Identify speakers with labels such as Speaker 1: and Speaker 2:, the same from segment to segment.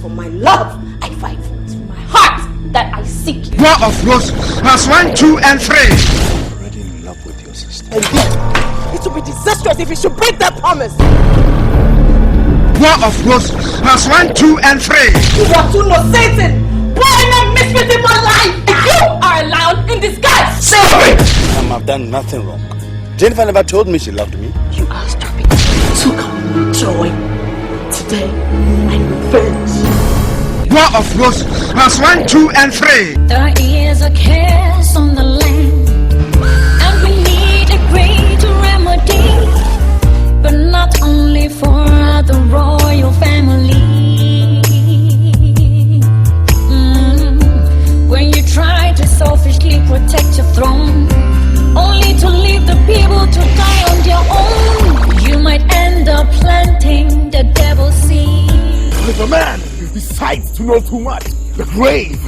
Speaker 1: for my love I fight for. It's for my heart that I seek.
Speaker 2: War of Roses, verse 1, 2, and 3.
Speaker 3: You're already in love with your sister.
Speaker 1: And yet, it would be disastrous if you should break that promise.
Speaker 2: War of Roses, verse 1, 2, and 3.
Speaker 1: You want to know Satan? Born and misfit in my life. You are allowed in disguise.
Speaker 2: Stop it!
Speaker 3: I've done nothing wrong. Jennifer never told me she loved me.
Speaker 1: You are stupid. Took away joy. Today, I'm revenge.
Speaker 2: War of Roses, verse 1, 2, and 3.
Speaker 4: There is a curse on the land, and we need a great remedy, but not only for the royal family. When you try to selfishly protect your throne, only to leave the people to die on their own, you might end up planting the devil's seed.
Speaker 5: If a man decides to know too much, the grave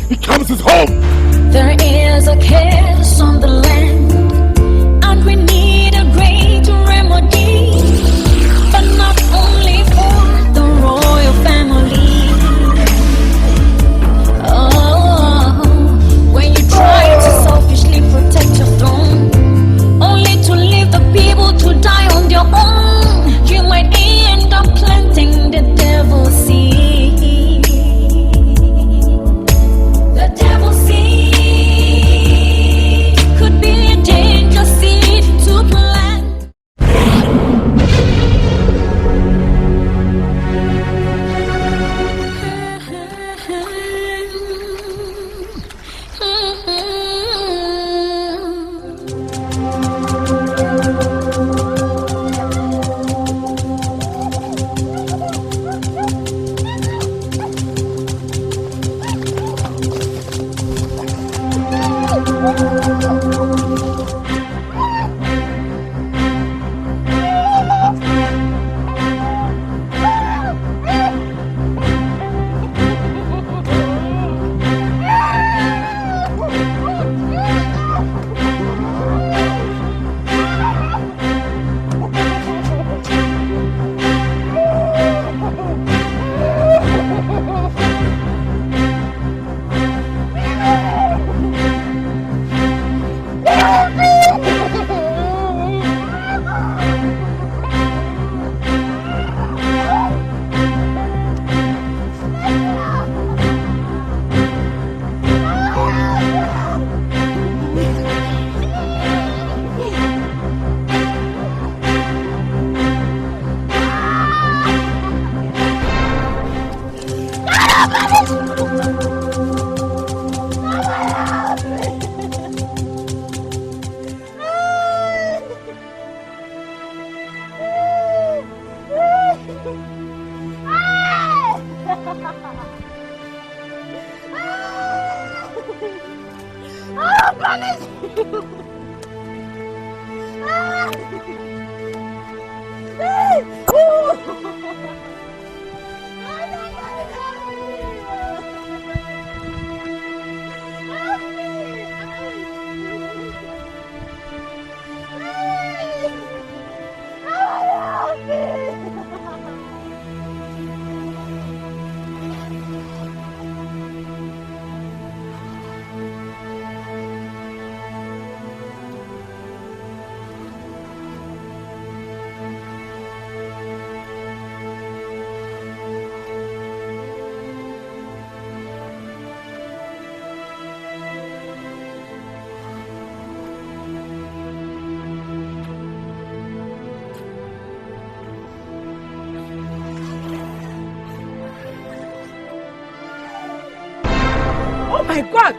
Speaker 5: becomes his home.
Speaker 4: There is a curse on the land, and we need a great remedy, but not only for the royal family. Oh, when you try to selfishly protect your throne, only to leave the people to die on their own, you might end up planting the devil's seed. The devil's seed could be a dangerous seed to plant.
Speaker 1: Oh my God!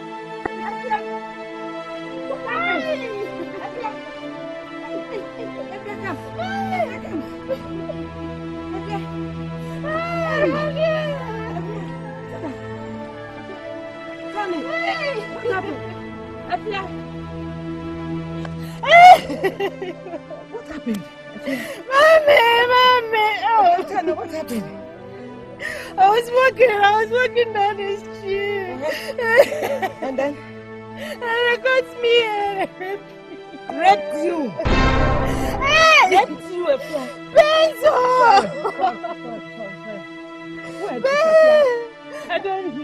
Speaker 1: What happened?
Speaker 6: Mommy! Oh,
Speaker 1: Tana, what happened?
Speaker 6: I was walking down the street.
Speaker 1: And then?
Speaker 6: And it got me and
Speaker 1: Raped you!
Speaker 6: Hey!
Speaker 1: Raped you!
Speaker 6: Benzo! I don't know.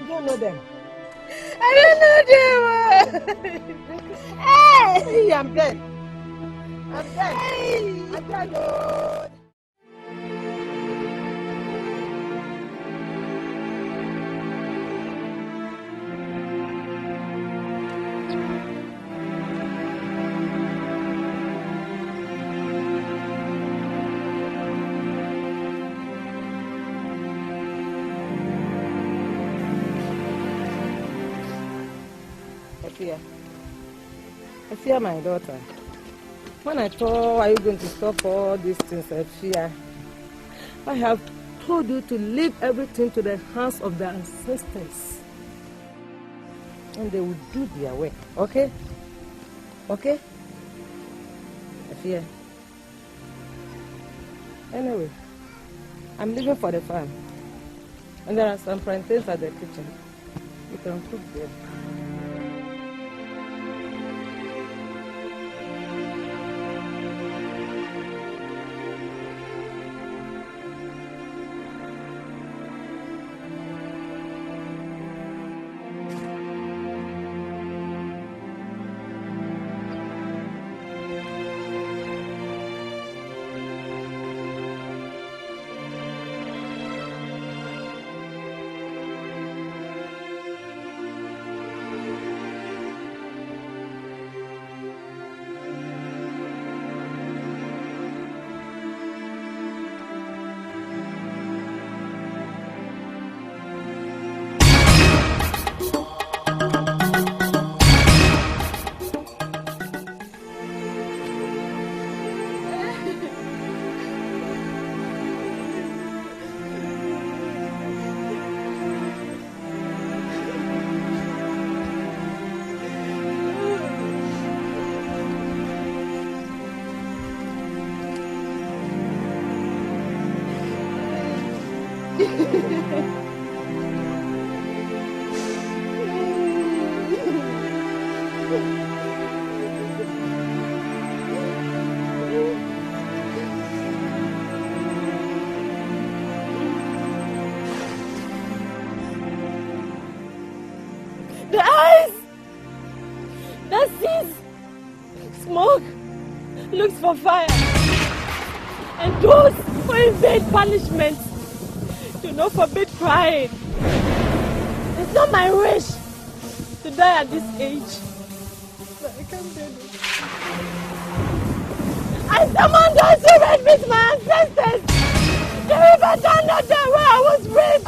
Speaker 1: You don't know them.
Speaker 6: I don't know them.
Speaker 1: Hey, I'm dead. I'm dead.
Speaker 6: Hey.
Speaker 1: I'm dead. Oh. Afia, my daughter. When I told are you going to stop all these things, Afia, I have told you to leave everything to the hands of the ancestors. And they will do their work, okay? Okay? Afia. Anyway, I'm leaving for the farm. And there are some plantains at the kitchen. You can cook them. The eyes that sees smoke looks for fire, and those who evade punishment do not forbid crying. It's not my wish to die at this age, but I can't bear it. I summoned those who raped me to my ancestors. The river down not there where I was raped.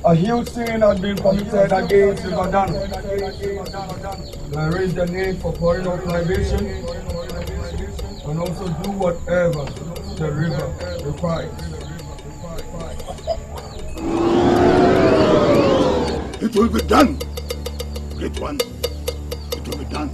Speaker 7: A huge sin has been committed against the Ghanaian. There is the need for pouring out libation and also do whatever the river requires.
Speaker 5: It will be done, great one. It will be done.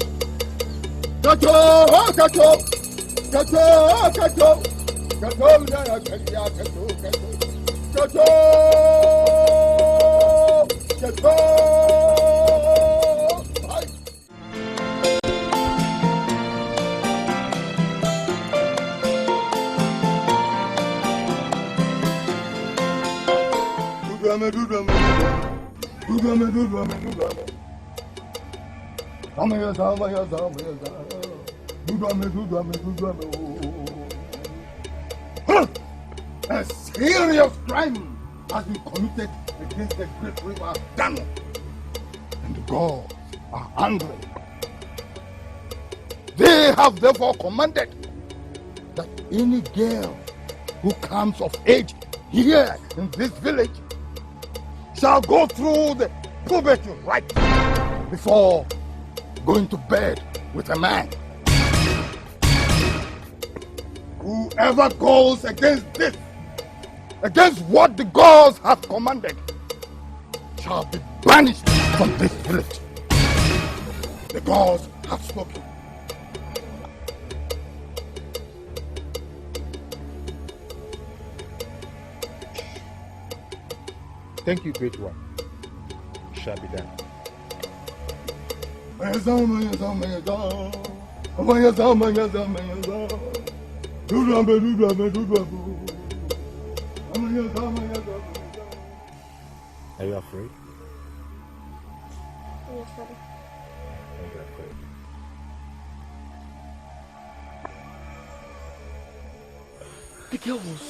Speaker 5: A serious crime has been committed against the great river Dano, and the gods are angry. They have therefore commanded that any girl who comes of age here in this village shall go through the puberty rite before going to bed with a man. Whoever goes against this, against what the gods have commanded, shall be banished from this village. The gods have spoken.
Speaker 8: Thank you, great one. It shall be done. Are you afraid?
Speaker 9: Yes, Father.
Speaker 8: Don't be afraid.
Speaker 5: The girl was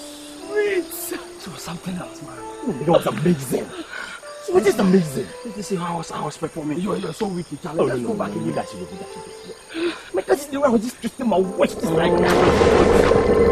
Speaker 5: sweet. She was something else, man. It was amazing. It was just amazing.
Speaker 10: You see how I was performing.
Speaker 5: You're so wicked, Charlie.
Speaker 10: Oh, no, back in you guys. My cousin, the way I was just twisting my waist like that.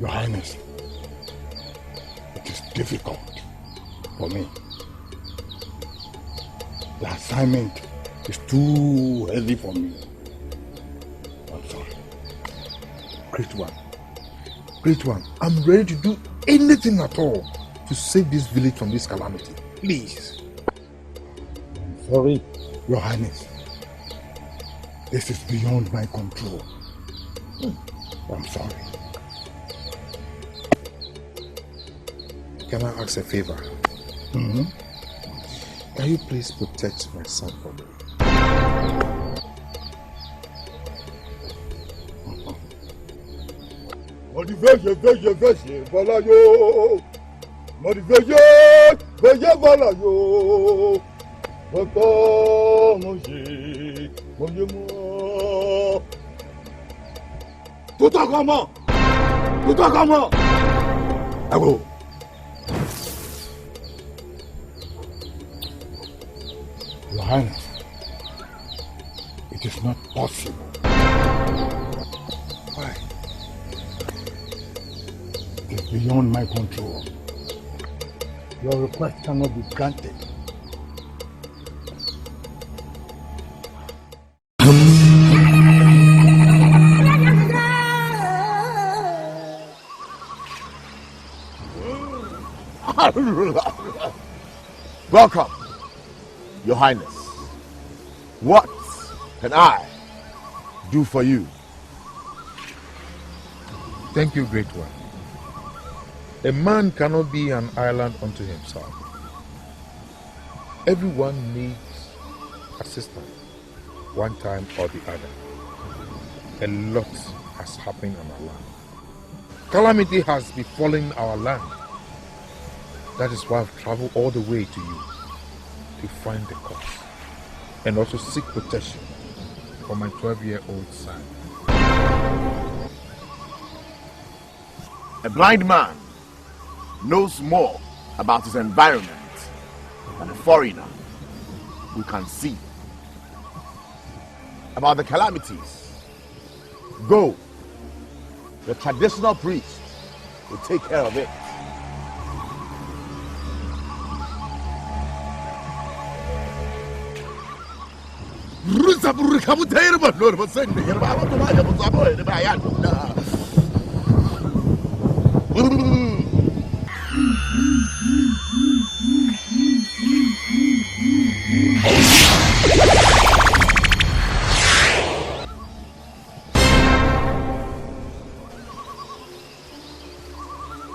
Speaker 5: Your Highness, it is difficult for me. The assignment is too heavy for me. I'm sorry.
Speaker 8: Great one, I'm ready to do anything at all to save this village from this calamity. Please.
Speaker 5: I'm sorry, Your Highness. This is beyond my control. I'm sorry.
Speaker 8: Can I ask a favor?
Speaker 5: Mm-hmm.
Speaker 8: Can you please protect my son for me?
Speaker 5: Motivation, Balayo! Motivation, Beye bala yo. Boko moje. Moje mo. Tout comment? Tout comment? Ago. Your Highness, it is not possible. Why? It is beyond my control. Your request cannot be granted.
Speaker 9: Welcome, Your Highness. What can I do for you?
Speaker 8: Thank you, Great One. A man cannot be an island unto himself. Everyone needs assistance, one time or the other. A lot has happened on our land. Calamity has befallen our land. That is why I've traveled all the way to you to find the cause and also seek protection for my 12-year-old son.
Speaker 9: A blind man knows more about his environment than a foreigner who can see. About the calamities, go. The traditional priest will take care of it.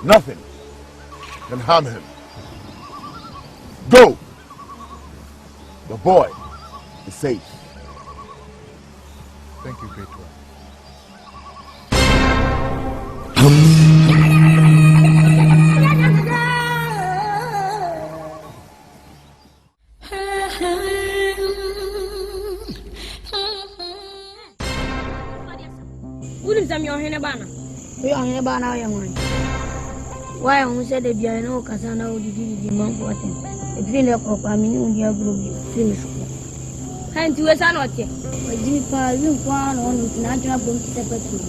Speaker 9: Nothing can harm him. Go! The boy is safe.
Speaker 8: Thank you, Great One.
Speaker 11: What is your Henabana? We are Henabana, young one. Why I said the piano Casana would be monk watching. It's in the crop, I mean, you have finished. And to a son or two. But Jimmy Parr, you found on with natural boom separately.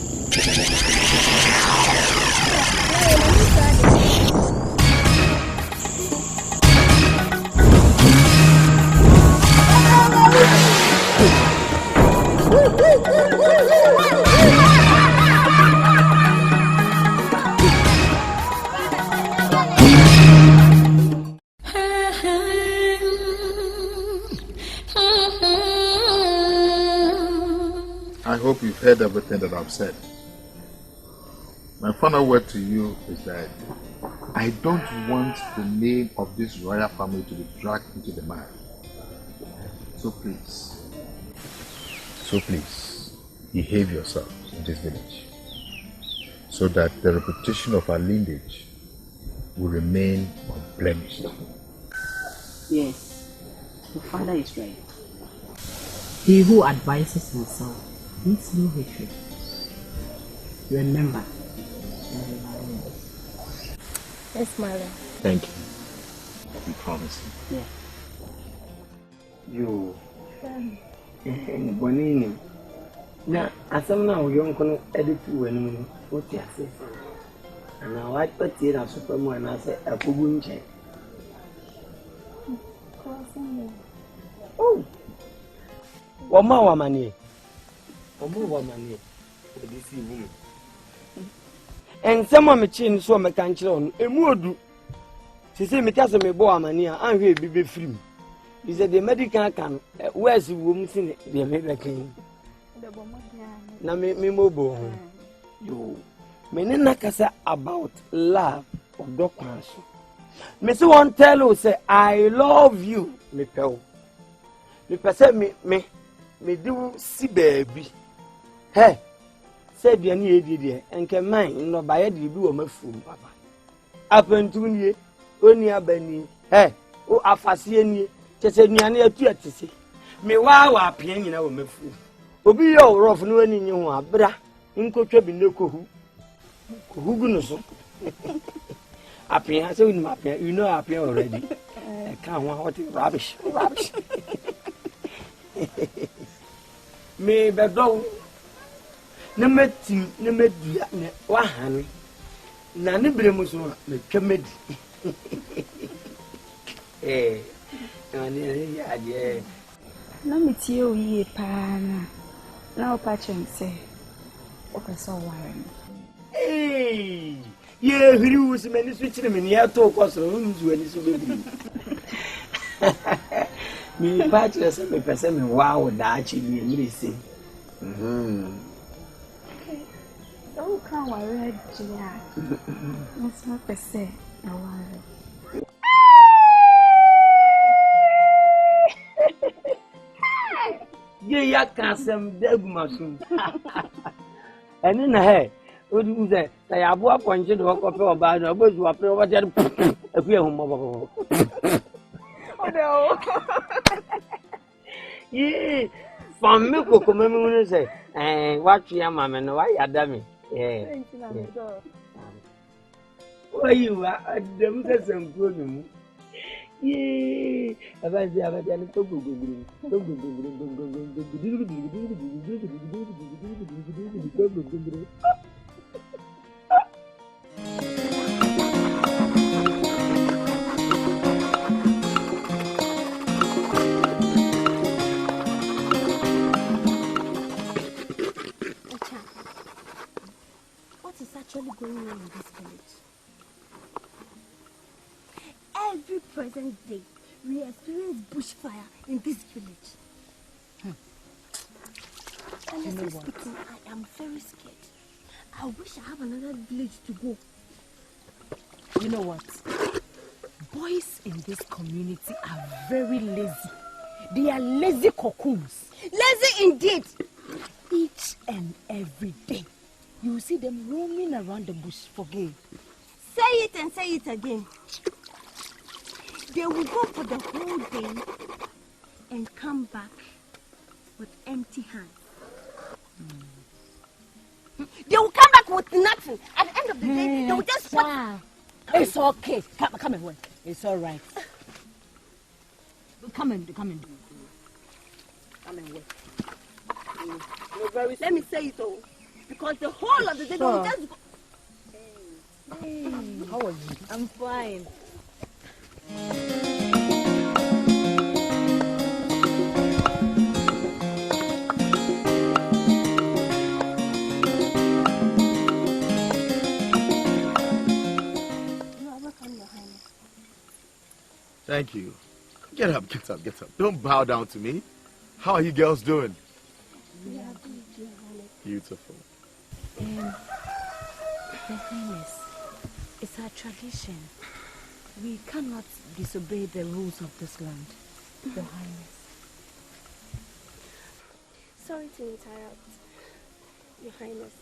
Speaker 8: I hope you've heard everything that I've said. My final word to you is that I don't want the name of this royal family to be dragged into the mire. So please, behave yourselves in this village so that the reputation of our lineage will remain unblemished.
Speaker 12: Yes, your father is right. He who advises himself needs no hatred. Remember.
Speaker 11: Yes, mother.
Speaker 8: Thank you. I promise you.
Speaker 12: Yeah. You. Bonini. Now, as I'm now young, edit when what you say. And now I put it as Superman and I say a Kubunche. Oh. Wama wamani. Omo wamani. This woman. And someone me chin so me can chill emuodu. She say me case me bo amani a anhwe bibe film. He said the medical can where's woman sin the American. Na me mobo. Yo. Me na kasa about love of doctors. Me say one tell you say I love you me pel. Me pese me do si baby. Hey. Said the any idea and can mine no by a debu or my fool, papa. Up and to me, only a benny, Eh, o afasie ni. Chese nuane atu atise. Me wa apia nyina wo mafu. Obi yo rof no ani nyi ho abra. Nkotwa bi ne kohu. Kohu no so. Apia so ni apia, you know apia already. Can't want what rubbish. Me bedo. Ne metim, ne media, ne wa hanu. Na ne bremu so me twamedi. Ani ya je.
Speaker 13: Na metie o yie pa na o pa chense. O pese o ware me.
Speaker 12: Ye hiri wusi meni switch ni meni ato kwasoro nzu ani so bebi. Mi pa chense me pese me wow da achi ni mi se.
Speaker 13: So kan ware jia. Nso pese na ware.
Speaker 12: Ye ya kasem degmasum. Eni na he odi say ya abo aponje do ko pe oba na obozu apre oba je afi ehun mo bo.
Speaker 13: Odo.
Speaker 12: Ye fam me koko me mu say what you am me no why ada me. Why you are dem kasem ko ni mu. Ye abazi ni to gugu.
Speaker 14: What is actually going on in this village? Every present day, we experience bushfire in this village. Honestly speaking, I am very scared. I wish I have another village to go.
Speaker 1: You know what? Boys in this community are very lazy. They are lazy cocoons.
Speaker 14: Lazy indeed.
Speaker 1: Each and every day, you see them roaming around the bush for game.
Speaker 14: Say it and say it again. They will go for the whole day and come back with empty hands. They will come back with nothing. At the end of the day, they will just...
Speaker 1: It's okay. Come and work. It's all right. Come and work.
Speaker 14: Let me say it all. Because the whole of the day, they will just go...
Speaker 1: Hey. How are you?
Speaker 14: I'm fine.
Speaker 9: Thank you. Get up. Don't bow down to me. How are you girls doing?
Speaker 14: We are good, Your Highness.
Speaker 9: Beautiful.
Speaker 1: Your Highness, it's our tradition. We cannot disobey the rules of this land, Your Highness.
Speaker 14: Sorry to interrupt, Your Highness.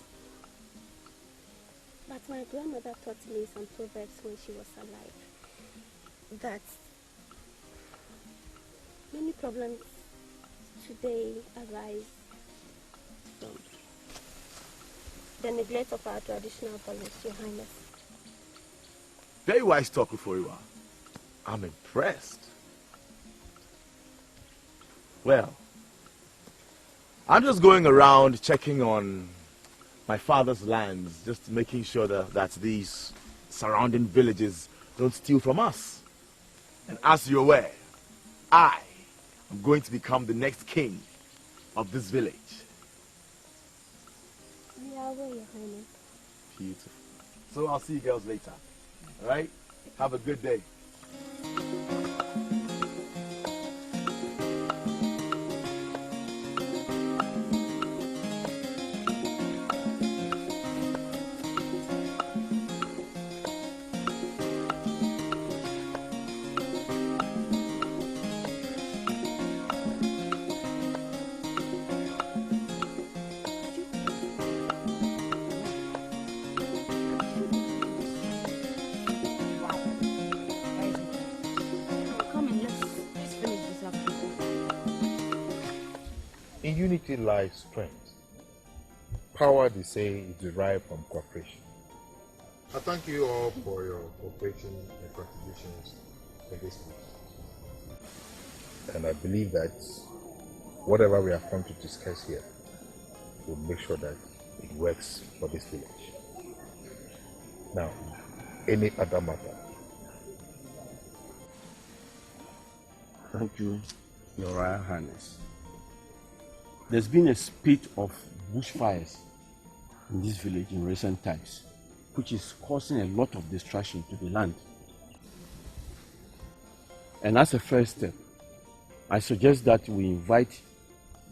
Speaker 14: But my grandmother taught me some proverbs when she was alive. That many problems today arise from the neglect of our traditional values, Your Highness.
Speaker 9: Very wise talk, Uforiwa. I'm impressed. Well, I'm just going around checking on my father's lands, just making sure that these surrounding villages don't steal from us. And as you're aware, I am going to become the next king of this village.
Speaker 14: We are aware, Your Highness.
Speaker 9: Beautiful. So I'll see you girls later. All right? Have a good day.
Speaker 8: In unity lies strength. Power, they say, is derived from cooperation. I thank you all for your cooperation and contributions in this meeting. And I believe that whatever we have come to discuss here will make sure that it works for this village. Now, any other matter?
Speaker 10: Thank you, Your Royal Highness. There's been a spate of bushfires in this village in recent times, which is causing a lot of destruction to the land. And as a first step, I suggest that we invite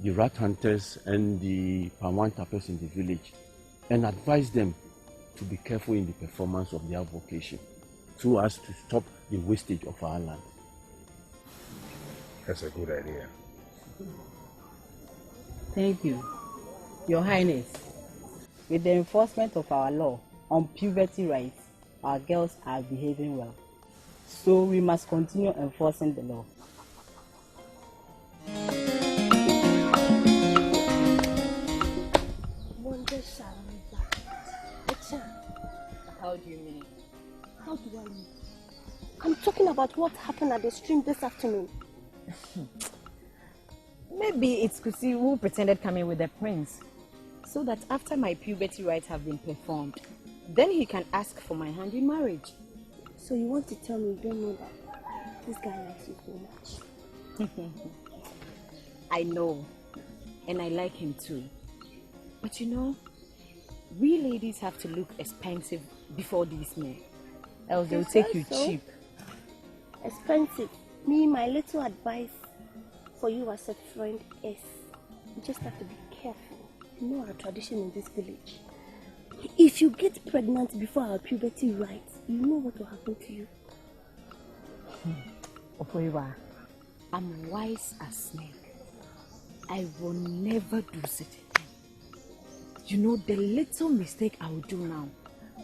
Speaker 10: the rat hunters and the palm tappers in the village and advise them to be careful in the performance of their vocation so as to stop the wastage of our land.
Speaker 8: That's a good idea.
Speaker 15: Thank you, Your Highness. With the enforcement of our law on puberty rights, our girls are behaving well. So we must continue enforcing the law. How do you mean?
Speaker 14: How do I mean? I'm talking about what happened at the stream this afternoon.
Speaker 16: Maybe it's Kusi who pretended coming with the prince, so that after my puberty rites have been performed, then he can ask for my hand in marriage.
Speaker 14: So you want to tell me you don't know that this guy likes you so much?
Speaker 16: I know, and I like him too. But you know, we ladies have to look expensive before these men, else they'll take you cheap.
Speaker 14: Expensive? Me, my little advice for you as a friend is you just have to be careful. You know our tradition in this village. If you get pregnant before our puberty rites, you know what will happen to you.
Speaker 16: Ofoiwa, I'm wise as snake. I will never do such a thing. You know, the little mistake I will do now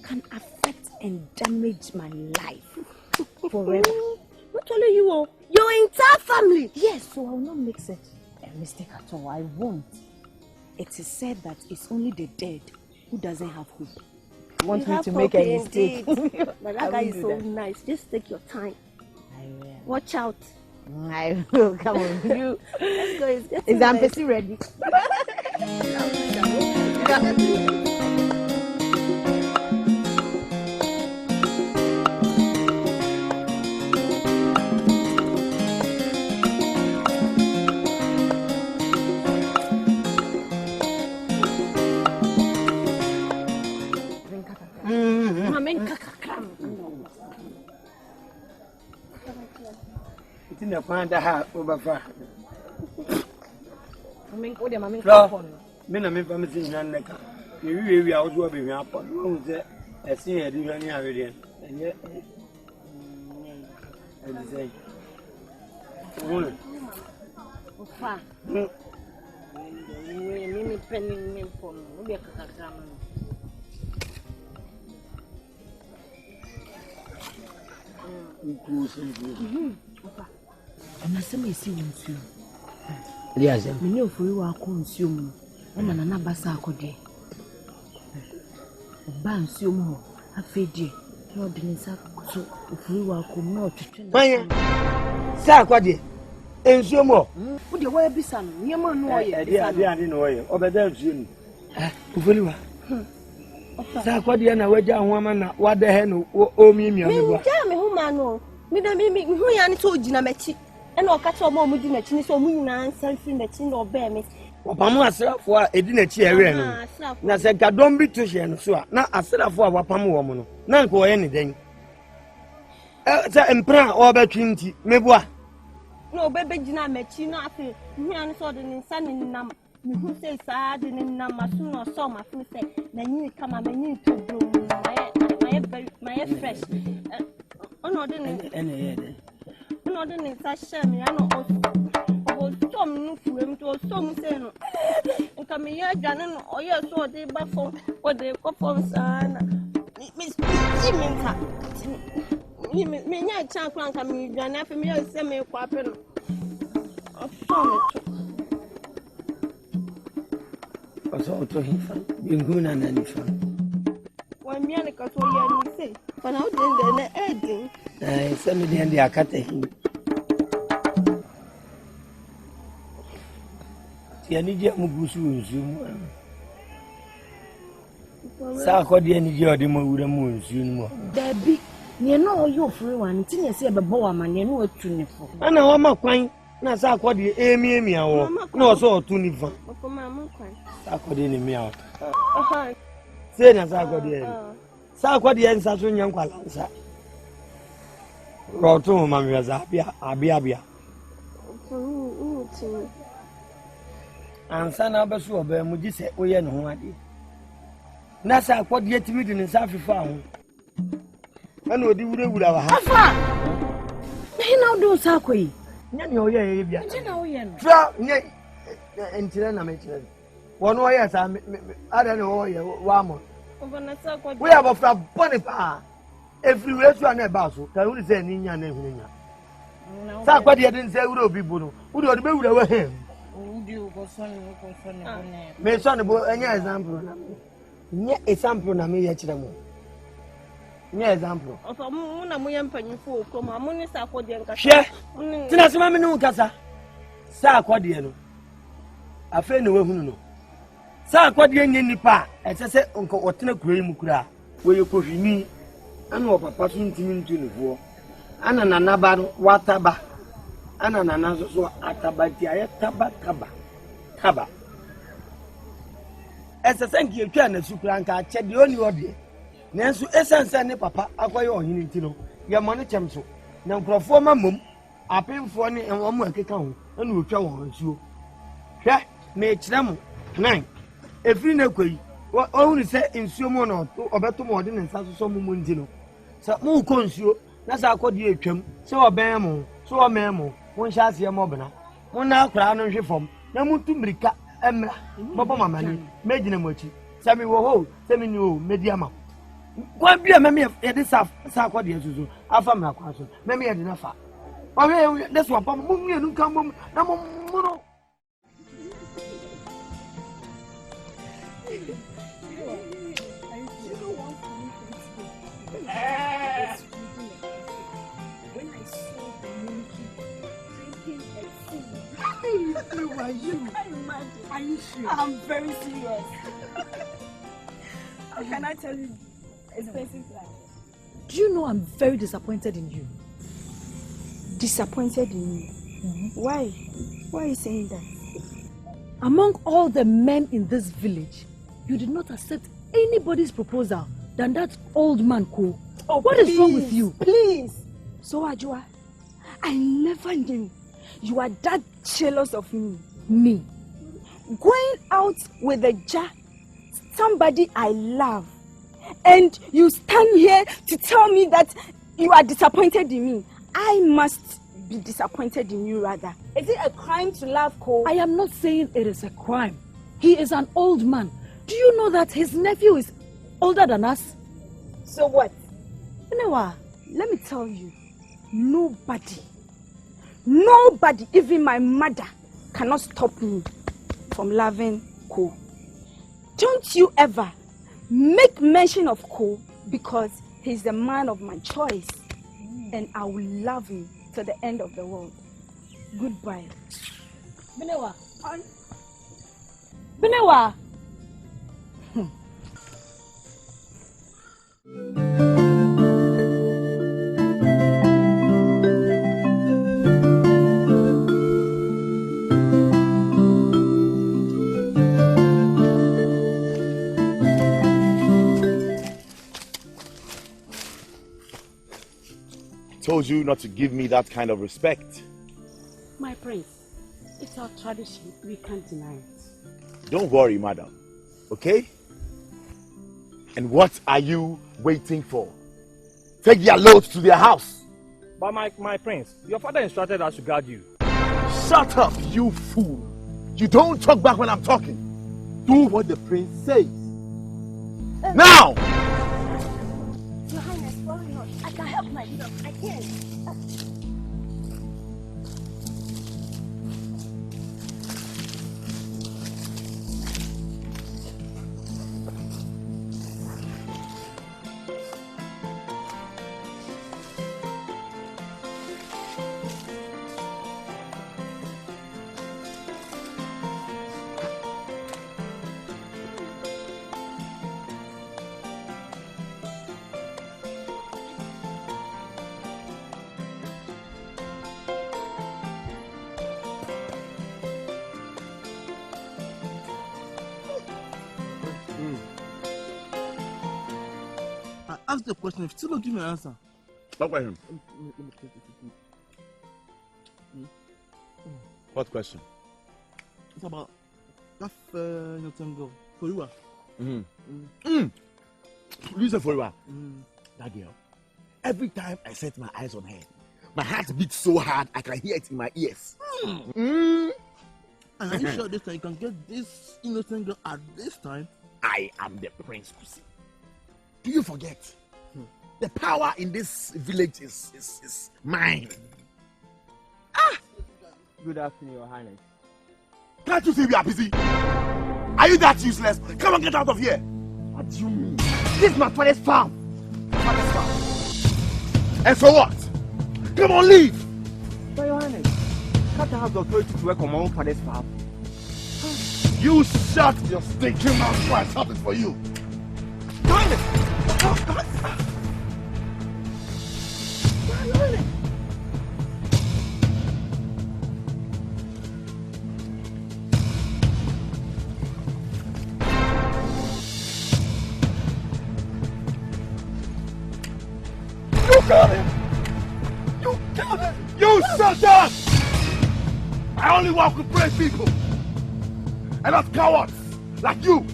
Speaker 16: can affect and damage my life forever.
Speaker 14: Not only you, your entire family.
Speaker 16: Yes, so I will not make such a mistake at all. I won't. It is said that it's only the dead who doesn't have hope. You want me to make a mistake?
Speaker 14: But that guy is so nice. Just take your time.
Speaker 16: I will.
Speaker 14: Watch out.
Speaker 16: I will. Come on, you.
Speaker 14: Let's go.
Speaker 16: Is Ampesi ready?
Speaker 12: It's in the point that have over far. Men are family in Naka. We are also being up on a senior divine area. And yet, and say,
Speaker 15: And I say, me see you too.
Speaker 12: Yes,
Speaker 15: me know for you are consumed. And an abasa could be. Bansumo, a fade, no dinner, so if we were come not.
Speaker 12: Saquadi, and so more.
Speaker 15: Would you wear be some? Your man, I
Speaker 12: didn't know you, or better soon. Ufoliwa. Saquadi and a wedge woman, what the hell, oh, me,
Speaker 14: tell me who man know. Me, who I told you, Namechi, and I'll catch your mom with dinner, so we answer in the chin or bear me.
Speaker 12: Wapamwa for a dinner chair. Na said, don't be too shy, so now I said for a wapamu woman. None go anything. Emperor or between Mebois.
Speaker 14: No, baby, Gina Mechino, I feel me and saw the insanity number. Who says I didn't number soon or saw my food say, then you come and need to bloom my fresh. Oh, no, didn't any. No, didn't such me. I know some new film to some say no. And come here, Janan, or yes, so they buffo or they perform, son. Miss Jiminka. Me, I can't come me, Jan, for me, I send me a weapon.
Speaker 12: So to him, being good and anything.
Speaker 14: One man got what you say. For now, then, Eddie.
Speaker 12: I send me the end of him. The energy of Mugusu. Sako the energy of the moon soon.
Speaker 16: Debbie, you know you're free one. It's in a say, but Boaman, you know what to for.
Speaker 12: I know I'm not quite. Na Sako the Amy, no, so to Niva. Sako the enemy out. Say, Sako the end. Sako the end, Sasun young Qualansa. Roto, Mamma Abia. And Sana Basu of Muji said, oh, yeah, no, I did. Nasa, what yet to meet in Safi Farm. I know the would have half.
Speaker 16: He now do Sakwe.
Speaker 12: No, yeah,
Speaker 16: Try,
Speaker 12: and Tirana mentioned. 1 way, I don't know, Wamo. We have a front Bonifa. Every restaurant about so, can we say Nina and Sakwa didn't say, would be Bruno. Would not be with him. May son of any example. Near example, Nami Yachamo. Near example.
Speaker 14: Of a moon, a million penny for come a moon is a for the
Speaker 12: share. Tinasmami no Casa. Sakwadiano. A friend who know. Sakwadian Nipa, as I said, Uncle Otina Grimukra, where you push me. I know Papa soon to me to the war. Anna Naban, Wataba. Anna Nanazo Atabatia, Taba. As a thank you, can a supranka, check the only order. Nancy Essence and Papa, acquire on Unitino. Your money chamso. Now, perform a mum, I pay for any and 1 more account, and we'll tell on you. Yeah, make them 9. If you know, what only say in Summon or better more than some Mundino. So, more consul, that's our code you, chum, so a bamo, so a memo, one shall see a mobina. 1 hour crown and reform, no more to brica, and Baba Mammy, making a mochi. Sammy will hold, semi new, mediama. What be a mammy of this Sakwa Alpha Macquaso, mammy had enough. Oh, that's what Papa Mummy come, no.
Speaker 16: When I saw the monkey drinking a tea, who are you? Are you sure? I'm very serious. How can I tell you? Expensive life. Do you know I'm very disappointed in you?
Speaker 13: Disappointed in me? Why? Why are you saying that?
Speaker 16: Among all the men in this village, you did not accept anybody's proposal than that old man, Ko.
Speaker 13: Oh,
Speaker 16: what is wrong with you?
Speaker 13: Please. So, Ajua, I never knew you are that jealous of me.
Speaker 16: Me?
Speaker 13: Going out with a somebody I love, and you stand here to tell me that you are disappointed in me. I must be disappointed in you rather. Is it a crime to love Ko?
Speaker 16: I am not saying it is a crime. He is an old man. Do you know that his nephew is older than us?
Speaker 13: So what?
Speaker 16: Newa,
Speaker 13: let me tell you, nobody, even my mother, cannot stop me from loving Ko. Don't you ever make mention of Ko, because he's the man of my choice, and I will love him to the end of the world. Goodbye.
Speaker 16: Benewa. Benewa.
Speaker 9: Told you not to give me that kind of respect.
Speaker 15: My prince, it's our tradition. We can't deny it.
Speaker 9: Don't worry, madam. Okay? And what are you waiting for? Take their loads to their house.
Speaker 17: But my prince, your father instructed us to guard you.
Speaker 9: Shut up, you fool. You don't talk back when I'm talking. Do what the prince says. Now!
Speaker 14: Your Highness, worry not. I can help myself. I can.
Speaker 18: ask the question. If still don't give me an answer.
Speaker 9: What question? What question?
Speaker 18: It's about that Hilton girl. For you.
Speaker 9: Listen for you. That girl. Every time I set my eyes on her, my heart beats so hard I can hear it in my ears.
Speaker 18: And are you sure this time you can get this innocent girl at this time?
Speaker 9: I am the Prince Kusi. Do you forget? The power in this village is mine.
Speaker 12: Good afternoon, Your Highness.
Speaker 9: Can't you see we are busy? Are you that useless? Come on, get out of here. What do you mean? This is my father's farm. Father's farm. And so what? Come on, leave.
Speaker 12: But Your Highness, can't I have the authority to work on my own father's farm?
Speaker 5: You shut your stinking mouth before I stop it for you.
Speaker 12: Your Highness!
Speaker 5: You got him! You killed him! You shut up! I only work with brave people! And not cowards like you!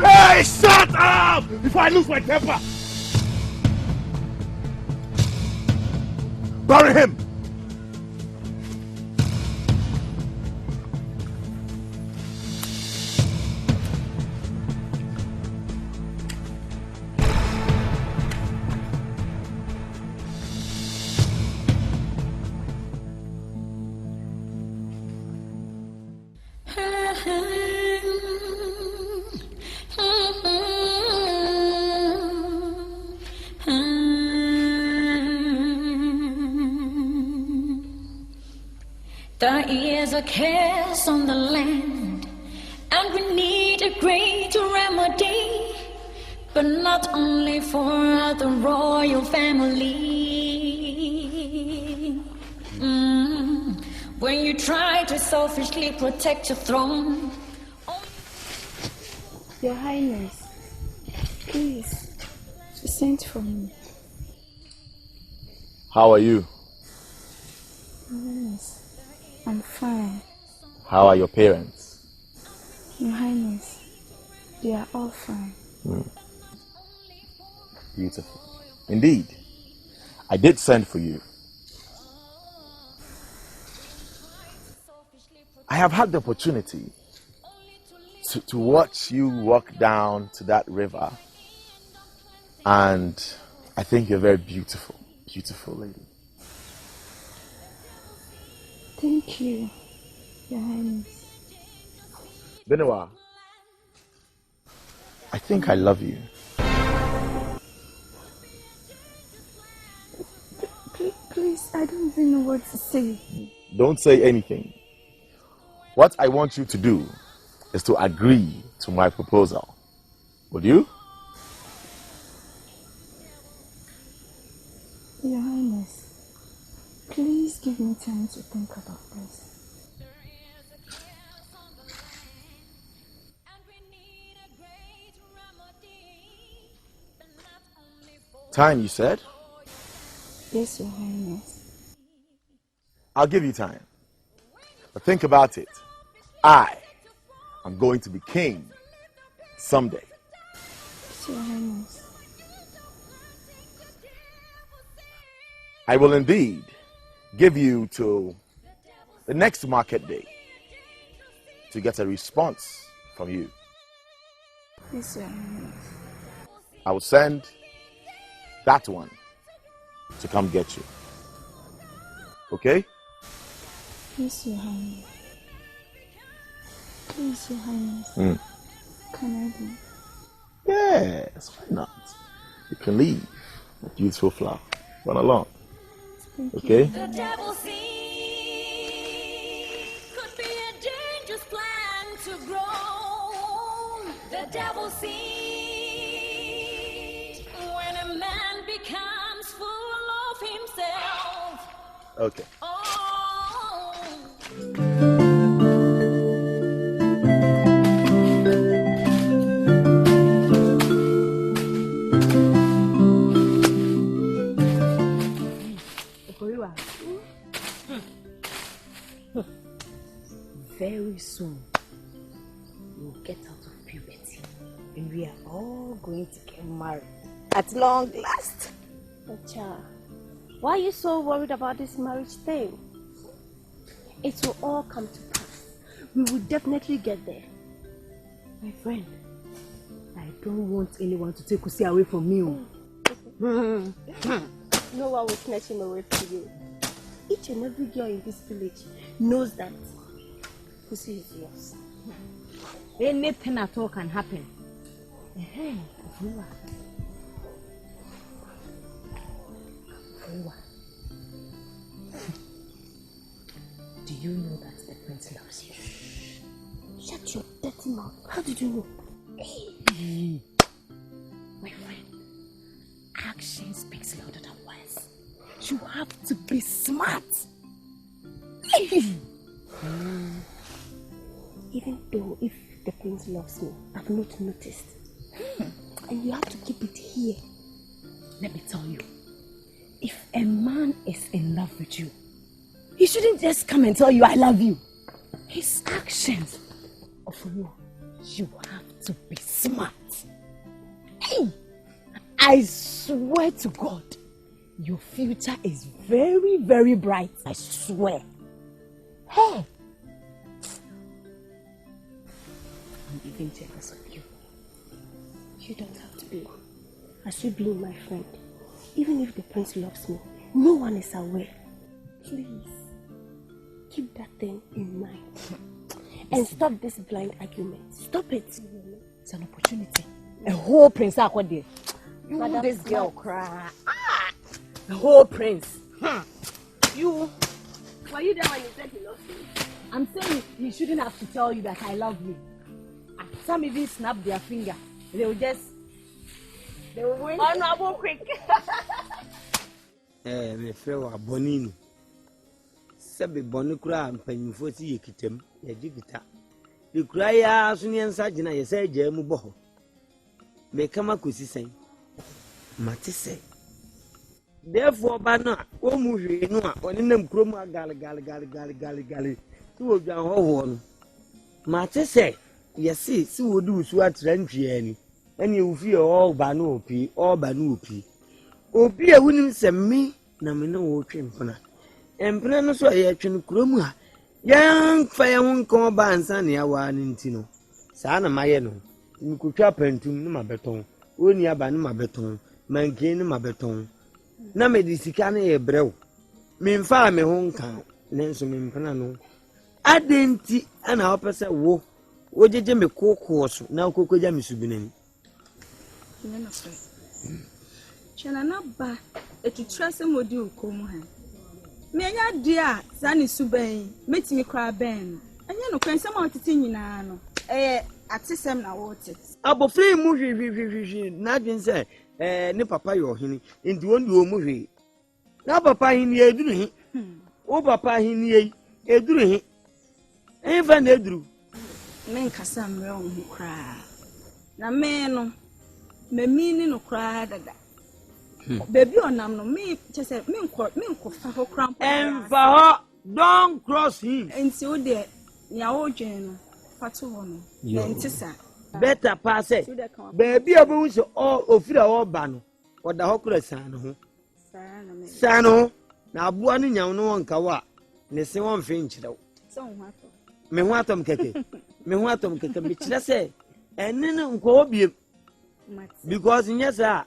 Speaker 5: Hey, shut up! Before I lose my temper! Bury him!
Speaker 4: There is a curse on the land, and we need a great remedy, but not only for the royal family. When you try to selfishly protect your throne.
Speaker 13: Your Highness, please, send for me.
Speaker 9: How are you?
Speaker 13: Your Highness, I'm fine.
Speaker 9: How are your parents?
Speaker 13: Your Highness, they are all fine.
Speaker 9: Beautiful. Indeed, I did send for you. I have had the opportunity to watch you walk down to that river, and I think you're very beautiful, beautiful lady.
Speaker 13: Thank you, Your Highness.
Speaker 9: Benoit, I think I love you.
Speaker 13: Please, I don't even know what to say.
Speaker 9: Don't say anything. What I want you to do is to agree to my proposal. Would you?
Speaker 13: Your Highness, please give me time to think about this.
Speaker 9: Time, you said?
Speaker 13: Yes, Your Highness.
Speaker 9: I'll give you time. But think about it. I am going to be king someday.
Speaker 13: Yes, Your Highness.
Speaker 9: I will indeed give you to the next market day to get a response from you.
Speaker 13: Yes, Your Highness.
Speaker 9: I will send that one to come get you. Okay?
Speaker 13: Yes, Your Highness. Please, Your Highness. Can I leave?
Speaker 9: Yes, why not? You can leave. Beautiful flower. Run along. Okay?
Speaker 4: The devil seed could be a dangerous plant to grow. The devil seed, when a man becomes full of himself.
Speaker 9: Okay.
Speaker 4: Oh,
Speaker 16: Very soon, we'll get out of puberty and we are all going to get married at long last.
Speaker 14: Acha, why are you so worried about this marriage thing? It will all come to pass. We will definitely get there.
Speaker 16: My friend, I don't want anyone to take Kusi away from me.
Speaker 14: No one will snatch him away from you. Each and every girl in this village knows that Kusi is yours.
Speaker 16: Anything at all can happen. Do you know that the prince loves you?
Speaker 14: Shut your dirty mouth. How did you know?
Speaker 16: Hey. My friend, action speaks louder than words. You have to be smart.
Speaker 14: Even though if the prince loves me, I've not noticed. And you have to keep it here.
Speaker 16: Let me tell you, if a man is in love with you, he shouldn't just come and tell you I love you. His actions. You have to be smart. Hey, I swear to God, your future is very, very bright. I swear. Hey,
Speaker 14: I'm even jealous of you. You don't have to be. As you being my friend, even if the prince loves me, no one is aware. Please, keep that thing in mind. And stop this blind argument. Stop it.
Speaker 16: It's an opportunity. A whole prince out there. You
Speaker 14: Madam,
Speaker 16: this girl cry. A whole prince. You.
Speaker 14: Were you there when he said he loves you?
Speaker 16: I'm saying he shouldn't have to tell you that I love you. Some even snap their finger. They will win.
Speaker 14: Oh no, I won't quick.
Speaker 12: Me feel a bonino. Sabi bonukura mpanyimfo si yekitem ya jigita. The cry as soon as Sajina, you say, Jemubo. May come up with his Matisse. Therefore, Bana, O movie, no, on in them chroma galley. Two of your whole Matisse, yes, see, would do swat rentry and you feel all Banopi, all Banupi. O be a winning send me, Namino watching Pona. And Pananos were yetching chroma. Young fire won't come by and sunny hour in Tino. Sana Mayeno, you could chop and to my beton, only about my beton, man gain my beton. Na me disicane a brew. Mean fire me home count, Nancy Minpanano. I didn't an opposite wo. What did you make course now cocoa jam is subinin?
Speaker 13: Shall I not buy a to trust him would do come? Menya dear, Sanny Subay, makes me cry ben. And you know, can someone to sing in Anno? At system now, what it?
Speaker 12: Abo free movie, nothing say, no papa your hinny, into one your movie. Now papa in ye do oh papa in ye, a do even they drew.
Speaker 13: Men Cassam wrong who cry. Na men, me meaning no cry that. Baby on no me just said me for cramp
Speaker 12: and for her don't cross him
Speaker 13: and so there ya ojen fatu wono ntisa
Speaker 12: better pass it baby obu so all ofira all bano oda hokura sano na abuwa ni nyawo no nka wa ne se won fe nkyerɛw me ho atom keke me kyerɛ sɛ enne no nko obie because nyesa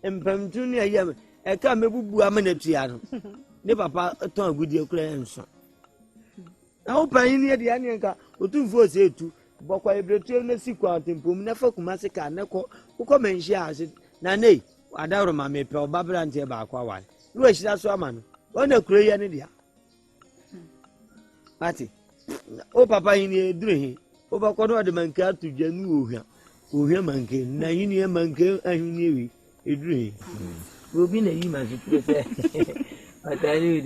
Speaker 12: Empamtu ni ayam e ka mebubu amanetua no ne papa ton agudie kura enso na wo pan ni de ane nka otumfo se etu bokwa ebretu na sikwa tempom na fa kuma se ka ne ko menhia ase na nei adawro ma me pe obabra nte ba akwa wa no ehira so ama no ona kura ya ne dia ati o papa ni edure hi o ba ko no de manka atudwa nu ohia manke na hini e manke ahini ewi edure obi na yi ma se I tell you,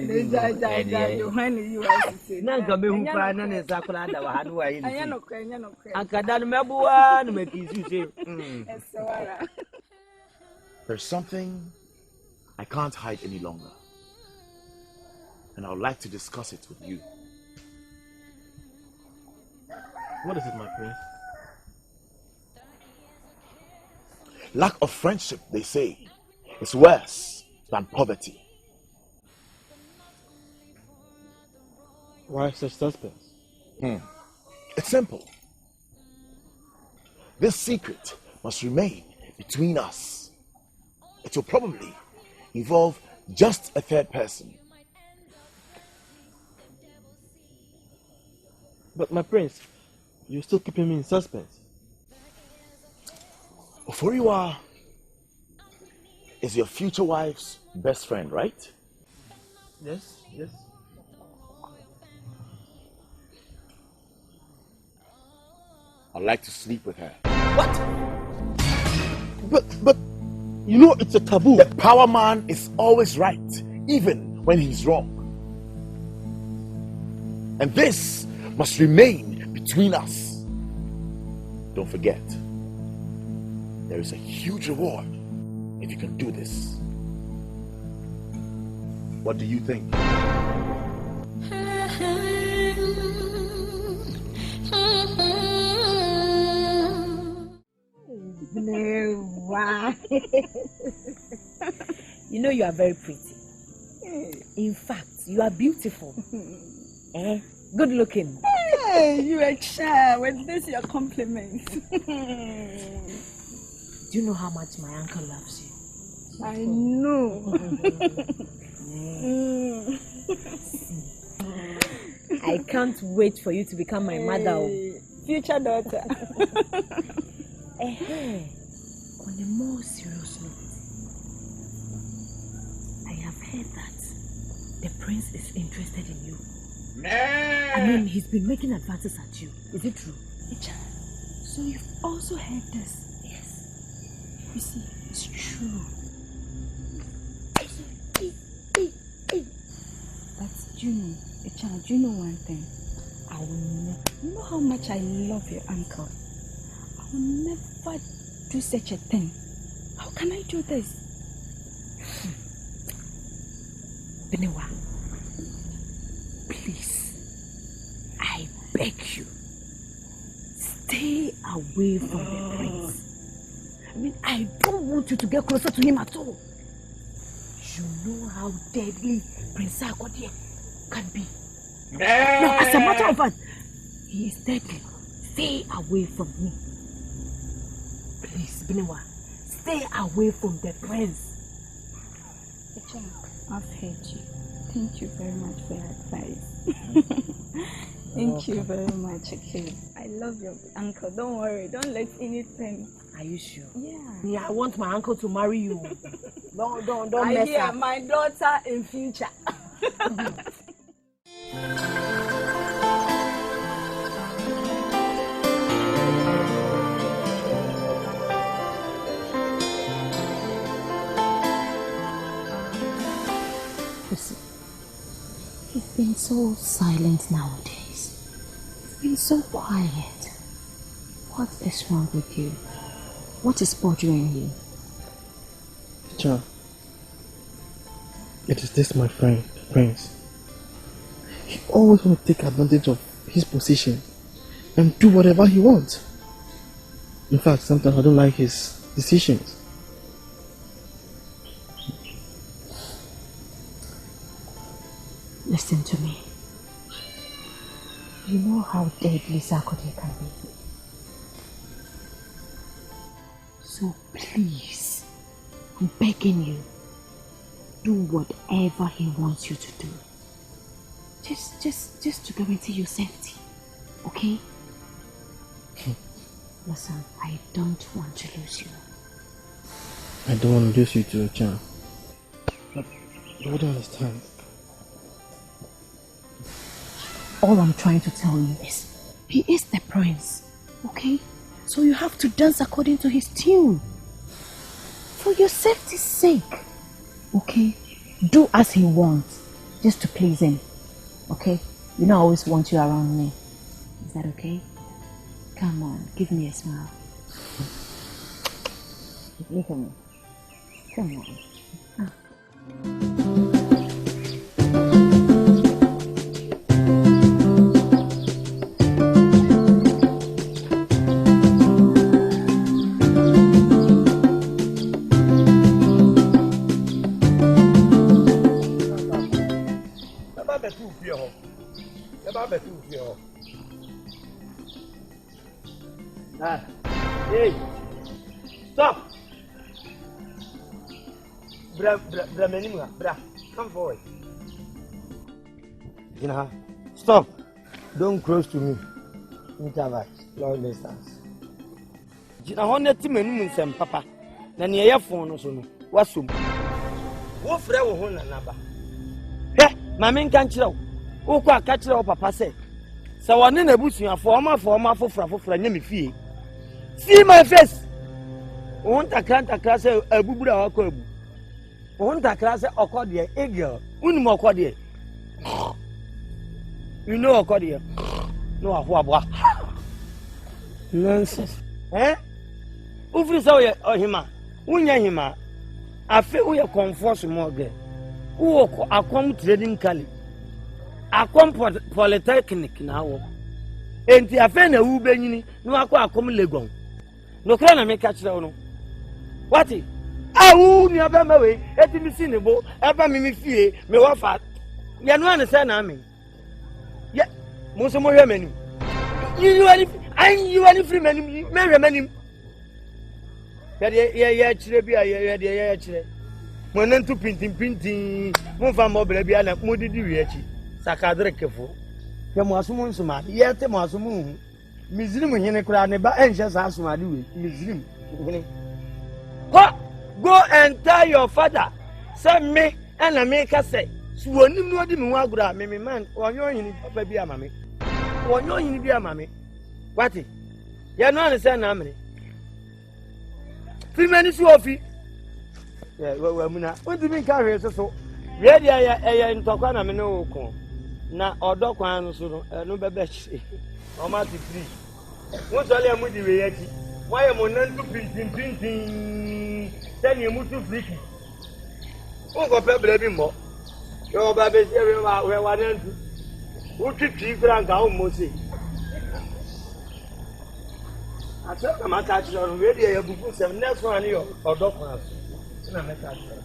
Speaker 13: When you are sitting.
Speaker 12: Nanka be who cry, none is Sakura, that had way. I can't remember one, make you say.
Speaker 9: There's something I can't hide any longer. And I would like to discuss it with you.
Speaker 18: What is it, my prince?
Speaker 9: Lack of friendship, they say, is worse than poverty.
Speaker 18: Why such suspense?
Speaker 9: It's simple. This secret must remain between us. It will probably involve just a third person.
Speaker 18: But my prince, you're still keeping me in suspense.
Speaker 9: Oforiwa is your future wife's best friend, right?
Speaker 18: Yes, yes.
Speaker 9: I'd like to sleep with her.
Speaker 18: But, you know it's a taboo.
Speaker 9: The power man is always right, even when he's wrong. And this must remain between us. Don't forget, there is a huge reward if you can do this. What do you think?
Speaker 16: You know you are very pretty. In fact, you are beautiful. Good looking.
Speaker 13: Hey, you are shy. With this, your compliment.
Speaker 16: Do you know how much my uncle loves you?
Speaker 13: I know.
Speaker 16: I can't wait for you to become my mother.
Speaker 13: Future daughter.
Speaker 16: On a more serious note, I have heard that the prince is interested in you. I mean, he's been making advances at you. Is it true?
Speaker 13: So you've also heard this?
Speaker 16: Yes.
Speaker 13: You see, it's true. But do you know one thing? I will never, you know how much I love your uncle. I will never do such a thing. How can I do this?
Speaker 16: Benewa, please, I beg you, stay away from the prince. I mean, I don't want you to get closer to him at all. You know how deadly Prince Akode can be. No, as a matter of fact, he is deadly. Stay away from me. Please, Benewa, stay away from the prince.
Speaker 13: I've heard you. Thank you very much for your advice. Thank you very much, okay? I love your uncle. Don't worry. Don't let anything.
Speaker 16: Are you sure?
Speaker 13: Yeah.
Speaker 16: I want my uncle to marry you. Don't
Speaker 13: I
Speaker 16: mess
Speaker 13: hear
Speaker 16: up.
Speaker 13: my daughter in future.
Speaker 16: He's been so silent nowadays. He's been so quiet. What is wrong with you? What is bothering you?
Speaker 18: John, it is this my friend, the prince. He always wants to take advantage of his position and do whatever he wants. In fact, sometimes I don't like his decisions.
Speaker 16: Listen to me. You know how deadly Akode can be. So please, I'm begging you, do whatever he wants you to do. Just to guarantee your safety, okay? Listen, I don't want to lose you.
Speaker 18: I don't want to lose you too, John. But you wouldn't understand.
Speaker 16: All I'm trying to tell you is, he is the prince, okay? So you have to dance according to his tune. For your safety's sake, okay? do as he wants, just to please him. Okay? You know I always want you around me. Is that okay? Come on, give me a smile. Look at me. Come on.
Speaker 12: Hey, stop! Bra, come forward. Stop. Don't close to me. Introvert, long distance. Honor Timon and Papa. Then your phone or so. What's up? What friend will hold a number? Eh, my men can't chill. Oh, catch up, Papa said. So one in a bush, your former for name fee. See my face. Won't a class a bubra or cob. Won't a class or cordial, a girl, more cordial. You know a cordial. No, what? Nonsense. Eh? Ufri saw him. Unya him. I feel we are comfort more girl. Who are come trading Cali. I come polytechnic now. And the affair who benny no aqua come legon. No can make catch no. What it? I woo never away, let me see the boat, ever me fear, me waffle. You understand, I mean. Yeah, most of my men. You any free men, marry men. Yeah, when then to printing, move on mobile, and moody duty. Sakadrekefo. Ya mwasumu nsuma. Yete mwasumu. Mizrim hene kura ne ba enche sa asuma di we. Mizrim. Go and tell your father. Say me and me ka say. Suonim no di me wagura me man. Onyo hini papa bi ama me. Onyo hini bi ama me. Wati. Ya no an say na me. Fi mani su ofi. Yeah, we muna. What do you mean carry so? Ready ya ntokwa na me no ko. Na odo kwan so no bebe chi o ma ti free won so le mu di we yati why mo nan tu pin tani mu tu free o go pe bre bi mo yo ba be se we wa nan tu o ti franka o mo se asa ka ma ka chi ro we di ya buku sem next one yo odo kwan so na me ka chi.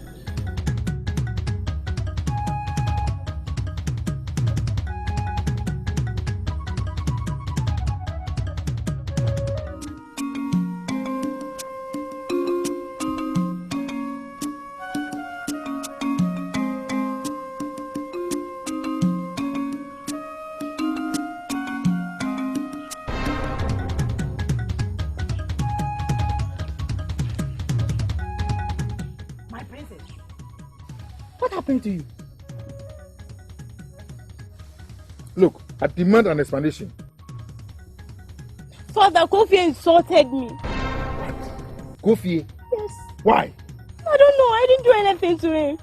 Speaker 8: What happened to you? Look, I demand an explanation.
Speaker 14: Father, Kofi insulted me.
Speaker 8: What? Kofi?
Speaker 14: Yes.
Speaker 8: Why?
Speaker 14: I don't know. I didn't do anything to him.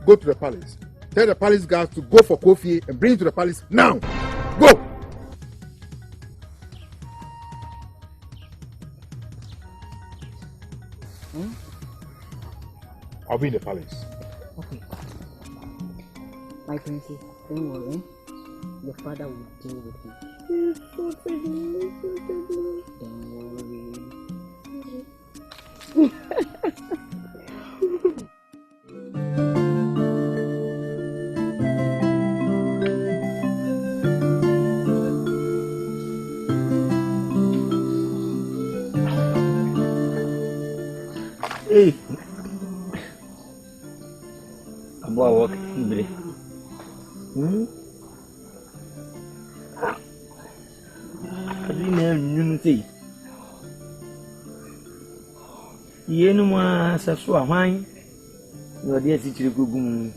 Speaker 8: Go to the palace. Tell the palace guards to go for Kofi and bring him to the palace now. Go! I'll be in the palace.
Speaker 15: Okay. My princess, don't worry. Your father will deal with you. Don't worry.
Speaker 12: Hey. About work, Ibre. I didn't say. You know, my sister, why? You are dear teacher, go boom.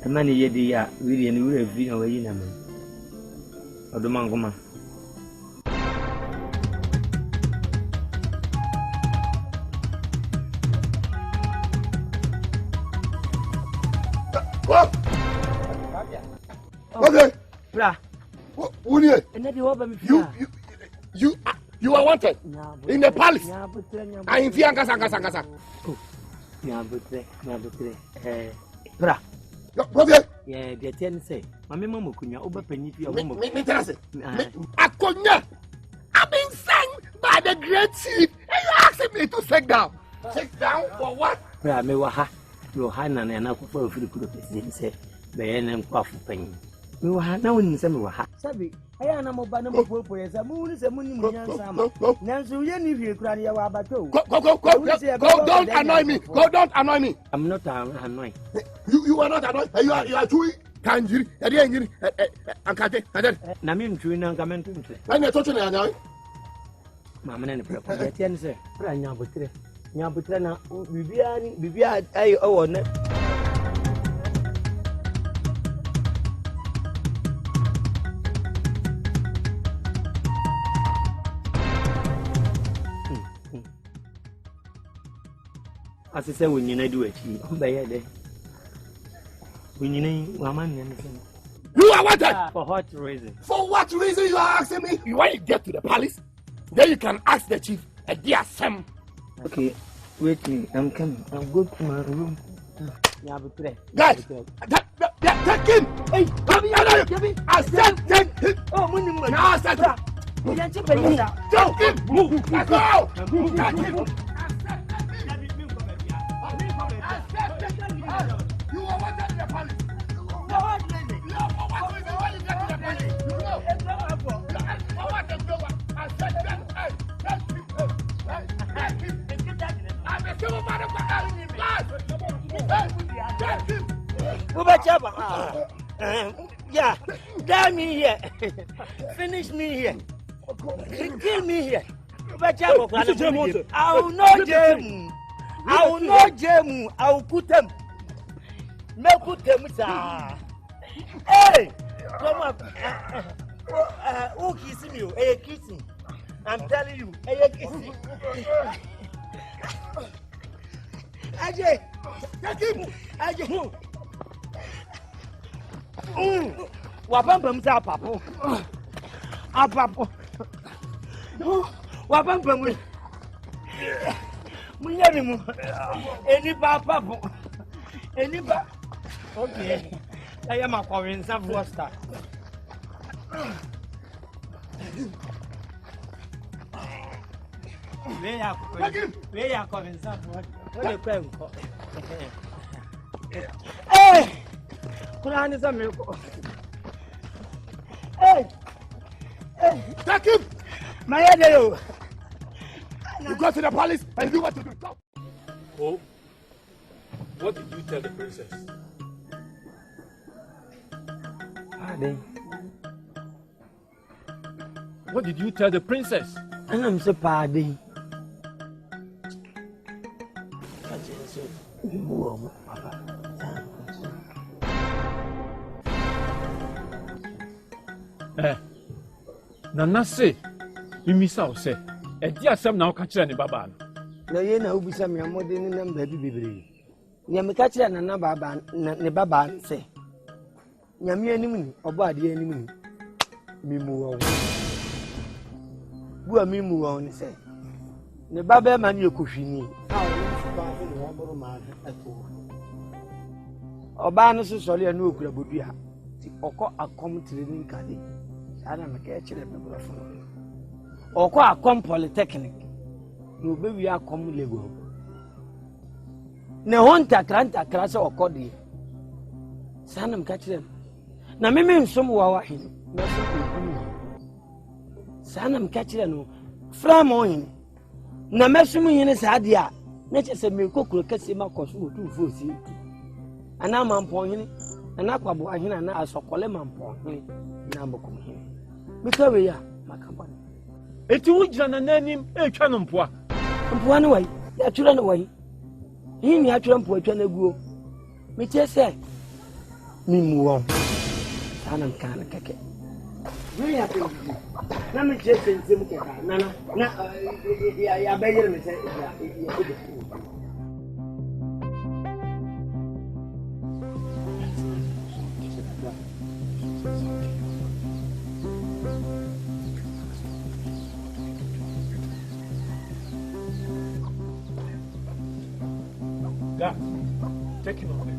Speaker 12: The money yet, they are really and we have been away in a man. Or the mangoma.
Speaker 5: What? Okay.
Speaker 12: Bra.
Speaker 5: Unye. You are wanted in the palace. I in fear Gasa.
Speaker 12: Bra.
Speaker 5: Brother.
Speaker 12: Yeah, the 10 say. Mamma Mokunya, over penny.
Speaker 5: Akonya. I've been sent by the great chief, and you asking me to sit down. Sit down for what?
Speaker 12: Bra, me waha. Your hand and I for the president say, the end of penny. Me waha, no one is a waha. Sabi, I am a mobile for a moon is a moon. Nancy, you need to cry about go.
Speaker 5: Go, don't annoy me. Go, don't annoy me.
Speaker 12: I'm not annoying.
Speaker 5: You are not annoying. You are too. Kanjiri, Ankate,
Speaker 12: Namin Trina coming to
Speaker 5: I'm not touching it.
Speaker 12: Mamma and the President say, Nyabutre, Nyabutrana, Bibia, I own it. As I say, when you do it, you
Speaker 5: You are wanted.
Speaker 12: For what reason?
Speaker 5: For what reason you are asking me? When you get to the palace, then you can ask the chief a dear Sam.
Speaker 12: Okay, wait me. I'm coming. I'll go to my room.
Speaker 5: Guys, take him. Hey, I said take him.
Speaker 12: Oh, money.
Speaker 5: Now I said take him. Move. Let's go. Take him. You are wanted in the palace.
Speaker 12: Yeah, damn me here. Finish me here. Kill me here. I will not jam. I will not jam. I will put them. Make put them. Hey, come up. Who kissing you? Hey, kissing. I'm telling you. Hey, kissing. Ajay, take him. Ajay. Wapam sa papo. Apapo. Wapam pam. Munyani mu. Eni papo. Eni ba. Okay. I am a foreign Foster. Where are coming some? Hey! Quran is a miracle. Hey!
Speaker 5: Take him!
Speaker 12: My head,
Speaker 5: you go to the palace and do what you do. Go.
Speaker 8: Oh, what did you tell the princess? What did you tell the princess?
Speaker 12: And I'm so pardon.
Speaker 8: Nana say, Mimisa say, a dear Sam now catch any baba.
Speaker 12: No, you know, be some more than them, baby. Yamikachi and Nana Baba, ne Baba say. Yami enemy, or body enemy. Mimu. Who are Mimu on say? The Baba man you kushini. Obana so sorry and no Kurabudia. Oko a come training cadi. Ana make a chile phone. Oko a come polytechnic. No baby a come lego. Ne honta kranta krasa okodi. Sanam catch them. Na mimi nsomu wa wahini. Sanam catch them. From on. Na mesumu yene sadia. Nature se me kokro kase ma kosu tu fosi. Ana mampon yene. Ana kwabo ahina ana asokole mampon yene. Na mboko yene. Mikawe ya makabani.
Speaker 8: Eti wujira na nanim etwa no mpoa.
Speaker 12: Mpoa ne wai. Ya twira ne wai. Yi ni atwira mpoa etwa na guo. Meche se mimu won. Ana mkana keke. We ya pe. Na me je sense mu keka. Na ya bayere me se ya.
Speaker 17: Guys, take him away.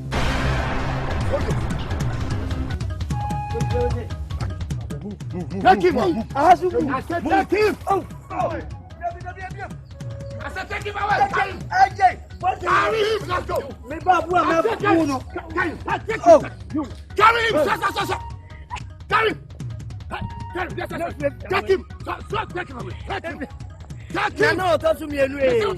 Speaker 5: Take him out.
Speaker 17: I said take him. Oh. I said take him away. Carry him. Carry him. Let's go. Carry him. Carry him. Take him. Take him away. Take him. Take him. No, touch me anyway. Take him.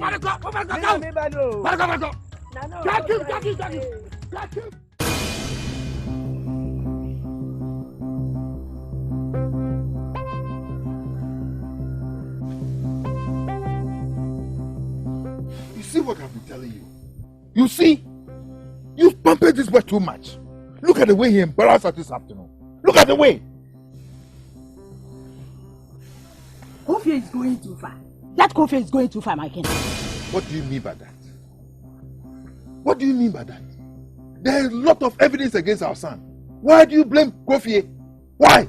Speaker 5: You see what I've been telling you? You see? You've pampered this boy too much. Look at the way he embarrassed us this afternoon. Look at the way.
Speaker 15: Kofi is going too far. That Kofi is going too far, my king.
Speaker 5: What do you mean by that? What do you mean by that? There is a lot of evidence against our son. Why do you blame Kofi? Why?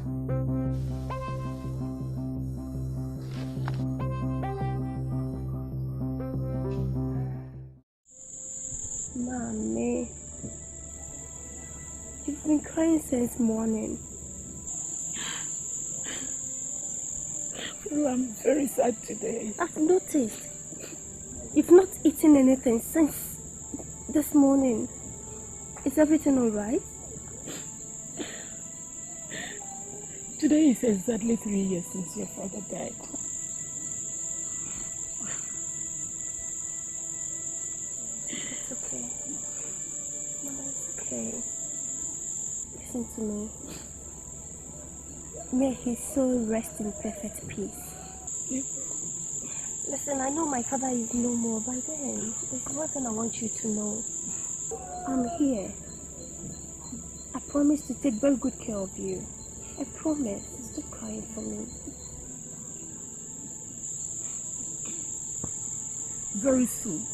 Speaker 14: Mommy, you've been crying since morning.
Speaker 1: Oh, I'm very sad today.
Speaker 14: I've noticed. You've not eaten anything since this morning. Is everything alright?
Speaker 1: Today is exactly 3 years since your father died.
Speaker 14: It's okay. Mama, it's okay. Listen to me. May his soul rest in perfect peace. Listen, I know my father is no more, but then there's one thing I want you to know. I'm here. I promise to take very good care of you. I promise. Stop crying for me.
Speaker 1: Very soon,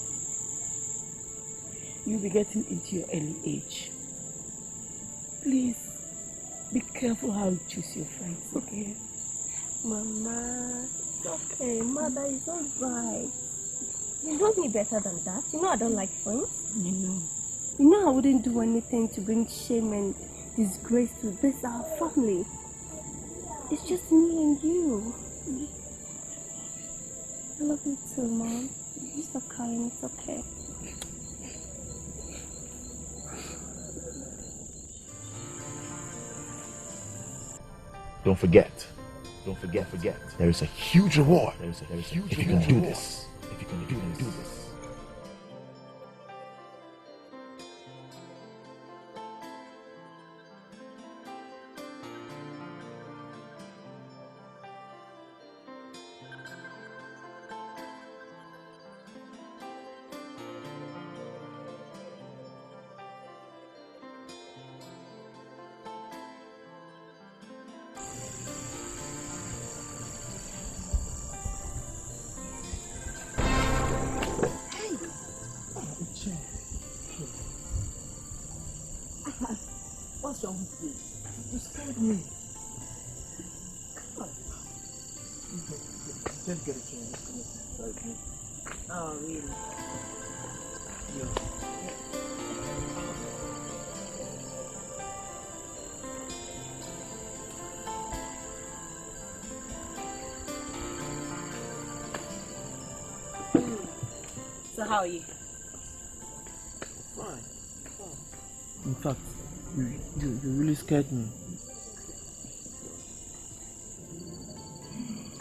Speaker 1: you'll be getting into your early age. Please, be careful how you choose your friends, okay?
Speaker 14: Mama, it's okay. Mother is alright. You know me better than that. You know I don't like friends.
Speaker 1: I know.
Speaker 14: You know I wouldn't do anything to bring shame and disgrace to this our family. It's just me and you. I love you too, Mom. Stop crying. It's okay.
Speaker 9: Don't forget. There is a huge reward. If you can do this. If you can do this.
Speaker 1: What's wrong with you? You scared me. Come on. Just get a chance. Oh, really? Yeah.
Speaker 15: So how are you?
Speaker 18: Fine. In fact, you really scared me.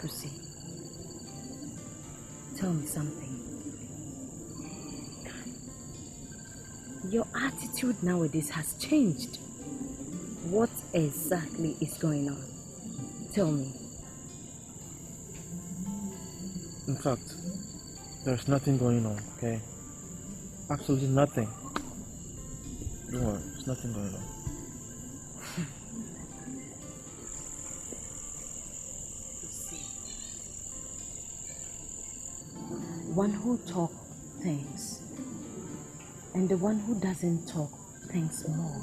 Speaker 16: Lucy, tell me something. Your attitude nowadays has changed. What exactly is going on? Tell me.
Speaker 18: In fact, there's nothing going on, okay? Absolutely nothing. Don't worry, there's nothing going on.
Speaker 16: One who talks thinks, and the one who doesn't talk thinks more.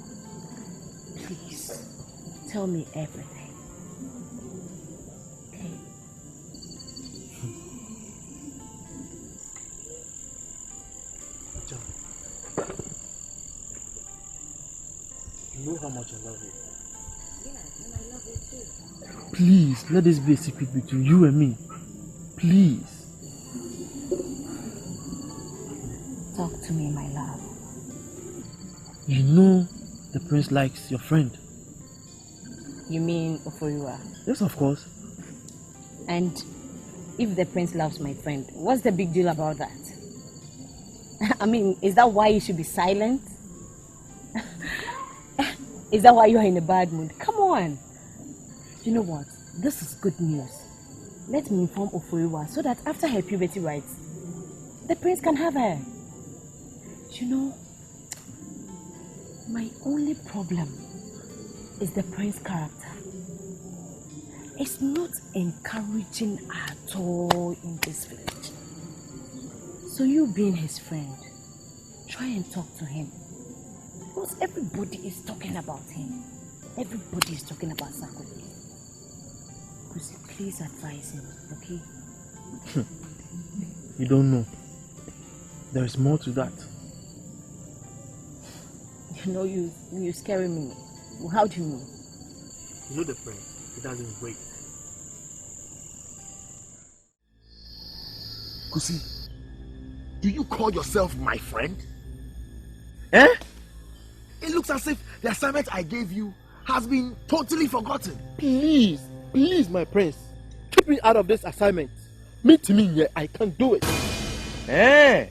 Speaker 16: Please, tell me everything. Okay?
Speaker 18: John,
Speaker 10: You know how much I love you.
Speaker 16: Yeah, and I love you too.
Speaker 18: Please, let this be a secret between you and me. Please.
Speaker 16: Talk to me, my love.
Speaker 18: You know the prince likes your friend.
Speaker 16: You mean Oforiwa?
Speaker 18: Yes, of course.
Speaker 16: And if the prince loves my friend, what's the big deal about that? I mean, is that why you should be silent? Is that why you're in a bad mood? Come on. You know what? This is good news. Let me inform Oforiwa so that after her puberty rites, the prince can have her. You know, my only problem is the prince's character. It's not encouraging at all in this village. So you being his friend, try and talk to him. Because everybody is talking about him. Everybody is talking about Sakudi. Please advise him, okay?
Speaker 18: You don't know. There is more to that.
Speaker 16: You know, you're scaring me. How do you mean?
Speaker 18: You know the prince. He doesn't wait.
Speaker 17: Kusi, do you call yourself my friend?
Speaker 18: Eh?
Speaker 17: It looks as if the assignment I gave you has been totally forgotten.
Speaker 18: Please, please, my prince. Keep me out of this assignment. Meet me here. I can't do it.
Speaker 17: Eh?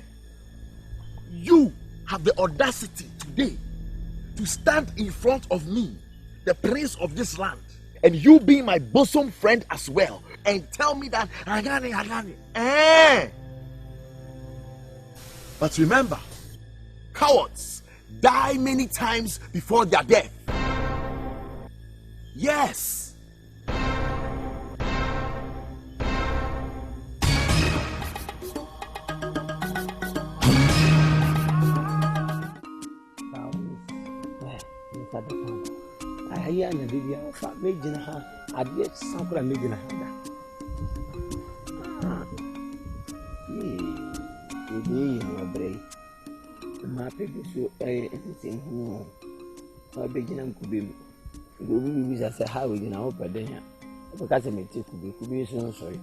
Speaker 17: You have the audacity today to stand in front of me, the prince of this land, and you being my bosom friend as well, and tell me that Agani. Eh? But remember, cowards die many times before their death. Yes.
Speaker 12: I am a video of making her. I did something making her. My brain. My people so anything who are beginning to be. We just say how we can open there. Because I may take to be so sorry.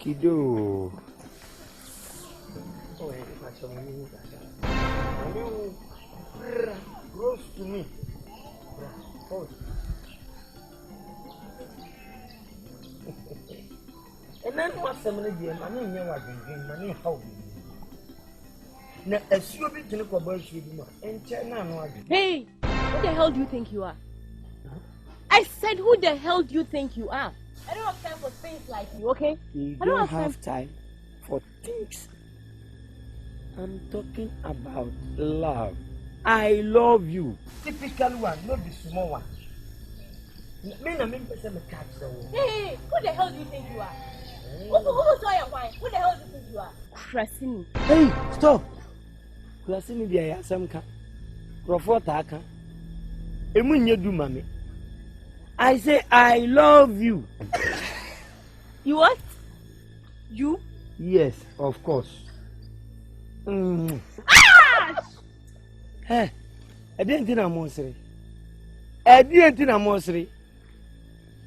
Speaker 12: Kido. Oh, close to me. And then what's some of the money you are drinking, money how? Now, as you be to look about you, and China.
Speaker 14: Hey, who the hell do you think you are? I said, who the hell do you think you are? I don't have time for things like you, okay?
Speaker 12: You don't have time for things. I'm talking about love. I love you. Typical one, not the small one.
Speaker 14: Hey, who the hell do you think you are? Who the hell do you think you are? Krasini.
Speaker 12: Hey, stop. Krasini be a yasamka. Profotaka. Emunye du mami. I say I love you.
Speaker 14: You what? You?
Speaker 12: Yes, of course. Hey, I didn't think I'm monster. I didn't think I'm monster.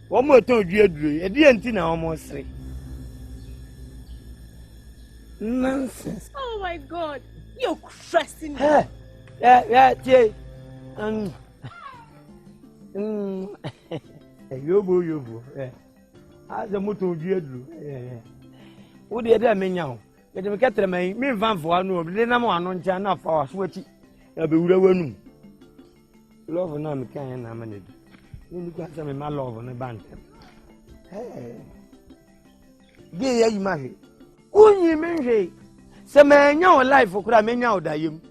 Speaker 12: One more told you, I didn't think I'm monster. Nonsense.
Speaker 14: Oh my God, you're crushing me.
Speaker 12: Hey, yeah. Yobo. As a motor, what did I mean now? Let me get the me van for one, then I'm on China for a sweaty. I'll be with love and I'm kind of managed. You got some in my love on a band. Hey, you marry. Who you mean? Some man, your life for cramming out, I am.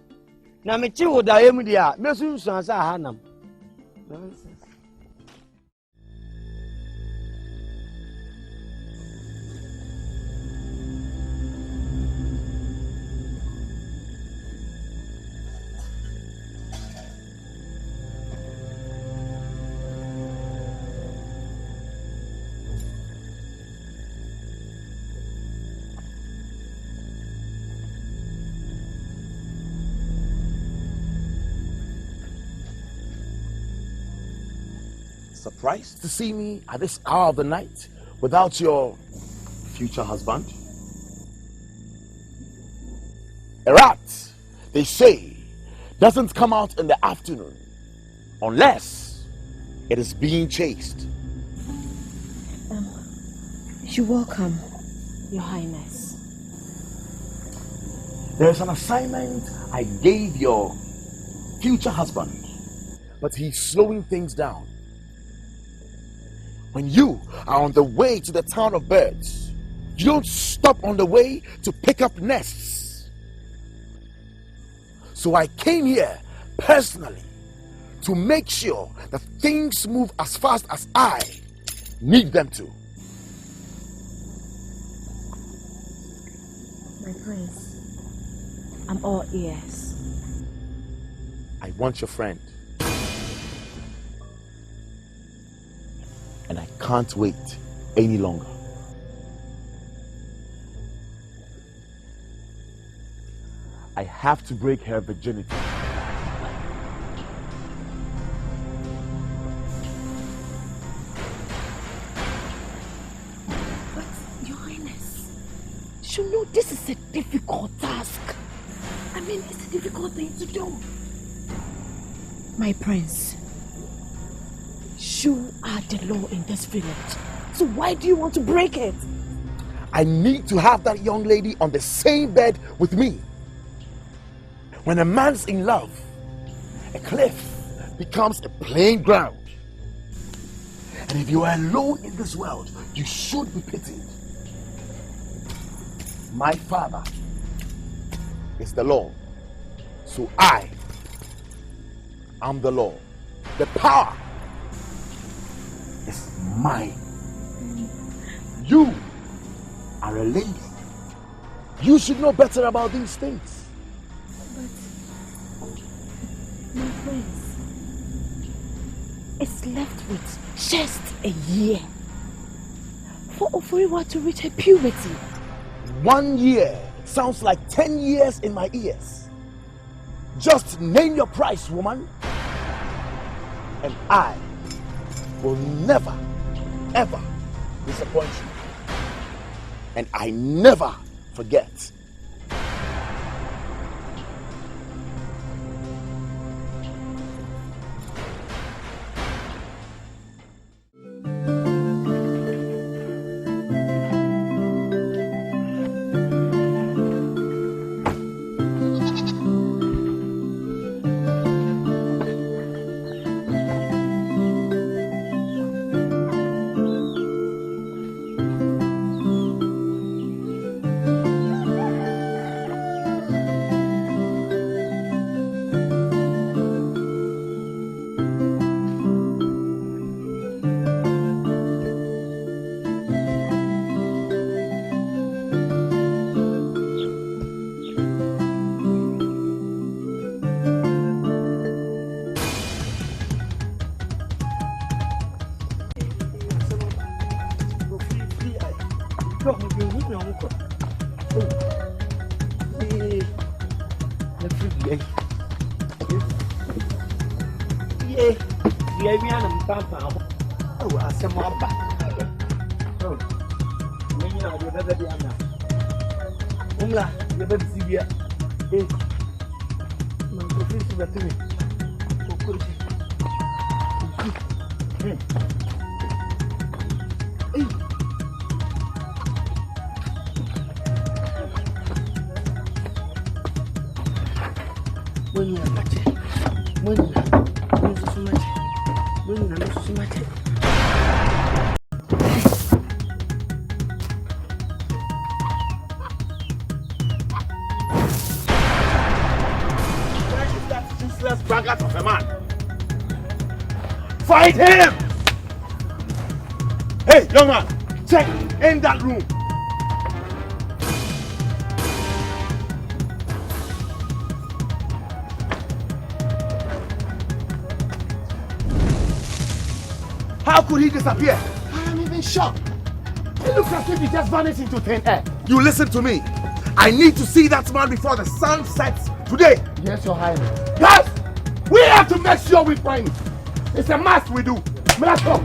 Speaker 12: Now, me chill, I am with the Messun Sans Hanam. Nonsense.
Speaker 9: surprised to see me at this hour of the night without your future husband? A rat, they say, doesn't come out in the afternoon unless it is being chased.
Speaker 16: You're welcome, Your Highness.
Speaker 9: There's an assignment I gave your future husband, but he's slowing things down. When you are on the way to the town of birds, you don't stop on the way to pick up nests. So I came here personally to make sure that things move as fast as I need them to.
Speaker 16: My prince, I'm all ears.
Speaker 9: I want your friend. And I can't wait any longer. I have to break her virginity.
Speaker 16: But, Your Highness, you know this is a difficult task. I mean, it's a difficult thing to do. My prince, you are the law in this village. So why do you want to break it?
Speaker 9: I need to have that young lady on the same bed with me. When a man's in love, a cliff becomes a plain ground. And if you are alone in this world, you should be pitied. My father is the law, so I am the law. The power is mine. You are a lady. You should know better about these things.
Speaker 16: But, my prince, it's left with just a year for Oforiwa to reach her puberty.
Speaker 9: 1 year sounds like 10 years in my ears. Just name your price, woman, and I will never, ever disappoint you. And I never forget. Braggart of a man. Fight him! Hey, young man, check in that room. How could he disappear? I am even shocked. It looks as if he just vanished into thin air. You listen to me. I need to see that man before the sun sets today. Yes, Your Highness. Yes! We have to make sure we find him. It's a must we do.
Speaker 17: Miracle!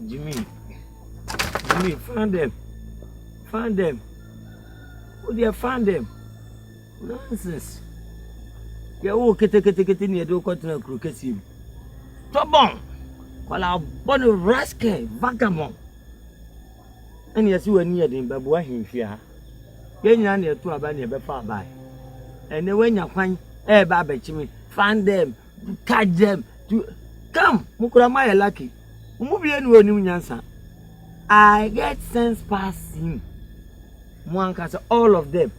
Speaker 12: Jimmy, find them. Find them. Oh, they find them. Nonsense. Yeah, oh, kete near the continent croquesim. Tobon. While our bonny rascal, vagabond. And yes, you are near him, but why him fear? Yan near to a banner before by. And then when you find a baby, Jimmy, find them, catch them, to come, Mukuramaya lucky. Movie anyone new answer. I get sense past him. One can say all of them.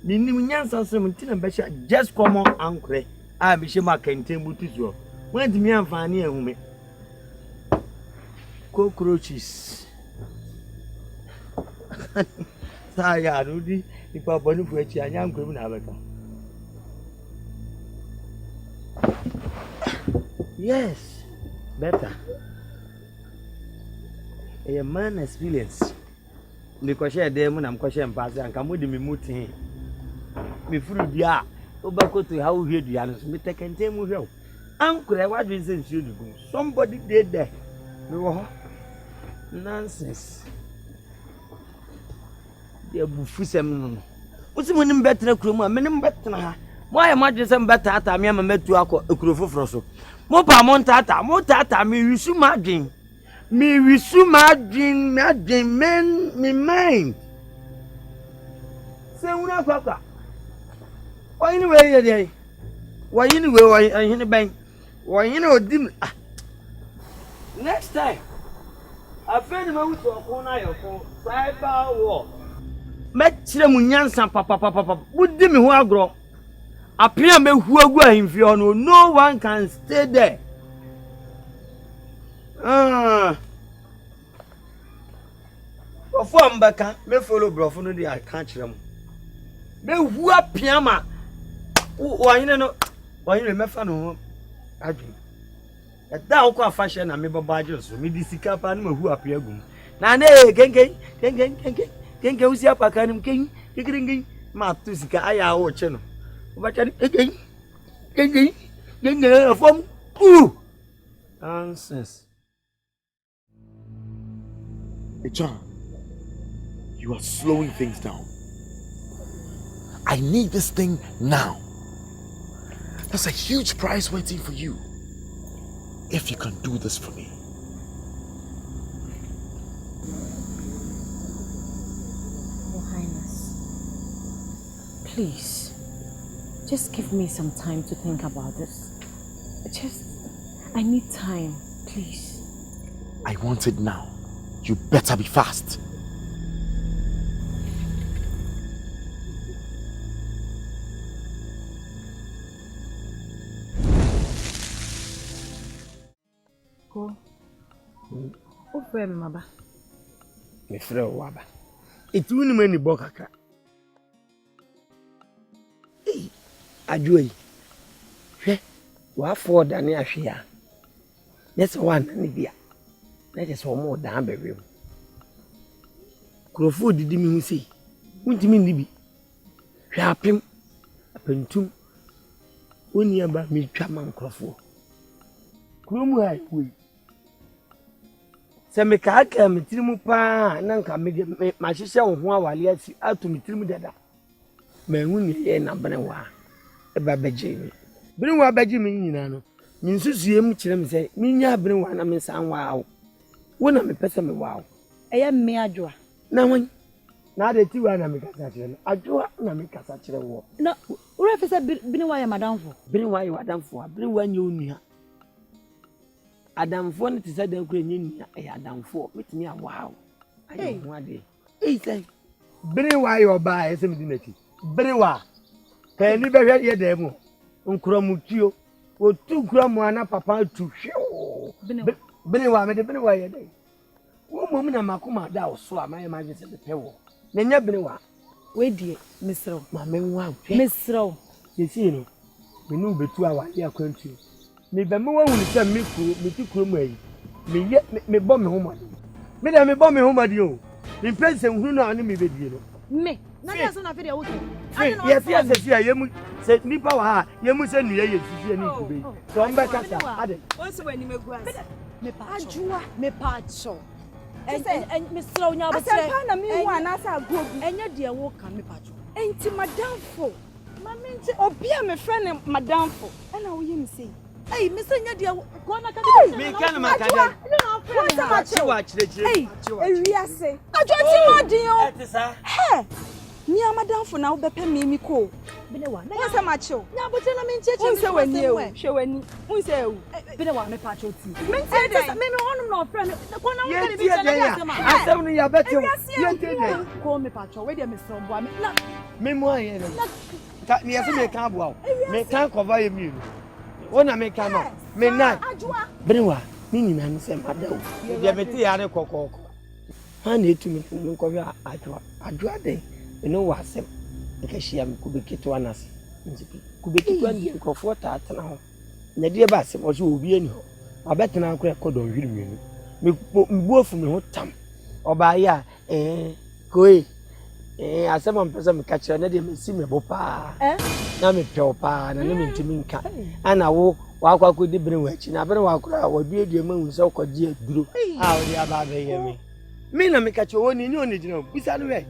Speaker 12: The new answer, 17 besha just come on uncle. I be sure can tell you. When the me and Fanny and me cockroaches. Sorry, I do the Papa Nufuchi and young criminal. Yes, better. A man experience. Because share them when I'm questioning pass and come with me muting. Me through the air. Over to how we hear the others. Me take and tell you. Uncle, what reason should you go? Somebody did there. No nonsense. They buffy some. What's the winning better? Cruma, many better. Why am I just some better at a man met to a crofo frosso? Mopa montata, motata, me you so margin. Me we so margin, men, me mind. Say, we not papa. Why anyway, day? Why anyway, why I in the bank? Why you know, dim. Next time, I find him out to a corner for cyber war. Met Chilemunian, papa, would dim who I grow. Appear me who are going for no one can stay there. Before I'm back, me follow Brofono, I can't them. Me who are Piama. Why you know? Why you remember no? I do. At that quite fashion, I remember badges, me disicap and who appear good. Nane, gang, who's your pacanim king, king, Matusika, I our channel. But again, from who? Nonsense.
Speaker 17: Hey, John, you are slowing things down. I need this thing now. There's a huge prize waiting for you if you can do this for me.
Speaker 16: Your Highness, please, just give me some time to think about this. I need time, please.
Speaker 17: I want it now. You better be fast.
Speaker 16: Go. Who frame me, Maba?
Speaker 12: Me frame Waba. It won't many bokaka. Hey, Ajoy. What for Dania Shia? That's one, Nibia. That is one more damn baby. Crowfoot did me say, what do you mean, Libby? Sharp him, a pentum, 1 year by me, Chaman Crowfoot. Cromwell, we. Semekaka, Mitrimupa, Nanka, my sister, while yet out to Mitrimu Dada. My wound, and Abanawa, a baby. Bring what baby mean, Nano. Means you him, say, Minya bring one, I mean, some wow. When I'm a person, wow. I am me, Adjoa. Now, when now the 2 and I make a satchel, Adjoa, and I make a satchel war. No, where if I bring why I'm a down for? Bring why you are done for, bring when you near. Adam for it is a Ukrainian, I are down for, with me a wow. I don't want it. He say, bring why you are by some dignity. Bring why. Can you bear your demo? Uncromutio, or 2 gram papa to show. Bring why, bring why a day. One moment, I'm a coma down, so I might imagine the pebble. Then you bring why. Wait, dear, Miss Rowe, my man, wow, Miss Rowe. You see, we know be 2 hours here, country. Maybe more will send me to Cromway. Me yet me bomb home. Me bomb home at you. In person who know enemy video. Me, not as on a video. Yes, I am Say nipa wa, you must say you ye sisi ni kube. So I'm back asa. Ade.
Speaker 13: Once when you make guas.
Speaker 16: Me pacho. And Miss Slonya, but
Speaker 13: I me one as I go.
Speaker 16: And your dear walk can me pacho.
Speaker 13: Ain't madam for. Mammy, Obia, my friend, madam for. And I will him say.
Speaker 16: Hey, Miss Anya, dear, go on.
Speaker 12: Me can't make a watch the
Speaker 13: hey, I say, I don't see hey, me a madam for now, but me call. What's a macho? Now, but tell me, who say when you show when who say,
Speaker 16: been a one, me pacho tea.
Speaker 13: Me say, me no friend. The one I'm going to be
Speaker 12: I said, you are better.
Speaker 16: You call me pacho, where you Miss Slonya.
Speaker 12: Me more here. Me as me can't go. Me can't cover you. When I make come, me not. Brewa, Nini man say, madam. You have a tea and a cocoa. I need to meet me cover. I draw day. You know what? Because she am could be kit to an ass. Could be kit 1 year for that now. The dear bass was you be in. I bet now crack code on you. Me both from the time. Or by ya, go. As someone person catch you, and see me bopa. Now me pelpa, and I mean to me cat. And I walk I could bring which, and I better walk out or be a moon so called dear drew. How the above me. Me no me catch you only you need to know. Beside the way.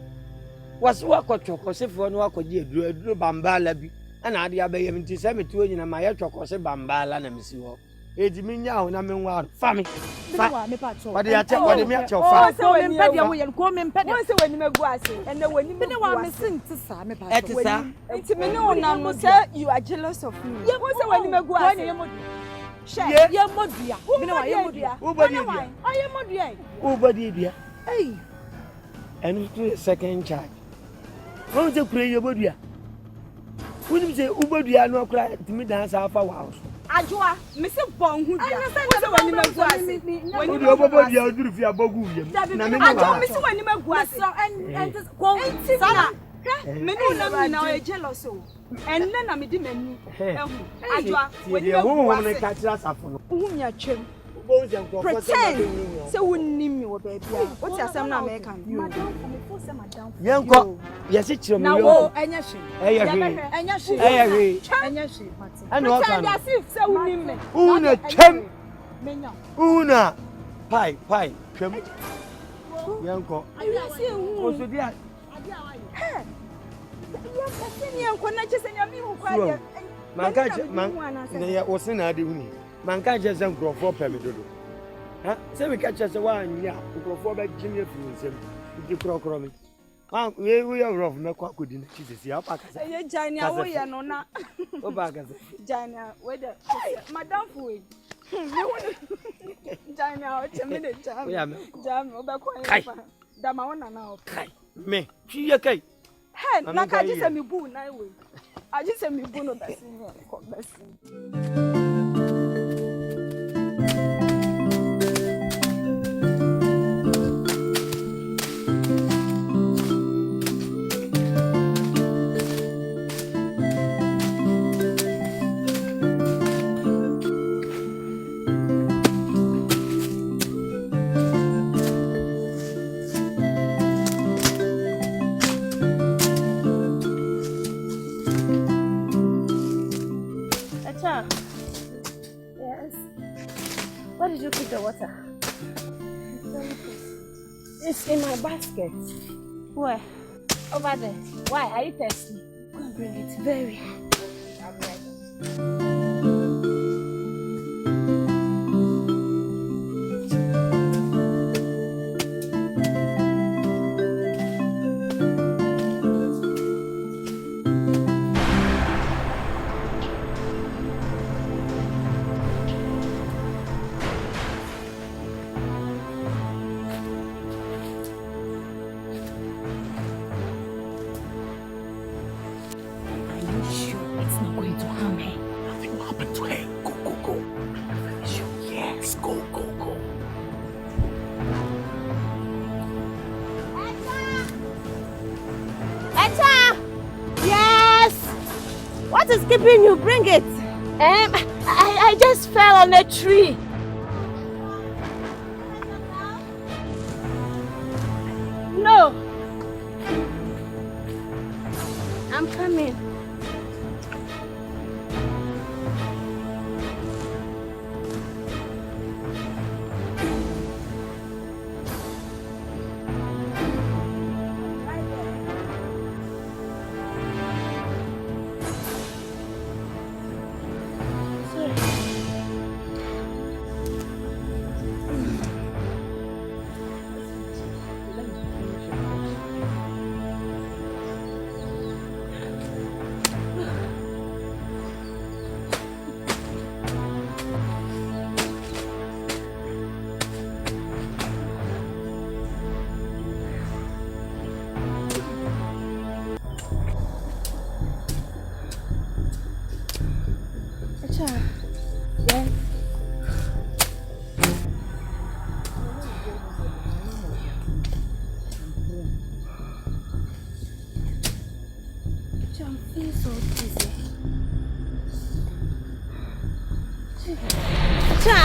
Speaker 12: Was walk or talk or say for one walk or dear drew bambala. And I dear bay him to send me to you in my talk or say bambala and miss you. It's me now, and I'm in one family. What do you tell what you met your father?
Speaker 13: So when you come in penny, when you make guas, and then when you want me sing to Sam, it's me no one say you are jealous of me. You say when you make guas, share your modia.
Speaker 12: Hey, and to second charge. Won't you pray your body? Wouldn't you say Ubodia no cry to me dance half a house?
Speaker 13: Ajua, Mr. Bong, when you make guas, when you
Speaker 12: do if you are bogu.
Speaker 13: Ajua, Mr. When you make guas, and me now a jealous, and then I'm a demon. Ajua, when you
Speaker 12: catch us up on
Speaker 13: whom you chim. Pretend so wouldn't name you, baby. What's your son American?
Speaker 12: Yanko, yes, it's your now. And yes, Una pie, Yanko. Also, dear. Man, was in Adi. Man can't just grow for Pemidodo. Say we catch us a one, yeah, we go for back Jimmy Funes, you crow me. We are rough, no cock could in Jesus. Yeah,
Speaker 13: Jania, we are not.
Speaker 12: Oh, Bagas.
Speaker 13: Jania, whether Madame Fui. Jania, 10 minutes, jam, over quite. Damona now.
Speaker 12: Me, she a cake.
Speaker 13: Hey, like I just send me boo, I will. I just send me boo of that.
Speaker 14: Where did you put the water? It's in my basket. Where? Over there. Why? Are you thirsty? Go and bring it. Very. I'll be right back. What is keeping you? Bring it. I just fell on a tree. No. I'm coming. Cha!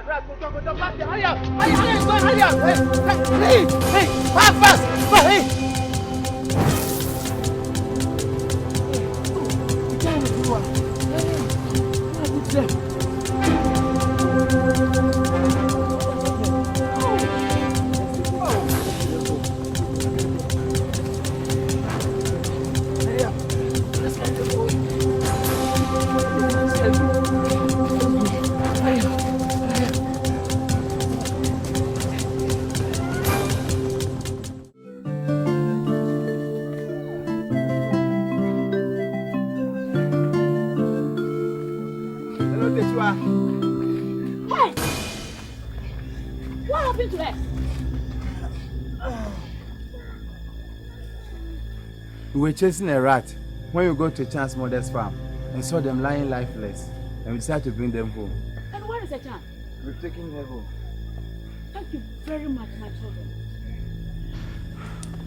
Speaker 2: Rat, go, faster, hurry up! Hurry up! Hey, fast! Hey!
Speaker 14: Hey! What happened to her?
Speaker 19: We were chasing a rat when we got to Chan's mother's farm and saw them lying lifeless, and we decided to bring them home.
Speaker 14: And where is the Chan?
Speaker 19: We've taken her home.
Speaker 14: Thank you very much, my children.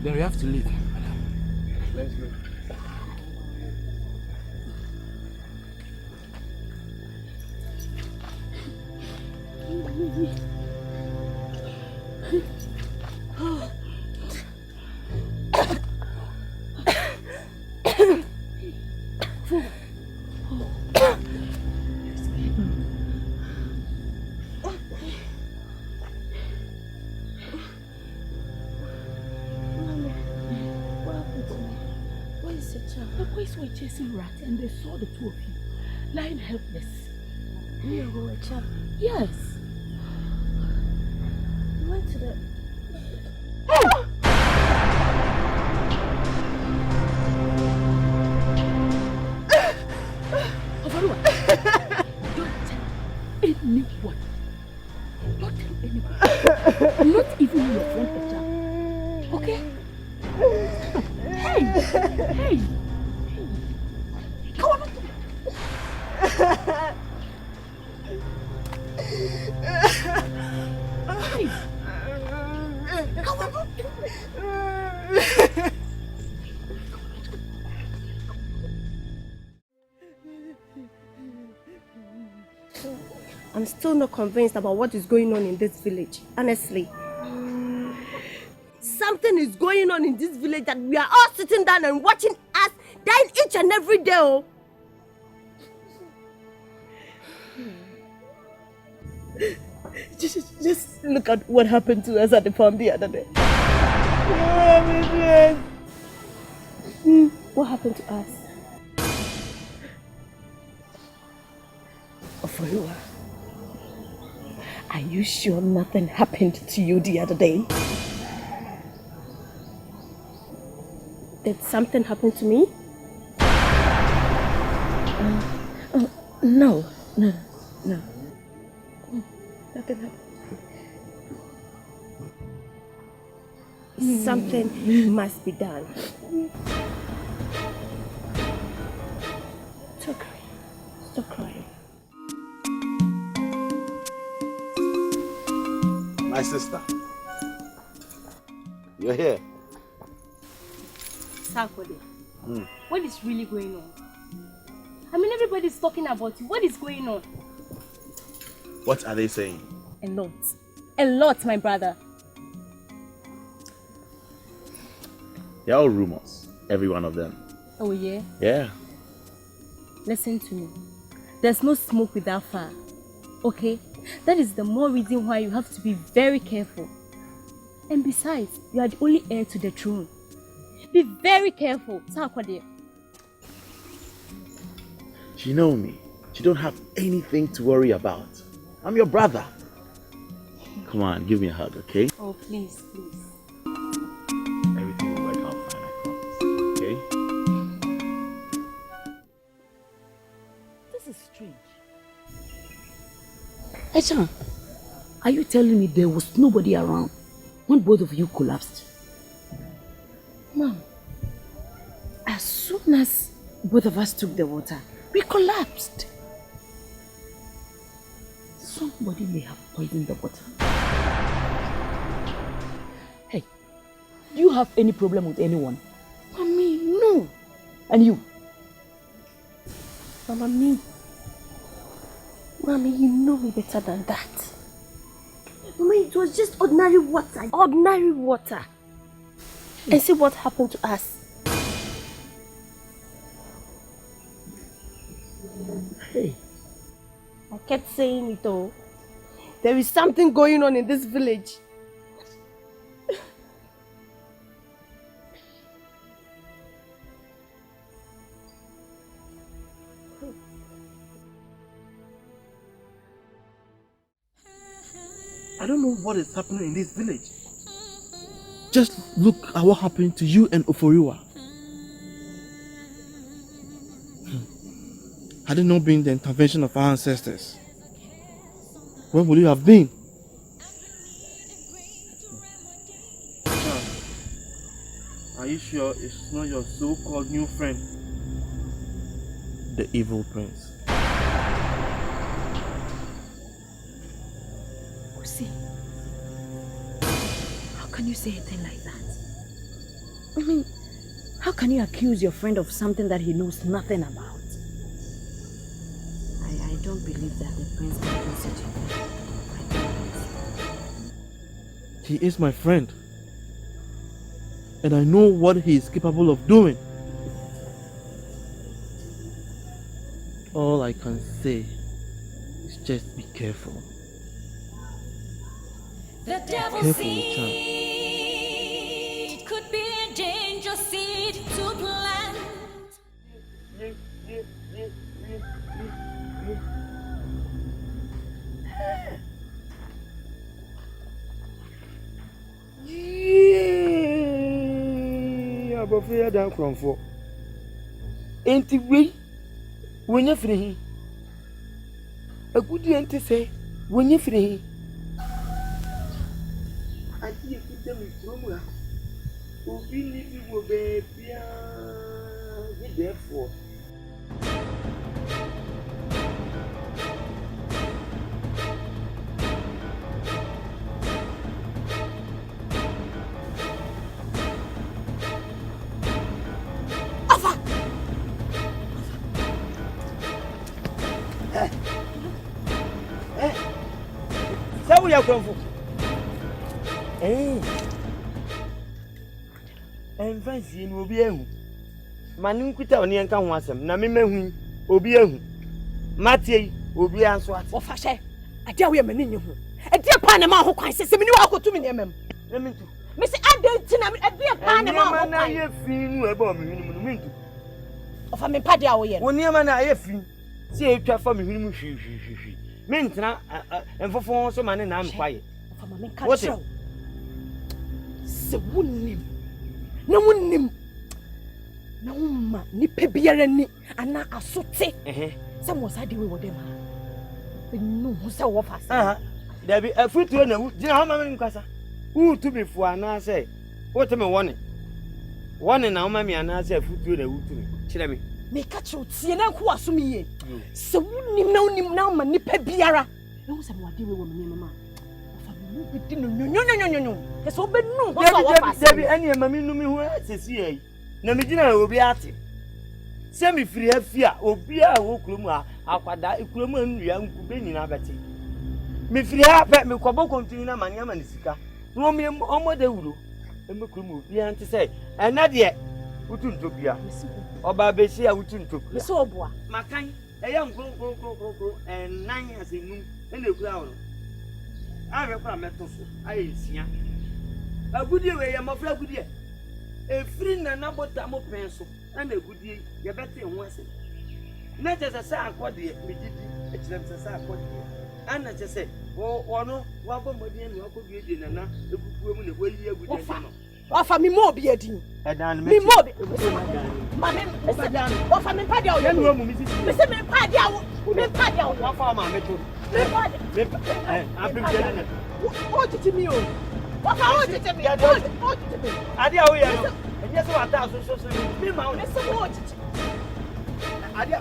Speaker 19: Then we have to leave, madam. Let's go.
Speaker 14: The boys were chasing rats and they saw the two of you lying helpless.
Speaker 13: You were a child?
Speaker 14: Yes.
Speaker 13: We went to the...
Speaker 14: Overua, don't tell anyone. Don't tell anyone. Not even your friend Echa. Okay? Hey! Come on! Hey! Come on! I'm still not convinced about what is going on in this village, honestly. Something is going on in this village that we are all sitting down and watching us dying each and every day. Oh. Just look at what happened to us at the farm the other day. What happened to us? Oforiwa, are you sure nothing happened to you the other day? Did something happen to me? No. Nothing happened. Something must be done. Stop crying.
Speaker 9: My sister, you're here.
Speaker 16: Sakode, what is really going on? I mean, everybody's talking about you. What is going on?
Speaker 9: What are they saying?
Speaker 16: A lot. A lot, my brother.
Speaker 9: They're all rumors. Every one of them.
Speaker 16: Oh, yeah?
Speaker 9: Yeah.
Speaker 16: Listen to me. There's no smoke without fire. Okay? That is the more reason why you have to be very careful. And besides, you are the only heir to the throne. Be very careful, Sakode.
Speaker 9: You know me. You don't have anything to worry about. I'm your brother. Come on, give me a hug, okay?
Speaker 16: Oh, please.
Speaker 9: Everything will work out fine, I promise. Okay?
Speaker 20: This is strange. Echan, are you telling me there was nobody around when both of you collapsed?
Speaker 16: Mom, as soon as both of us took the water, we collapsed.
Speaker 20: Somebody may have poisoned the water. Hey, do you have any problem with anyone?
Speaker 16: Mommy, no.
Speaker 20: And you?
Speaker 16: Mama, me. Mommy, you know me better than that. Mommy, it was just ordinary water. Ordinary water. And see what happened to us.
Speaker 20: Hey.
Speaker 14: I kept saying it all. There is something going on in this village.
Speaker 18: I don't know what is happening in this village. Just look at what happened to you and Oforiwa. Had it not been the intervention of our ancestors, where would you have been? Are you sure it's not your so-called new friend, the evil prince?
Speaker 20: Kusi, how can you say a thing like that? I mean, how can you accuse your friend of something that he knows nothing about? I don't believe that the prince can do such a thing.
Speaker 18: He is my friend, and I know what he is capable of doing. All I can say is just be careful.
Speaker 4: The devil
Speaker 18: Careful,
Speaker 4: seed could be a dangerous seed to plant.
Speaker 12: Abofra dan kronfo. Enti we wonya firi hi. Agudi enti se wonya firi hi. Ati ekuta mi promo. Obi ni bi wo be bia. Therefore we are going and fancy will be a man quit on the income was him. Namimahu will be a Matty will be answered. What fashion? I tell you, man, a dear Panama who can say, "Semini walk to me, Mr. Adentin, a dear Panama, I have seen about me. Of a me paddy away, when your man I have seen, see a trap for me, Mintra and for some man and I'm quiet. What's it? So wouldn't no one no ma ni pebiara ni ana asote some was I do with them no who say what fast there be a fruit to na you how mama nkasa who to be for ana say what me one na mama me ana say fruit to na who to me kire me catch you tie na ko aso me ye so wunim na ma ni pebiara no say what dey we me mama no so be no what fast there be any mama no me hu sesi yi na me gina obi ate se me firi afia obi a wo kurom a akwada kurom anua nkube nyina bete me firi ha pe me kwabo kontinu na manya ma nisika no me omode wuro e me kurom obi ante se ena de wutuntobia oba be si a wutuntobia so oboa makan eya nkro enan asenu ena ekura wo awe kwa meto so ayesia agudie we ya mafra agudie efri na nabota mo penso na na agudie ye bete ho ase na je se akode medidi ekirem se akode ana je se wono wabo modie ni wakobie die na na ebubuo mu na woyi agudie no wafa mi mo obi adin edan mi mo obi mame wafa mi pade awo yenu mu mi sisi mi se mi pade awo wafa ma meto mi pade abibele na o titi mi o wafa o titi mi ade awo ye no enye so ata so mi ma o mi se o titi ade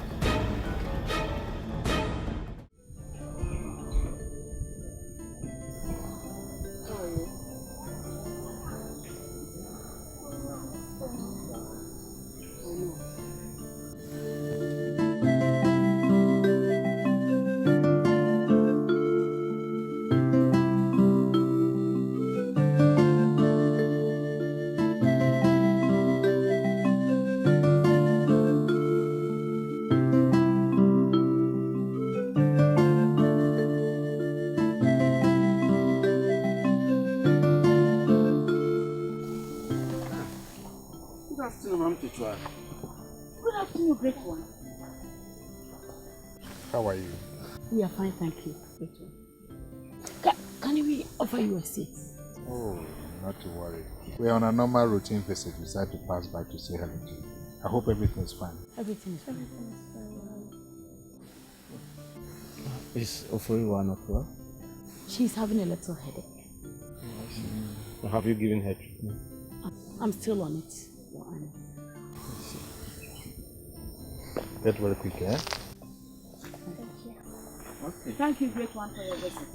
Speaker 12: Good afternoon, great one.
Speaker 8: How are you?
Speaker 20: We are fine, thank you. Great one. Can we offer you a seat?
Speaker 8: Oh, not to worry. We're on a normal routine visit. We decided to pass by to say hello to you. I hope everything's fine.
Speaker 20: Everything is fine.
Speaker 10: Is Oforiwa not well?
Speaker 20: She's having a little headache.
Speaker 10: Or have you given her treatment?
Speaker 20: I'm still on it, Your Honor.
Speaker 8: Get well quick, eh?
Speaker 20: Thank you. Okay. Thank you, great one, for your visit.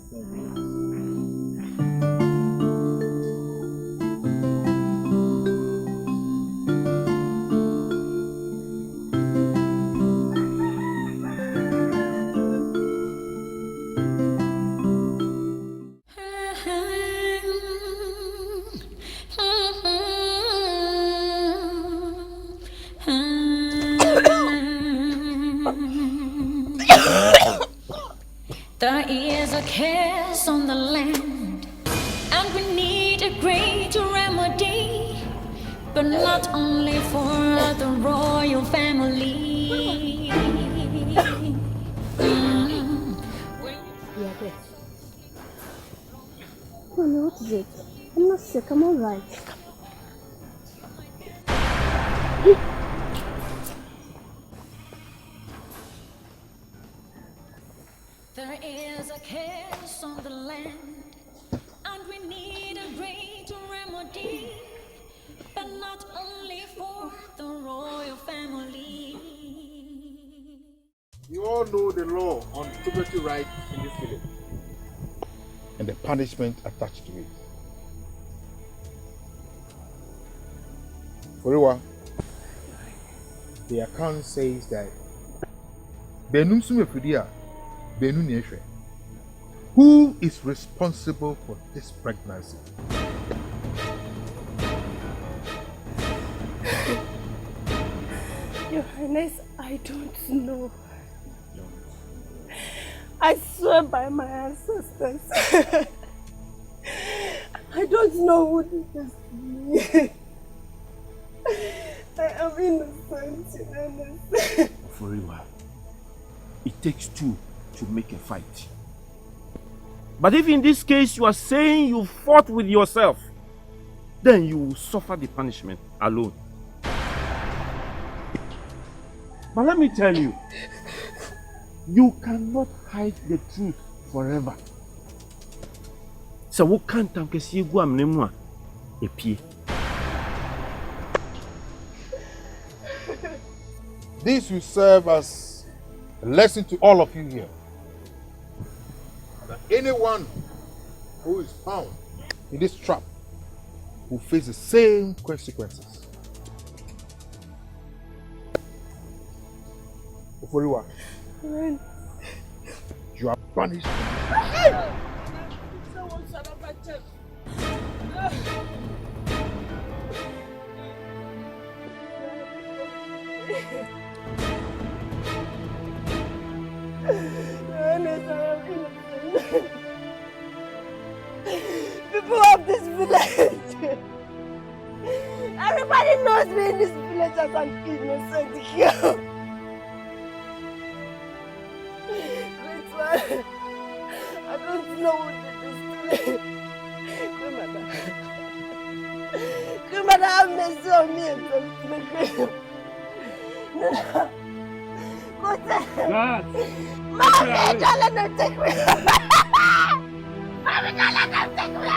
Speaker 4: There is a curse on the land, and we need a great remedy, but not only for the royal family.
Speaker 11: Yeah, great. Mommy, what is it? I'm not sick, I'm alright.
Speaker 4: There is a curse on the land, and we need a great remedy, but not only for the royal family.
Speaker 8: You all know the law on property rights in this village and the punishment attached to it. Foriwa, the account says that Benum Sumefudia Benu Neshe. Who is responsible for this pregnancy?
Speaker 14: Your Highness, I don't know. I swear by my ancestors. I don't know who did this to me. I am innocent, Your Highness.
Speaker 10: Forever. It takes two to make a fight. But if in this case you are saying you fought with yourself, then you will suffer the punishment alone. But let me tell you, you cannot hide the truth forever. So what can't you go amnemwa epie?
Speaker 8: This will serve as a lesson to all of you here. That anyone who is found in this trap will face the same consequences. Oforiwa, you are punished.
Speaker 14: People of this village, everybody knows me in this village as an innocent girl. Great one, I don't know what it is to me. Grandmother, have mercy on me and take me. God! Mommy, don't let them take me. Mommy, don't let them take me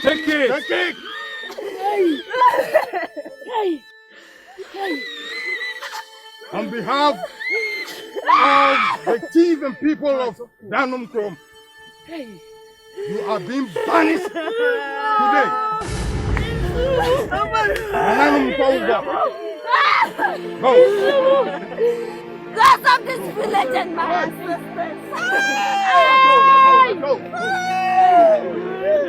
Speaker 8: Take it! Take it! On behalf of the chief and people of Danum Chrome, you are being banished today. Go!
Speaker 14: God of this village and my ancestors.
Speaker 8: Go!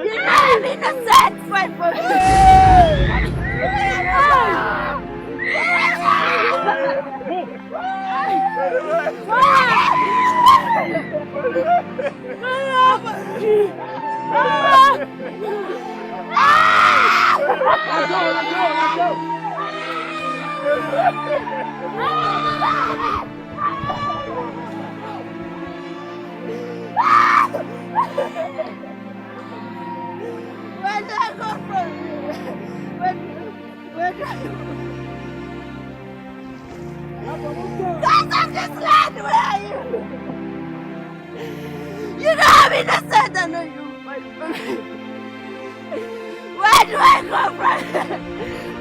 Speaker 14: You know I'm innocent, fight for me. Where do I go from here? Where do I go? Guys of this land, where are you? You know I'm innocent, I know you fight for me. Where do I go from here?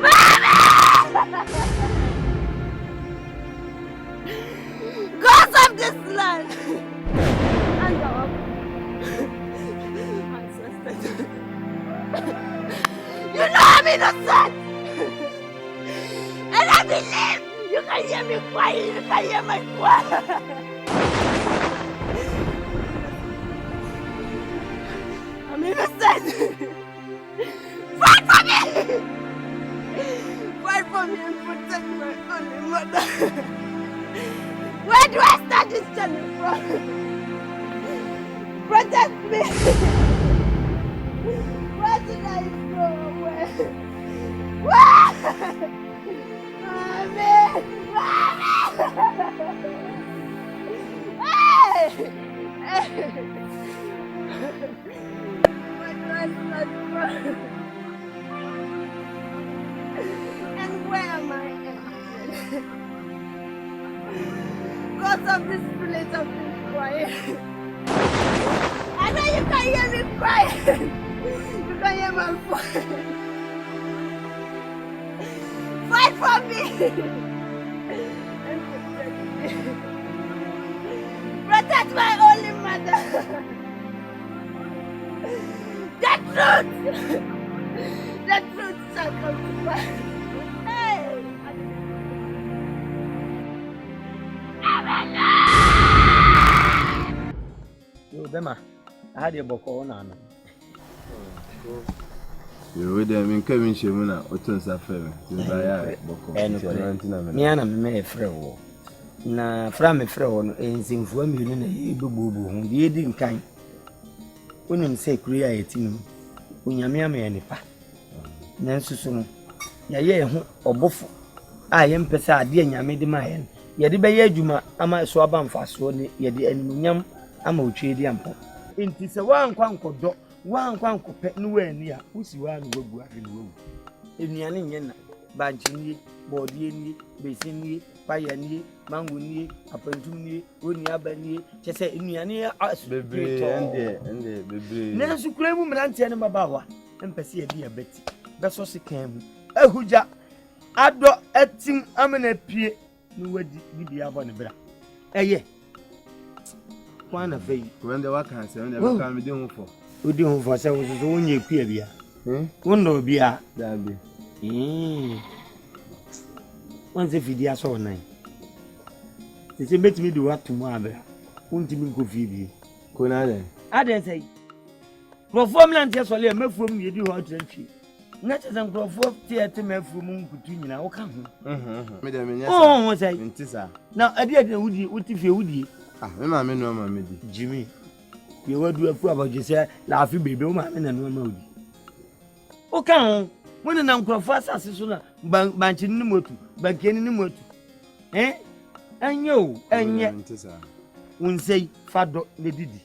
Speaker 14: Mama! this land and our ancestors. You know I'm innocent! And I believe you can hear me crying, you can hear my cry. I'm innocent! Fight for me! Fight for me and protect my only mother. Where do I start this journey from? Protect me! Where did I go? Where? Mommy! Hey! Where do I start from? And where am I ending? Because of this village I've been crying. I know you can hear me crying. You can hear my voice. Fight for me. And protect me. Protect my only mother. The truth shall come to pass. Hey!
Speaker 12: Yo, Bema, I had a book on.
Speaker 19: You would have been coming Shimuna or Tunsa
Speaker 12: Niana may fro. Na from a fro and sing for me in a boo who didn't kind. Wouldn't say creating Unyamiami and pa. Nansusun. Yea, or buff. I am Pesa, dear Yamidi Mayan. Yadiba Juma, ama swabam fast one, yadi and yam, amo trade yampo. It is a one quanko dog. One quanko pet nowhere near, who's one will go in the room. In the Anian, Banchini, Bordini, Basini, Payani, Manguni, Apentuni, Uniabani, Chessa Uniania, us, baby, and the baby. Nancy Cram and Antiana Bawa, and Pessia dear Betty. That's what she came. A huja, Ado etting amene pie, no way did the abon bra. Eh, yeah. One of they, when the work has and never come doing for. We do for ourselves only queer. One no beer, that be. Once if you are so nice. It's a bit me do what tomorrow. Won't you go feed you? I didn't say. Perform land just only a me from you do what to not as I'm for theatre me from Kutina. Oh, come. Oh, was I? Now, I didn't would if you would. Ah, Mamma, no, Mamma, Jimmy. You will do a fool about yourself, laughing baby, and no mood. Oh, come. When an uncle fast as soon as Banchin Motu, Bankin Motu. Eh? And you, and yet, won't say, Fado, the Didi.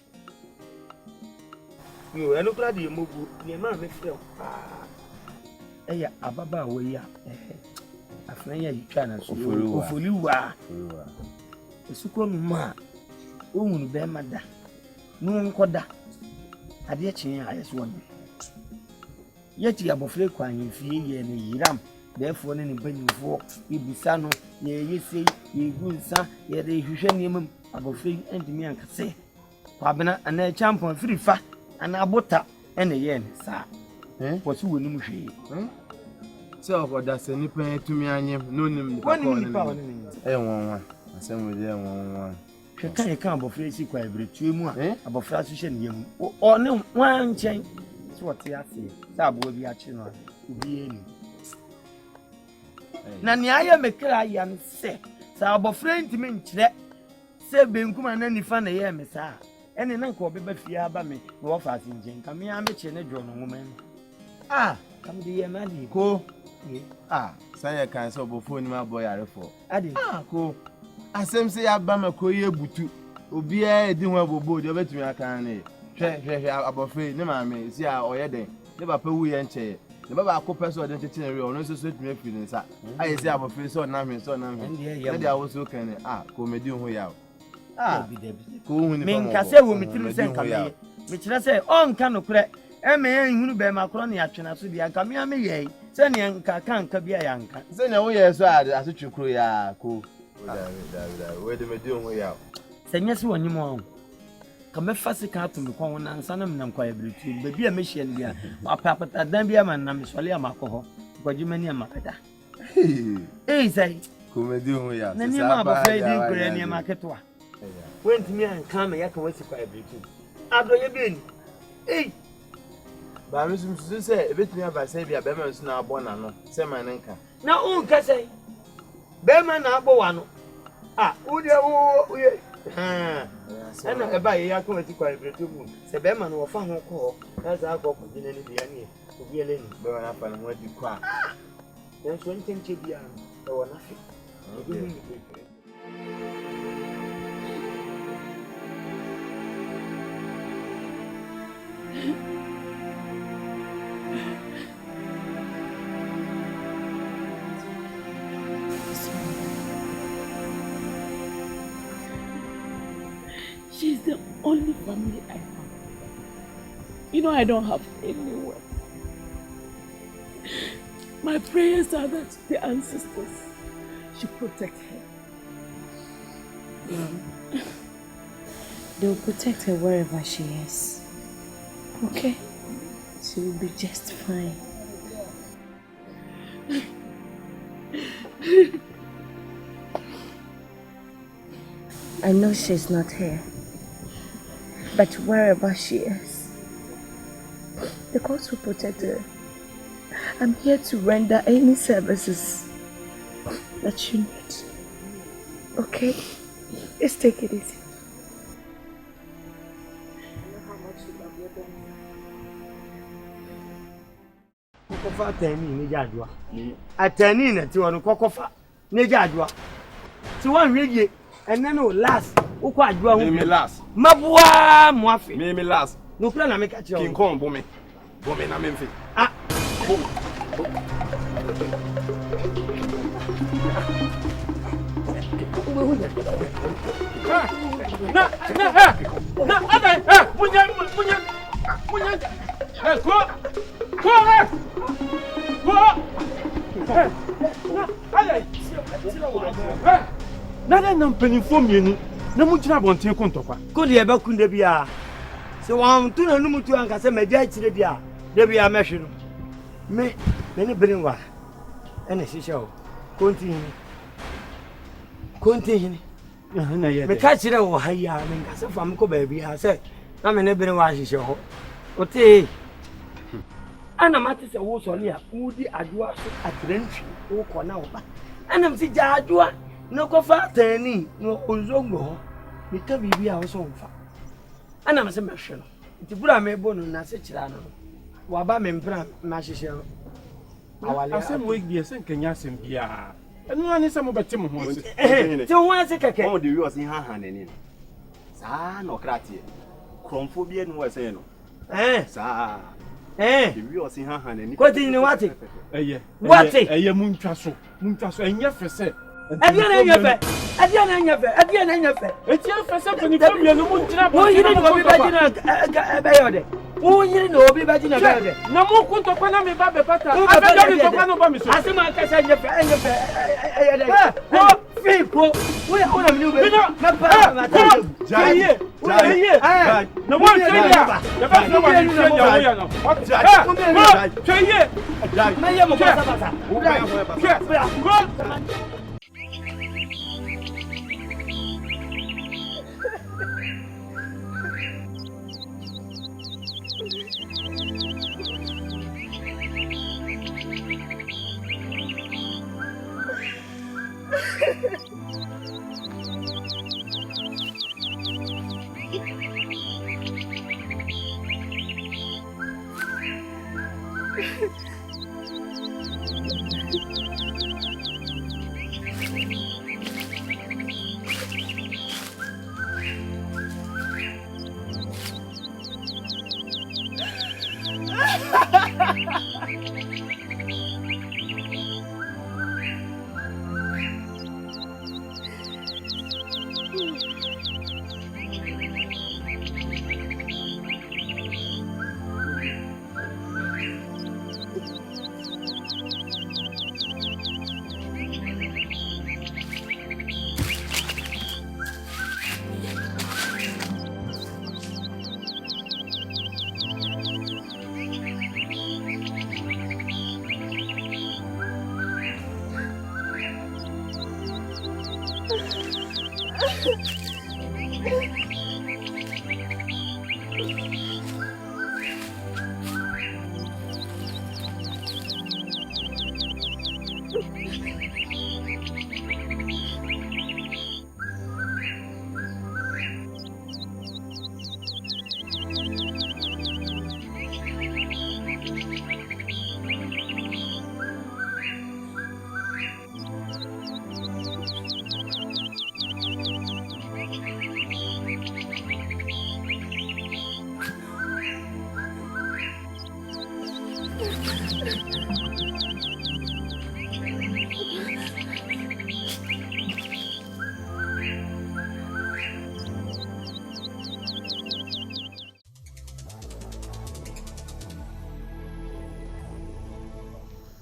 Speaker 12: You are not glad you move near Mamma. Eh, Ababa, we are. I find you trying to for you are. The Sucrum ma, won't bear mother. No one coda. I did change, I just wonder. Yet you have a flake when you feel and Yiram, therefore, any penny for Ibisano, ye, you say, ye good son, yet they should name about free and me and say. Pabana and a champion free fat and a butter and a yen, sir. What's who will she? So, what does any penny to me? I am no name. One, I send with them one. She can't come about free quite every 2 months about frustration. Or no one change. What I say, that will be a channel. Be any. Nanya make cry and say, so about friend to me, say, being come and any fun a year, Miss R. And an uncle be better fear about me, go fast in Jane. Come here, I'm a chain drawn woman. Ah, come the year, man, go. Ah, say I can't so before my boy. I for. Ah, go. I say, Abama Koye Butu. Obi a di ho abobo de obetumi aka na hwe abofre ne maame si a oyede ne papa wu ye nche ne baba akopɛ so de tete re ono so tumi afi ne nsa aye si abofre so na hwe ne de awo so kan ne ko medi ho ya ko hu ni me nka se wo mitiri se nka me kire se on ka no kure e me yan hunu be makro ne atwena so bia nka me ame ye se ne nka kanka bia ya nka se ne wo ye so a asotwekuro ya ko we de medi ho ya Senya si wonyi mo. Kama fasi ka to me kon na nsa na menam kwa ebretu. Baby a me hye ne bia. Apapata dan bia man na me sole amakọ ho. Kwajimani amakata. Eh sai.
Speaker 19: Comedy ho ya.
Speaker 12: Na ni ma ba fa di nkure ni amaketwa. Wentimi an ka me yaka wasi kwa ebretu. Ado ye bi ni. Eh.
Speaker 19: Ba me sum say ebetumi aba say bia be ma nso na abọ na no. Say man nka.
Speaker 12: Na un ka say. Be ma na abọ wa no. Ah, ude wo ye. Ana eba ye yaka wasi kwa ebretu mu. Se be ma no wo fa ho ko. Na za akọ ko dine ni bia ni. Obi ele ni.
Speaker 19: Be na fa no ho di kwa.
Speaker 12: Then so nche bia no. E wo na fi.
Speaker 16: She's the only family I have. You know, I don't have anyone. My prayers are that the ancestors should protect her.
Speaker 20: They'll protect her wherever she is. Okay? She will be just fine. I know she's not here. But wherever she is, the courts will protect her. I'm here to render any services that you need. Okay? Just take it easy.
Speaker 12: Kokofa atani ni jadua. Atani na ti wonu kokofa ni jadua. Ti wan hweye enne no last ukọ adua hu.
Speaker 19: Me last.
Speaker 12: Mabua muafi.
Speaker 19: Me last.
Speaker 12: No plan na me ka che o.
Speaker 19: King Kong bomi. Bomi na me mfi.
Speaker 12: Ah.
Speaker 2: Nada nam penifo mienu na mu gina bonten ko ntokwa
Speaker 12: ko de ebe kun de bia se wan tu na numu tu anka se media chire bia de bia mehwe no me ne brinwa ene shisha o kontin
Speaker 2: na ye
Speaker 12: me ka chire wo haya me nka se fam ko ba bia se na me ne brinwa shisha ho o te ana mate se wo so le a udi adua so atrentwi wo ko na wo ba ana msi ja adua no kofa tani no ozongo mi ka bibi a wo so mfa ana mse mehwe no nti bura me bo no na se kira no wa ba me mpra ma hyehyɛ no awale
Speaker 2: asem we bi ese nkanya asem bia enu ani se mo beti mo ho se
Speaker 12: ti ho ase keke
Speaker 21: o de wi o se ha nani no saa no kratie kromfo bi enu we se no saa de wi o se ha nani
Speaker 12: ko ti ni wate
Speaker 2: eye
Speaker 12: wate
Speaker 2: eye muntwa so enye fese
Speaker 12: Adia na nyafe.
Speaker 2: Eti afese penifo mienu mu gina
Speaker 12: bo. Wo yiri no bi ba gina be yode. Wo yiri no bi ba gina be yode.
Speaker 2: Na mu ku ntokwa na me ba be pata. Abeda ni ntokwa no ba mi so.
Speaker 12: Asema kasa nyafe. Ko fi ko. Wo ya ona mi be. Na pa na ta.
Speaker 2: Jaye. Na mo tenya. Ya ba no wa ni tenya wo ya no. Jaye.
Speaker 12: Na ye mo pasa pasa.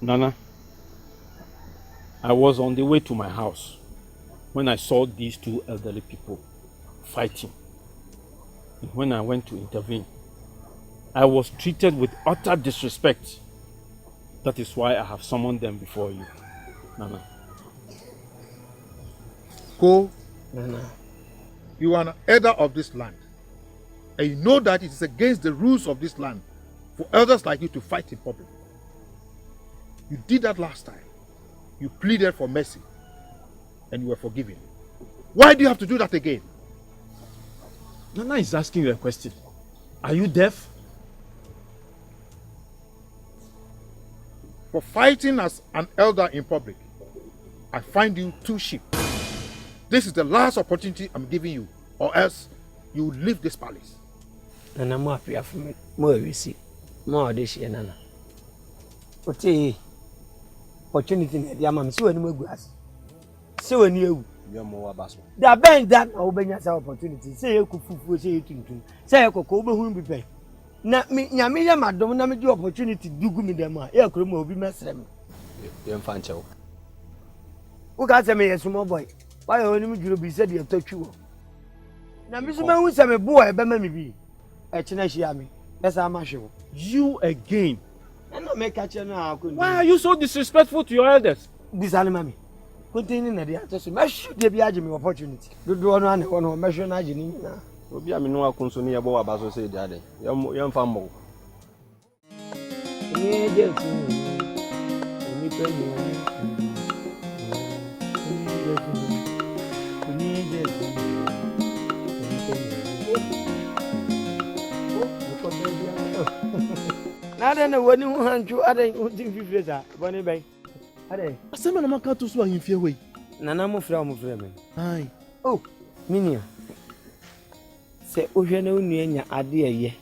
Speaker 10: Nana, I was on the way to my house when I saw these two elderly people fighting. And when I went to intervene, I was treated with utter disrespect. That is why I have summoned them before you, Nana.
Speaker 5: Go.
Speaker 10: Nana.
Speaker 5: You are an elder of this land. And you know that it is against the rules of this land for elders like you to fight in public. You did that last time. You pleaded for mercy. And you were forgiven. Why do you have to do that again?
Speaker 10: Nana is asking you a question. Are you deaf?
Speaker 5: For fighting as an elder in public, I find you too cheap. This is the last opportunity I'm giving you, or else you will leave this palace.
Speaker 12: Nana, more happy for me. More we see. More this year, Nana. Okay. Opportunity in the amam. See when you go as. See when you.
Speaker 21: You more abaso.
Speaker 12: The bend that obenya sa opportunity. Say you kufufu, say you tuntun. Say you koko obe hu bi pe. Na me nyame ya madom na me di opportunity dugu mi dem a. E akoro mo obi mesrem.
Speaker 21: You mfa nchew.
Speaker 12: Who ka say me yes small boy. Why you only me bi say dey totwi wo. Na me so ma hu say me boy be ma me bi. E chena hia me. Esa ma hwe wo.
Speaker 10: You again.
Speaker 12: Why
Speaker 10: are you so disrespectful to your elders?
Speaker 12: This animal. Continue na dia. So me should dey be me opportunity. Do no an one me should na agi ni na.
Speaker 21: Obi a me no akonso ni yebo abaso say dia dey. Yem fa mo.
Speaker 12: Ni dey tu. Ni pe ni. Ni dey tu. Nada na wani hu hanju ada utin fifreza boni bai ade
Speaker 18: asema na maka to so ahimfie we
Speaker 12: nana mo fra me
Speaker 18: ai
Speaker 12: oh minia se ohwe na unu anya ade eye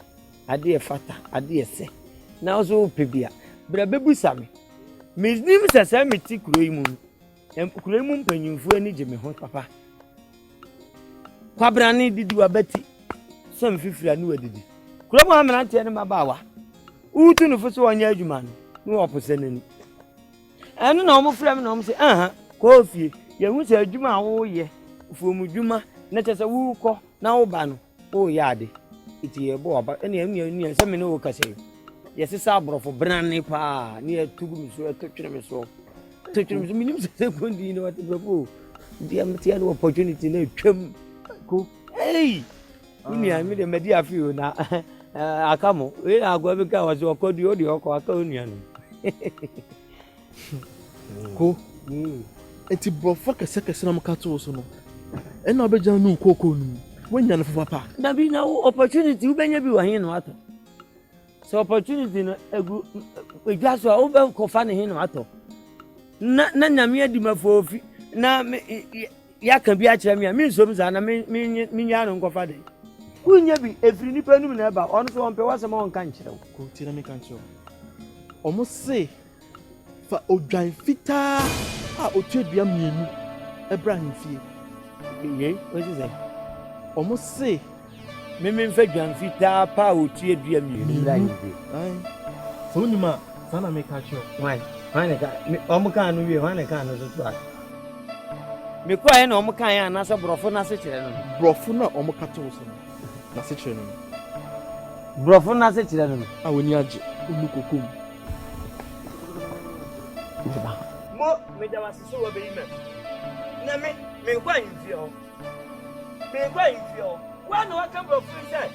Speaker 12: ade fata ade se na ozo pebia bra bebusa me nim sasa me ti kuro yi mu kuro yi mu mpanyimfu ani je me ho papa kwabra ni didi wa beti sam fifira ni wadidi kuro mo amana tie ne mabawa utu no fuso wanya adwuma no opose nani enu na omo frem na omo se ko fie ye hu se adwuma wo ye fuomu dwuma na chese wu ko na wo ba no o ya ade iti ye bo aba enu se me no wo kase ye se sa abrofo brane pa ni etugu mi so etotwene mi so minim se kondi no wate bro di am tia no opportunity na twam ko hey unia mi de medi afio na akamo we agwa be ka wazo okodi odi oko aka onua no
Speaker 18: ko enti brofo kese na maka to so no e na obeja nu kokko nu wanya no fofa pa
Speaker 12: na bi na opportunity ubenya bi wa hin no ato so opportunity no egu egwaso a ube ko fa ne hin no ato na nyame adi mafofi na ya kan bi a kire me a mi nsom za na mi nya no nkofa de kunya bi efiri nipa num na eba ono so onpe wasema on kan kire
Speaker 18: ko ti na me kan kire omo se fa odwan fita a otuadua mienu Abraham fie
Speaker 12: ye wezi say
Speaker 18: omo se
Speaker 12: me mfa dwan fita pa otuadua mienu Abraham fie
Speaker 18: ai so nyima sana me ka kire
Speaker 12: why ne ka omo kan no wie why ne kan no so to me kwa ye na omo kan ya na se brofo na se kire no
Speaker 18: brofo na omo ka to so na se kire no
Speaker 12: brofo na se kire no
Speaker 18: a woni age onu kokom
Speaker 12: mo me da wase so wa be yime na me kwa yimfie ho Me go in feel. When no come from say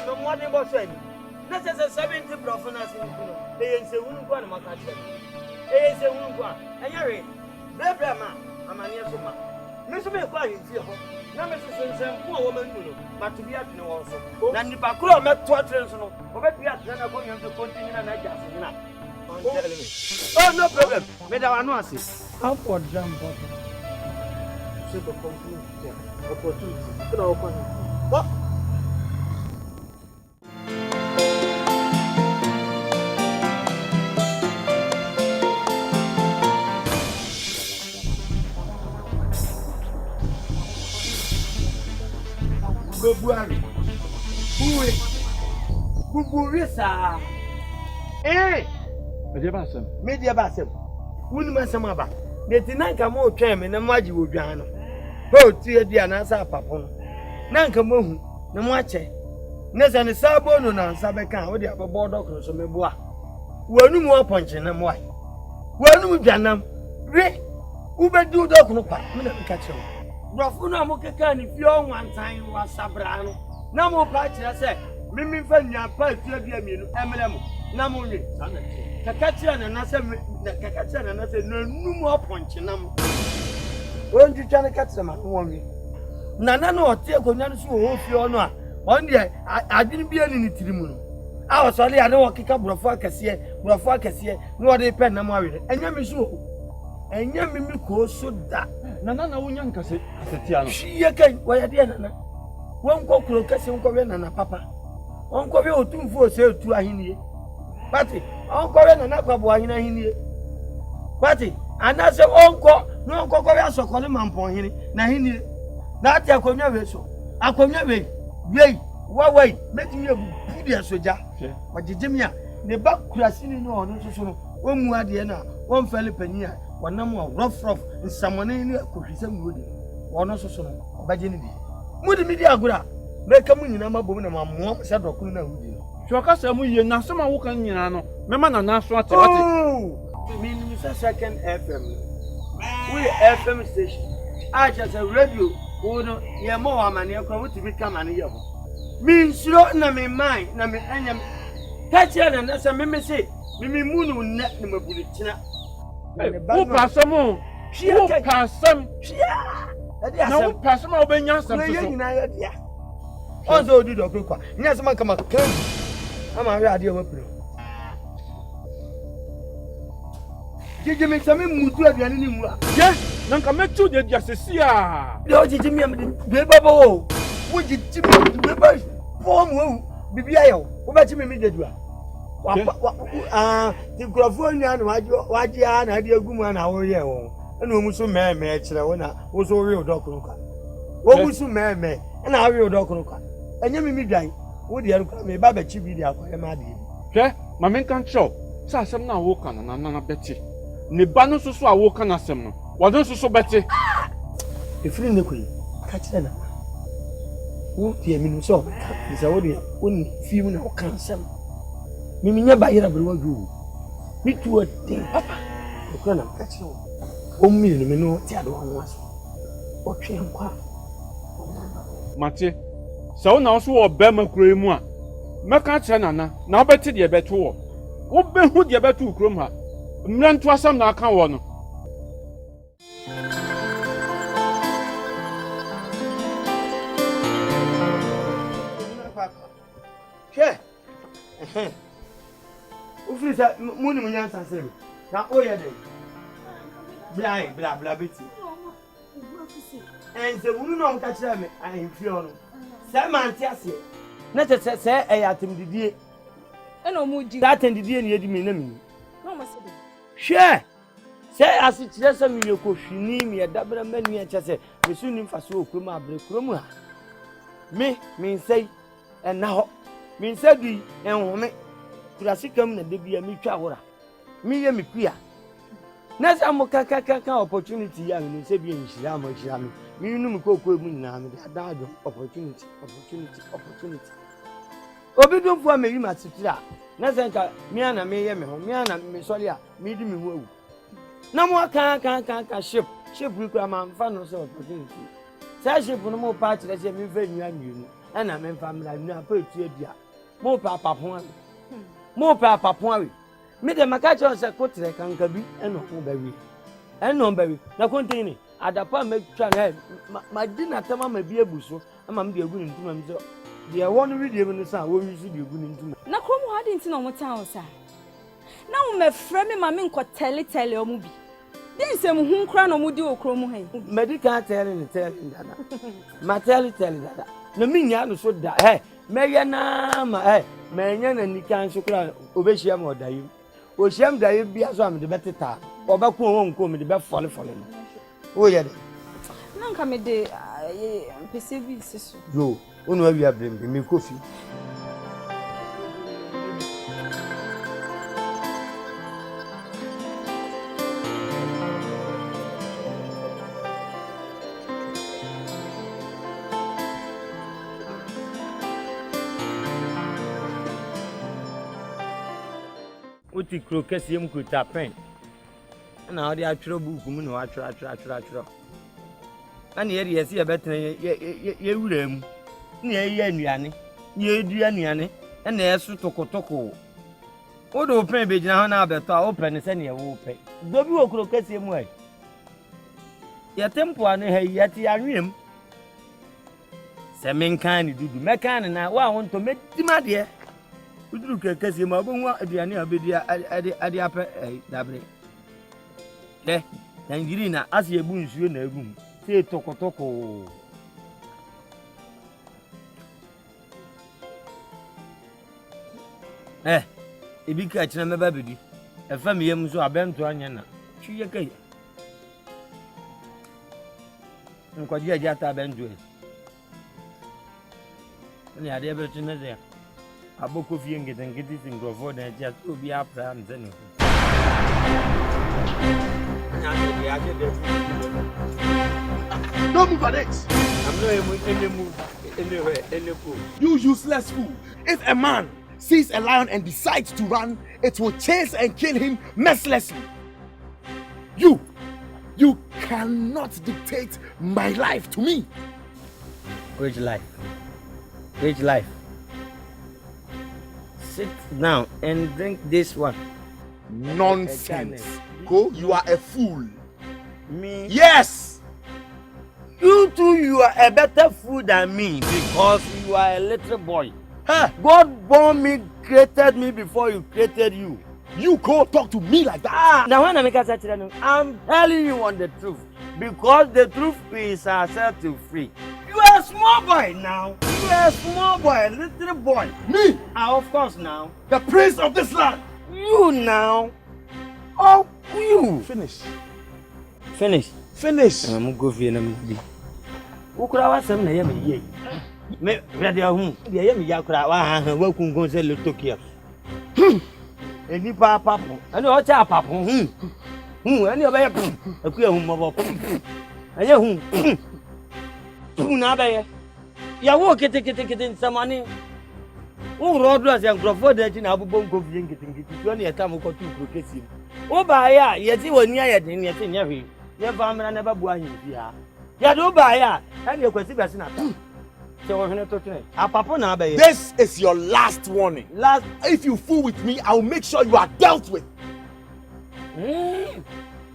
Speaker 12: no money boss any. Na say 70 profinas in kuno. E say unu kwa na maka che. E say unu kwa. Anyare. Bebra ma amane so ma. Me so me kwa in feel ho. Na me so sensem ko wo man kuno. Ma to bi atene wo so. Na nipa kro me to atene so no. Obebi atene na ko nyam to continue na na jase na. Oh, no problem. Me da wanu ase.
Speaker 2: How for jam bottom? So to conclude, opportunity. Can I open it? What?
Speaker 12: February. Who sa? Media basem. Wuni masem aba. Neti nanka mo twen me na maji wodwan no. Ho tie dia na sa papon. Nanka mo hu na mo ache. Na se ne sabo no na nsa beka wo dia bebo dokro so meboa. Wanu mu oponche na mo ai. Wanu mu dwanam. Re ubedu dokro pa. Me na ka chewo. Brofo no amokeka ni fi on wantan wa sabra no. Na mo pa kire se mimi fa nya pa tie bia mienu emelemo. Na mo nwe. Kakachira na nase na numu oponche nam. Wonju twane katira ma wonwe. Nana no ote akonya no so ho fi ono a. On de adwini bia ni tirimu no. A wo so le ade wo keka brofo akase no ode pen na mo awere. Enya mi so. Enya mi ko so da.
Speaker 10: Nana na wonya nkase asetia no.
Speaker 12: Hie kan wo ya de nana. Won kokro kase won kowe nana papa. Won kowe otumfu o se otu ahenie. Pati, onko we na kwabo ahina hinie. Pati, anase onko, no onko ko we asokole mampon hini na hinie. Na ati akonwa we so. Akonwa we, wei, metimi ebu pudi asoja. Wajijimia, ne ba kurasini no ono so no. Omu ade na, won fele pani a, wonam rough nsamone ni akohwese muodi. Wono so no, obaje ni bi. Mudi mi di agura, meka mu nyina mabom na mammo se dokunu na hudi.
Speaker 10: Shoka se mu ye na so ma wo kan nyina no mema na na so ate ate
Speaker 12: me ni say second FM we FM station a just a radio wo no ye mo wa mane ko wo tibi ka mane ye ho me nsuro na me mind na me anya ka kire na say me say me munu na na mabuli kina
Speaker 10: wo pasam wo pasam na wo pasam a obenya sam so
Speaker 12: ye nyina ye dia onzo odi dokro kwa nya se man kama kan ama we ade wapro jeje me same mutu aduane ni mu a
Speaker 10: ye na nka metu de dia sesi a
Speaker 12: de o jeje me am de baba wo jeje me de baba po mu bibia ye wo ba chi me de dua ti grofo nya na waje a na de agumu na wo ye wo na omu so me kire wo na wo so we odokoro kwa wo mu so me na we odokoro kwa enya mi dwan wo de anko me ba chi bi de akoye ma de
Speaker 10: hwe ma men kan cho sa asem na wo kan na beti ne ba no so a wo kan asem no wo do so beti
Speaker 12: efiri ne koyi ka kire na wo tie mi no so ka se wo de won fi mu na wo kan asem mi nya ba yira bro waju mi tu ode papa ko na ka kire wo mi no me no ti ado ho aso o twe nkwa
Speaker 10: mate so na so wo be makuro mu a meka kire nana na obeti de beto wo be hu de beto krom ha mrantu asam na aka wo no
Speaker 12: che ufisa muni munyansa sebe na oye de bla beti enze munu no mka kire me ahemfi ono se manti ase na tete se eyatem didie
Speaker 13: ena omuji
Speaker 12: that didie ne yedi me na mi
Speaker 13: no masebe
Speaker 12: hwe se ase kire se mi yekohwini mi edabra manu e chese me suni mfaso okrom abre krom ha me nsei ena ho me nsadi enhome kurasikam na de bia mi twa hora mi ye mi kua na sa mo kaka opportunity ya mi se bi enhira mo hira mi num kokko mu nyina mi da ado opportunity obi dum fu ameri matitira na se nka mi ana me ye me ho mi ana me sori a mi di mi ho awu na mo ka ship kura ma mfa no se opportunity Sashi Puno patch that you have been young, and I'm in family. I'm not put to you. More papa point. More papa point. Made a macacho as a cotter can be and no baby. And no baby. Now continue. At the point, make try my dinner time may be a bushel. I'm be a winning to myself. The one read even the sound will you see you winning to me.
Speaker 13: Na Chrome hadn't know what town, sir. Now, my friend, my min could tell your movie. Then some whom crown or would do a Chrome.
Speaker 12: Medical telling that. My telling that. No mean ya so that. Hey, Mayana, my Mayan and the cancer crown, Obesiam or die. Oceam die be as I'm the better tar. Or back won't come the best folly for him. Oh, yeah.
Speaker 13: None come a day, I perceive sister.
Speaker 12: Yo, only we have been me coffee. What you croquet, you could tap pen. And now they are trouble, woman, I try. And here you see a better, you will, near Yanni, near Diani, and there's Toko. What open be now better open as any open. Don't you croquet him way? Your temple and yet you Semen kind do the mecan and I want to make the matter. We do because you must want the idea at the upper double. Eh, and Girina, as your boons, you know, say Toko. Eh, a big catch and a baby. A family so I bent to Anyana. She a gay. And quite yet I bent to it. And I had everything there. A book of young and get it in Grovord and just to be up and then.
Speaker 17: Don't move an X.
Speaker 12: I'm not any move anywhere, any fool.
Speaker 17: You useless fool. If a man sees a lion and decides to run, it will chase and kill him mercilessly. You cannot dictate my life to me.
Speaker 12: Which life? Which life? Sit down and drink this one.
Speaker 17: Nonsense. Go, you are a fool.
Speaker 12: Me?
Speaker 17: Yes!
Speaker 12: You too, you are a better fool than me because you are a little boy. Huh? God born me, created me before you created you.
Speaker 17: You go talk to me like that.
Speaker 12: Now when I make a such I'm telling you on the truth. Because the truth is ourselves to free. You are a small boy now. You are a small boy, a little boy.
Speaker 17: Me?
Speaker 12: Of course now.
Speaker 17: The prince of this land.
Speaker 12: You now. Oh, you.
Speaker 17: Finish.
Speaker 12: I'm going to be. Who could I say, me? Me, ready at home. The Yami Yakra, welcome, go to the Tokyo. Any papa, I know what's up, papa. Any of them, a queer home of a young Punabe. You walk it in some money. Oh, Rodras and Crawford, in Abu Bongo, getting it 20 a time or 2 croquettes. Oh, by yet you were near it in your thing, never never born you. Ya do buy ya, and your question is not.
Speaker 17: This is your last warning. If you fool with me, I'll make sure you are dealt with.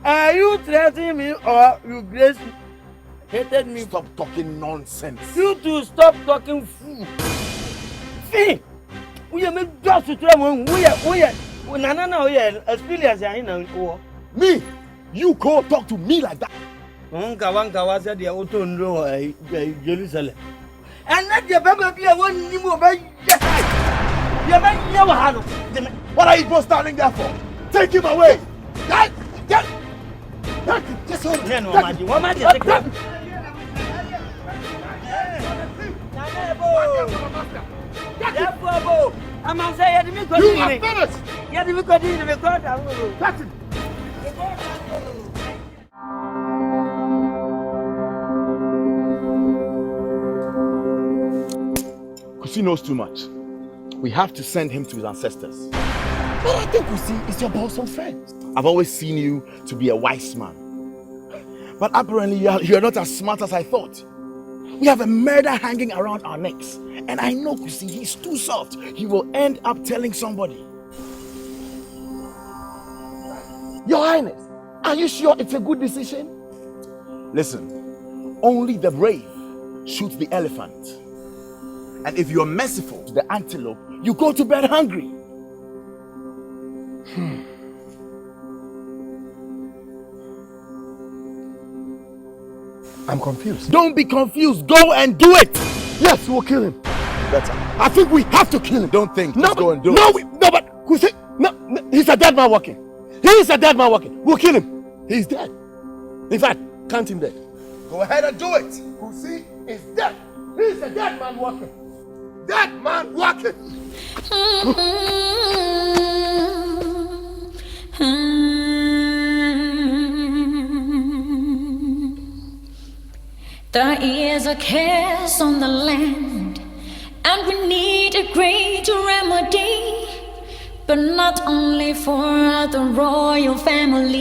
Speaker 12: Are you threatening me or you grace hated me?
Speaker 17: Stop talking nonsense.
Speaker 12: You two stop talking fool. See, we are made just to try when we are experience.
Speaker 17: Me? You go talk to me like that.
Speaker 12: Wanka was at the auto in Jerusalem. And let your baby be a one new baby.
Speaker 17: What are you both standing there for? Take him away. Get. Just hold him. Kusi knows too much. We have to send him to his ancestors. But I think Kusi is your bosom friend. I've always seen you to be a wise man. But apparently you are not as smart as I thought. We have a murder hanging around our necks. And I know, Kusi, he's too soft. He will end up telling somebody. Your Highness, are you sure it's a good decision? Listen, only the brave shoot the elephant. And if you're merciful to the antelope, you go to bed hungry.
Speaker 5: I'm confused.
Speaker 17: Don't be confused. Go and do it.
Speaker 5: Yes, we'll kill him.
Speaker 17: Better.
Speaker 5: I think we have to kill him.
Speaker 17: Don't think.
Speaker 5: No,
Speaker 17: Just go and do
Speaker 5: no,
Speaker 17: it.
Speaker 5: no, but Kusi, no, he's a dead man walking. He is a dead man walking. We'll kill him. He's dead. In fact, count him dead.
Speaker 17: Go ahead and do it.
Speaker 5: Kusi is dead. He's a dead man walking. Dead man walking.
Speaker 4: There is a curse on the land, and we need a great remedy, but not only for the royal family.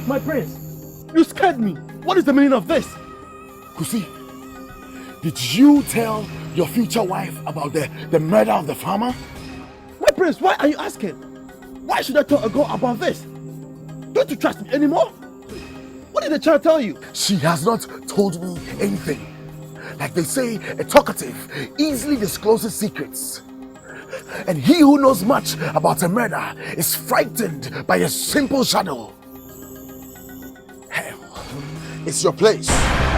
Speaker 5: My prince, you scared me. What is the meaning of this?
Speaker 17: Kusi, did you tell your future wife about the murder of the farmer?
Speaker 5: My prince, why are you asking? Why should I tell a girl about this? Don't you trust me anymore? What did the child tell you?
Speaker 17: She has not told me anything. Like they say, a talkative easily discloses secrets. And he who knows much about a murder is frightened by a simple shadow. Hell, it's your place. I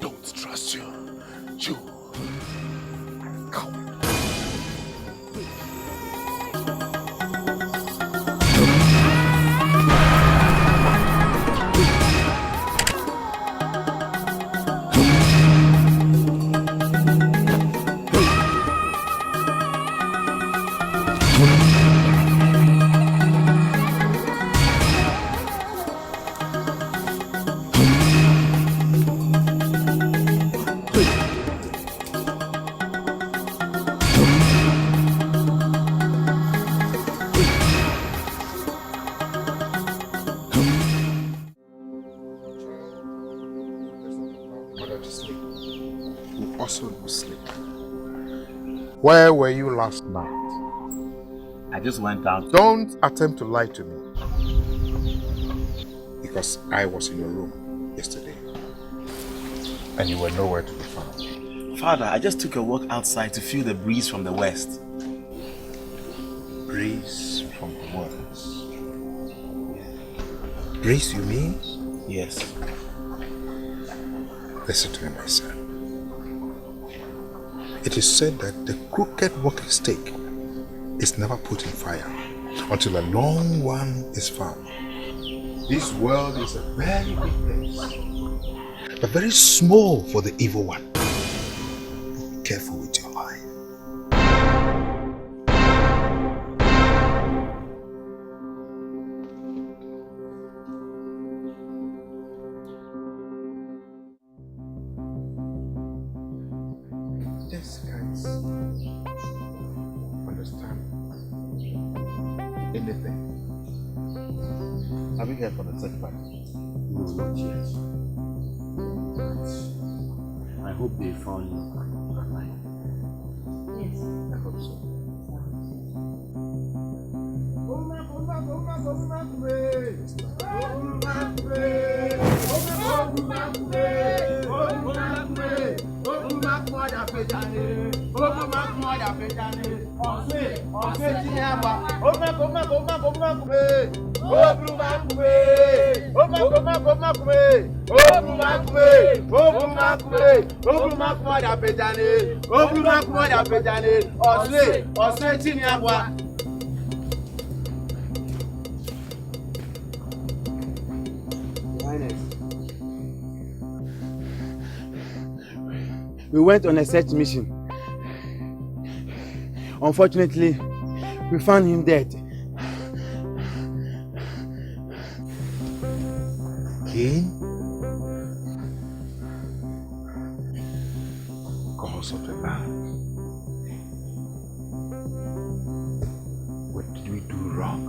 Speaker 17: don't trust you. You are a coward.
Speaker 8: Where were you last night?
Speaker 21: I just went out.
Speaker 8: Don't attempt to lie to me. Because I was in your room yesterday. And you were nowhere to be found.
Speaker 21: Father, I just took a walk outside to feel the breeze from the west.
Speaker 8: Breeze from the west? Breeze, you mean?
Speaker 21: Yes.
Speaker 8: Listen to me, my son. It is said that the crooked walking stick is never put in fire until a long one is found. This world is a very big place, but very small for the evil one. Be careful with your life. Just can't understand anything.
Speaker 21: Have you heard from the search party?
Speaker 10: No, not yet. But I hope they found you alive.
Speaker 21: Yes.
Speaker 10: I hope so.
Speaker 19: We went on a search mission. Unfortunately, we found him dead.
Speaker 8: Cain? Cause of the land. What did we do wrong?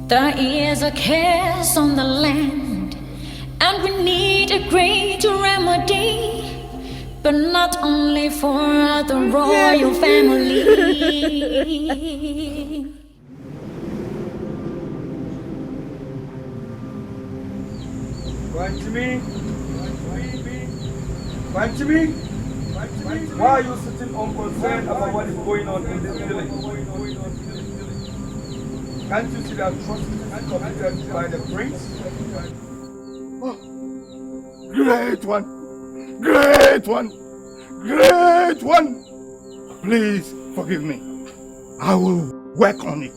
Speaker 4: There is a curse on the land, and we need a great remedy, but not only for the royal family.
Speaker 7: Banchimi, why are you sitting unconcerned about what is going on in this village? Can't you see the atrocities committed by the prince?
Speaker 5: Oh, great one! Great one! Great one! Please forgive me. I will work on it.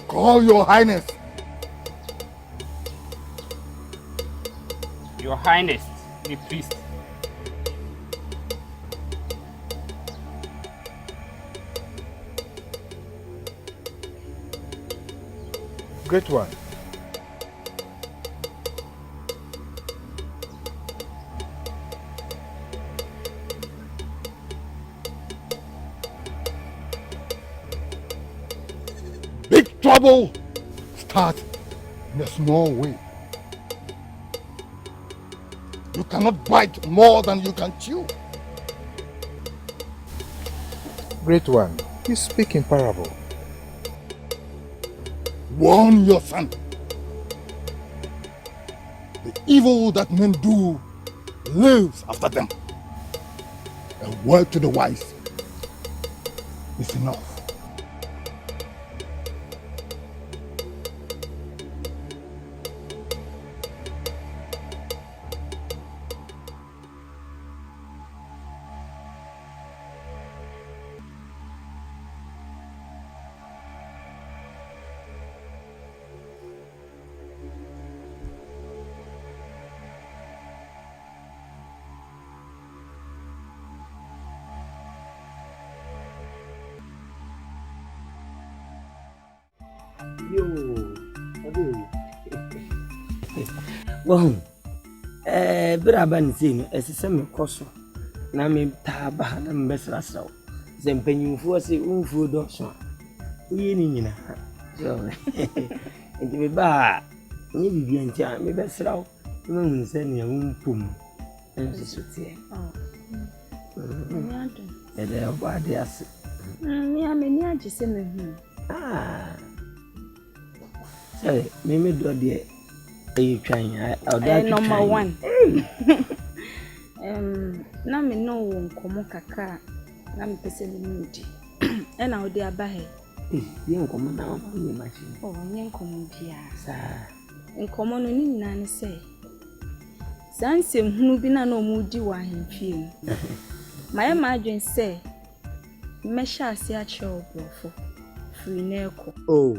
Speaker 5: Call your highness.
Speaker 3: Your Highness, the priest.
Speaker 8: Great one.
Speaker 5: Big trouble starts in a small way. You cannot bite more than you can chew.
Speaker 8: Great one, you speak in parable.
Speaker 5: Warn your son. The evil that men do lives after them. A word to the wise is enough.
Speaker 12: Well, Braban Zin, as a semi cosso. Now, me taba and Messra. Then penny for say, food or so. We in so, and to be bar. Maybe be in time, maybe best out. No, send your own pum. And this would say, and they are body as.
Speaker 13: Yeah, I just send him.
Speaker 12: Ah, say, maybe do dear. Are you trying?
Speaker 13: Number one. Na me no nkomo kakra na me pese me nudi. E na odi aba he.
Speaker 12: Ye nkomo na wa ni machine.
Speaker 13: Oh, nye nkomo bia.
Speaker 12: Sa.
Speaker 13: Nkomo no ni nyina ne se. Sansem hunu bi na omu di wa hemfie mu. Maye ma adwen se me sha ase a che obrofo. Free na eko.
Speaker 12: Oh.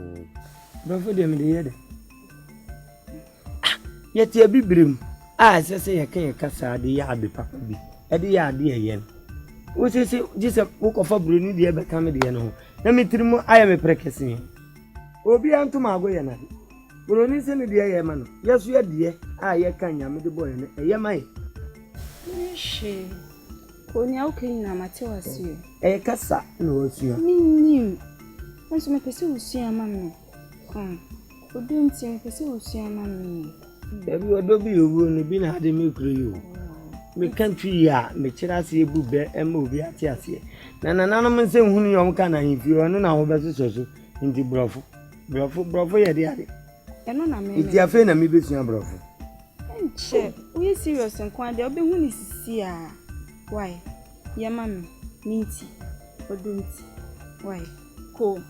Speaker 12: Brofo de me de yede. Yet ye bibrim. Ah, say ye can kasa de yard papa bi. E de yard ye yen. Wo say just wo kofa broni de be ka me de no. Na me tirimu aye me prekese. Obi anto mago ye na. Broni se ne de ye ma no. Yeso ye de a ye kan nya me de boy ne. E ye mai.
Speaker 13: She. Konya okay na mate wasio.
Speaker 12: Kasa no wasio.
Speaker 13: Minim. Nso me pese usua mama. Odunti me pese usua mama.
Speaker 12: Ebi odo bi owo no bi na ade me kuro yo. Me country ya me kira se ebube ema obi ate ase. Na nananom nse hunu yom ka na hifi ono na wo beso so nti brofo ye de ade.
Speaker 13: Eno na me.
Speaker 12: Nti afa na me besua brofo.
Speaker 13: Enche, we serious nkwa de obe hu ni sisi a. Why? Ya mama, minti, odunti. Why? Ko.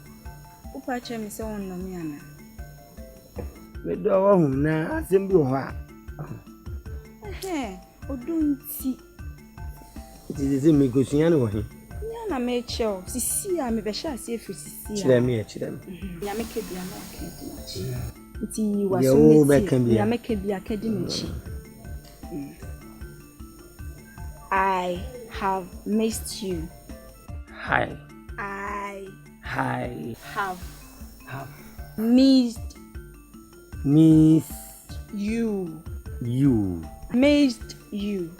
Speaker 13: Upa che me se won no me ana.
Speaker 12: Me do wo hu na asem bi ho a.
Speaker 13: Odunti.
Speaker 12: It is me go sunya no he.
Speaker 13: Ya na me cheo, sisi a me be sha ase efri sisi a.
Speaker 12: Chire me.
Speaker 13: Ya me ke bia na akedi. Iti waso ya me ke bia akedi mechi. I have missed you.
Speaker 12: I
Speaker 13: have missed you. Missed you.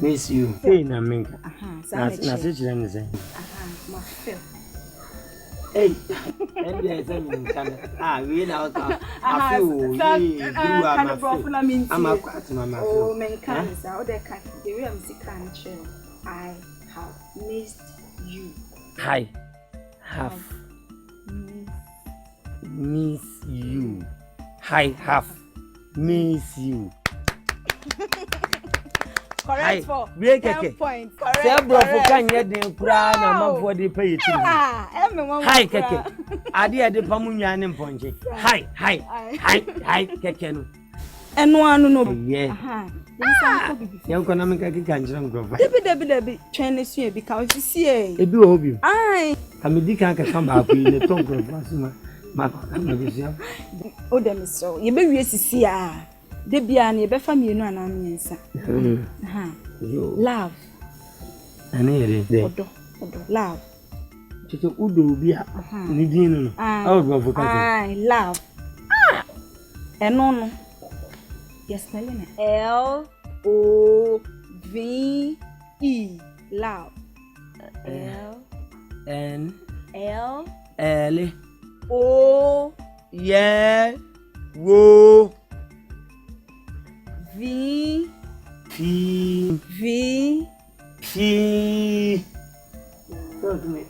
Speaker 12: Miss you. Hey na minka. Na se chire me say.
Speaker 13: Ma feel.
Speaker 12: Hey. And there is a minka. We na out. I feel I'm a quite mama.
Speaker 13: Oh, minka is out there can. The way I'm sick and chill. I have missed you.
Speaker 12: I have miss you. I have miss you.
Speaker 13: Correct for
Speaker 12: 10
Speaker 13: points. Correct.
Speaker 12: Say bro for can you den kura na man for dey pay it. Hi keke. Ade pamunya ne mponje. Hi keke no.
Speaker 13: Eno anu no.
Speaker 12: Yeah. Yan ko na me keke kan jira mgrofa.
Speaker 13: Debi twene su e bi ka osisi e.
Speaker 12: Ebi wo bi.
Speaker 13: Ai.
Speaker 12: Kamedi kan ka kan ba ko ile to mgrofa suma. Ma ko na bi sia.
Speaker 13: O dem so. Ye be wie sisi a. Debia na ye be fa mienu ana miensa. Love.
Speaker 12: Ani ere de.
Speaker 13: Odo. Love.
Speaker 12: Tito udo bi a. Ni din no. Awu go for ka.
Speaker 13: Ai, love. Eno no. Yes, spelling Love. Love.
Speaker 12: L.
Speaker 13: O.
Speaker 12: Yeah. Wo.
Speaker 13: V.
Speaker 12: Talk to me.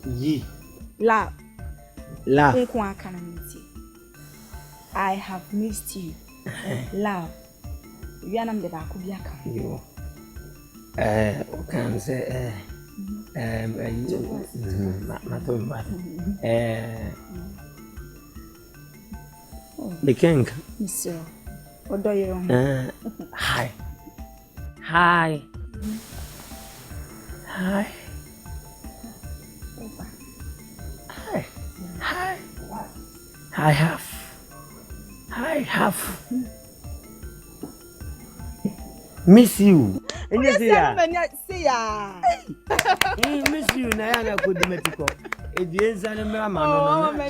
Speaker 12: Yi.
Speaker 13: Love.
Speaker 12: Love.
Speaker 13: I have missed you. Love. You are not the back of your
Speaker 12: you. Can say the king.
Speaker 13: Monsieur. What do you
Speaker 12: Hi. I have miss you. And you see ya. Miss you na yana ko dimetiko. E di enzane mera mano na.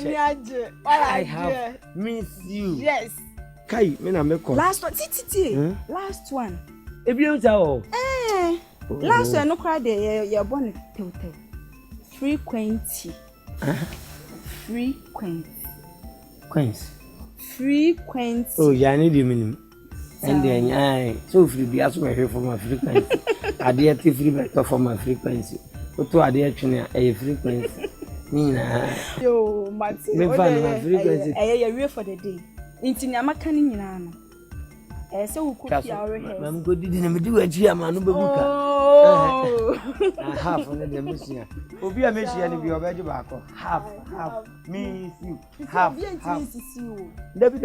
Speaker 12: I have miss you.
Speaker 13: Yes.
Speaker 12: Kai me na me ko.
Speaker 13: Last one. Last one.
Speaker 12: E bi o ta o.
Speaker 13: Last one no cry dey your born tell. Frequency. Frequency.
Speaker 12: Oh, ya need you minimum. And then so free be as well for my frequency. I dare to free better for my frequency. But to adhere to a frequency. Nina.
Speaker 13: Yo, Martin.
Speaker 12: Me find my frequency.
Speaker 13: You real for the day. Into Yamaka Nina. So we could be our head.
Speaker 12: I'm good. Didn't do a Giamano Babuka. I have on the mission. Will be a mission and be a very back. Half, miss you. Half,
Speaker 13: you.
Speaker 12: Debbie.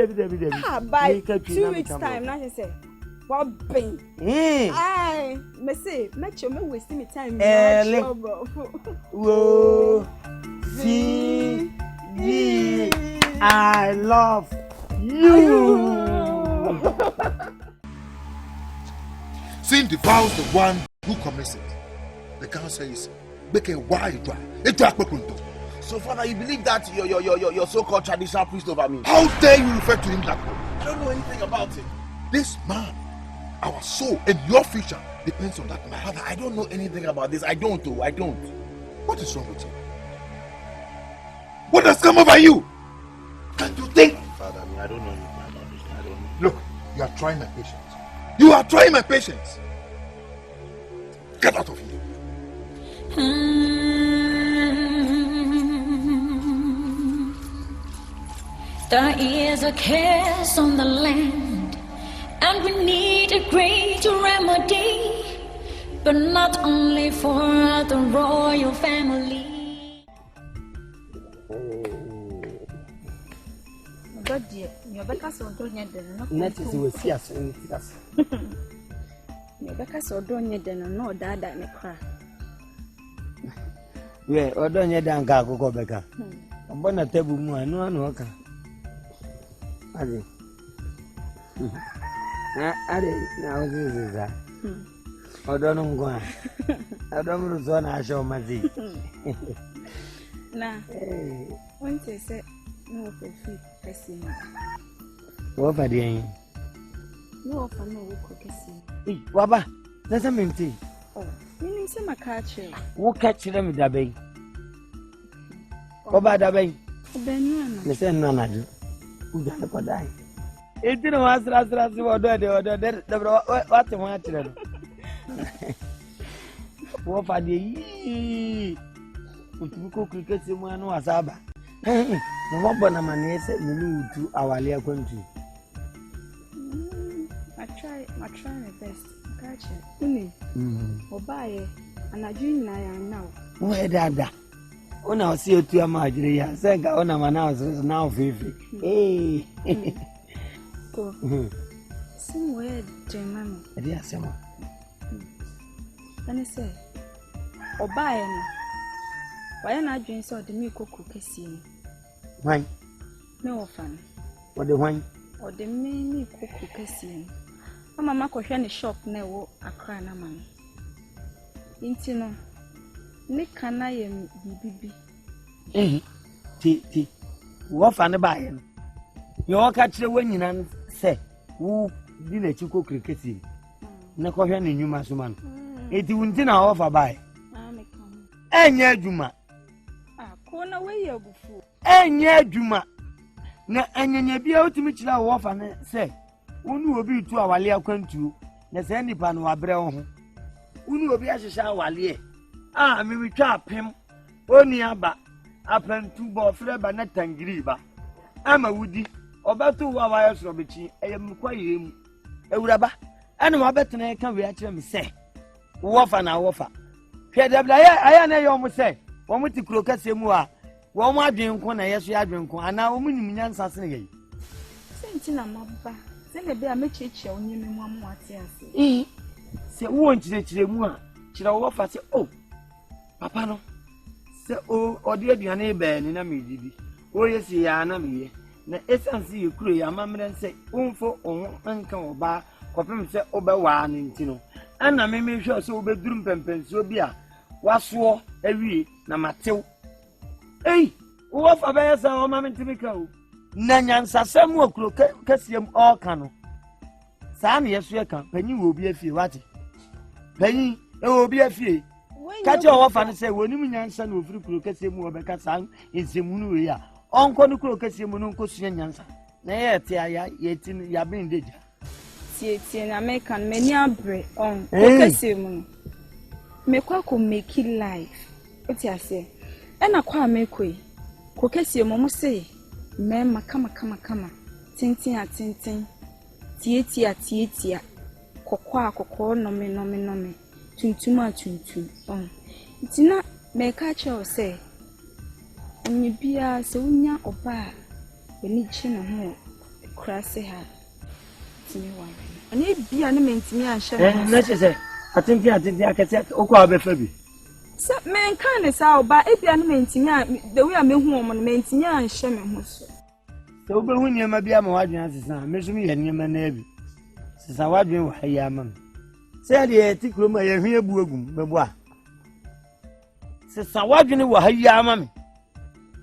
Speaker 13: By 2 weeks' time, now you say, what pain? I may say, make your man wasting me time.
Speaker 12: Whoa, see, I love you.
Speaker 5: Sin devours the one who commits it. The counsel says, make a wide dry.
Speaker 17: So, Father, you believe that your so-called traditional priest over me?
Speaker 5: How dare you refer to him that way?
Speaker 17: I don't know anything about it.
Speaker 5: This man, our soul and your future depends on that man.
Speaker 17: Father, I don't know anything about this. I don't.
Speaker 5: What is wrong with you? What has come over you? Can't you think?
Speaker 17: Father, I don't know anything about this. I don't know.
Speaker 5: Look, you are trying my patience. You are trying my patience. Get out of here.
Speaker 4: There is a curse on the land, and we need a great remedy, but not only for the royal family.
Speaker 13: God dear, your Becca so don't yet then.
Speaker 12: Net is with yes and yes.
Speaker 13: Your Becca so don't yet then, no, that me cry.
Speaker 12: Yeah, or don't yet down go Becca. I'm born a table more, no one worker. I now this is that. I don't go. I don't know I show my tea.
Speaker 13: Nah, once I said no for free, I see.
Speaker 12: What are they?
Speaker 13: No for no cook.
Speaker 12: Waba, that's a minty.
Speaker 13: Oh, meaning some catcher.
Speaker 12: Who catch them with the bay? Waba the bay? The same none I do. Who got die? It didn't was last or what the matter. What are they? Utuko cricket one was aba. No one man said me to our dear country.
Speaker 13: I try my best. Catch it. Or buy it, and I do now.
Speaker 12: Where that? Oh, now see you to a margin. Say, I on a house now, Fifi. Hey,
Speaker 13: go. Somewhere, Mamma.
Speaker 12: Dear Summer.
Speaker 13: Then I say, or buy it. Why not drink so the milk cook kissing?
Speaker 12: Why?
Speaker 13: No fun.
Speaker 12: What the wine?
Speaker 13: Or the many cook kissing. Mamma could hear the shop never a cry na man. Intino. Nick can I am BB.
Speaker 12: Eh, T. What fun about him? You catch the winning and say, who didn't you cook cricket? Nako hwɛ ne nyuma so man eti wunti na offer buy enye adwuma
Speaker 13: ko na we ye bufu
Speaker 12: enye adwuma na enyenye bia otimi kira wo offer ne sɛ wonu obi tu awale akwantuo na sɛ nipa no wabrɛ wo ho wonu obi ahyehya awale me witwa apem oni aba apantu bo frɛ ba na tangiri ba ama wudi obato wa wa yɛsoro bechi eyemkwa yemu ewuraba ana ma betena ka we akire me se wofa na wofa hwe dabla aya na yo mo se wo mo ti kuro kase mu a wo mo adwen ko na yeso adwen ko ana wo mo nim nyansa se ne yi
Speaker 13: senti na maba se ne be a mechiche onye me mu amwate ase
Speaker 12: se wo nchire mu a kire wofa se papa no se odi aduane be ni na me didi o yesi ya na me ye na esansi ye kuro ya mamre se umfo onwo anka oba kopem se obewa ne ntino ana me hwe se obeduru mpempenso bi a waso awie na matew wo fa be yesa o ma mentimika o na nyansasam okuro kasiem oka no saa ne yeso eka panyi wo bi afie wate panyi wo bi afie ka je wo fa ne se wonim nyansa na ofiri kuro kasiem wo be ka saa ensemu we a onko no kuro kasiem no nko sua nyansa na ye te aya ye tin ya ben deja
Speaker 13: tie na American many abre on kokasem me kwa ko make it life oti ase e na kwa mekoi kokasem mo se me makama tintin a tintin tie kokko nome tuntum a tuntum itina me ka che o se onye bia se unya oba eni chi na ho krase ha timi wa ani bia na mentimi anhye
Speaker 12: na che se atinti akete okwa abefa bi
Speaker 13: se men kan ne sa oba e bia na mentimi the way amehu omo na mentimi anhye me ho so
Speaker 12: se obehu niema bia ma wadwen asesa mesum ye niema na abi sesa wadwen wa ya ma se de tikro ma ye hwe abu agum bebo a sesa wadwen wa ya ma me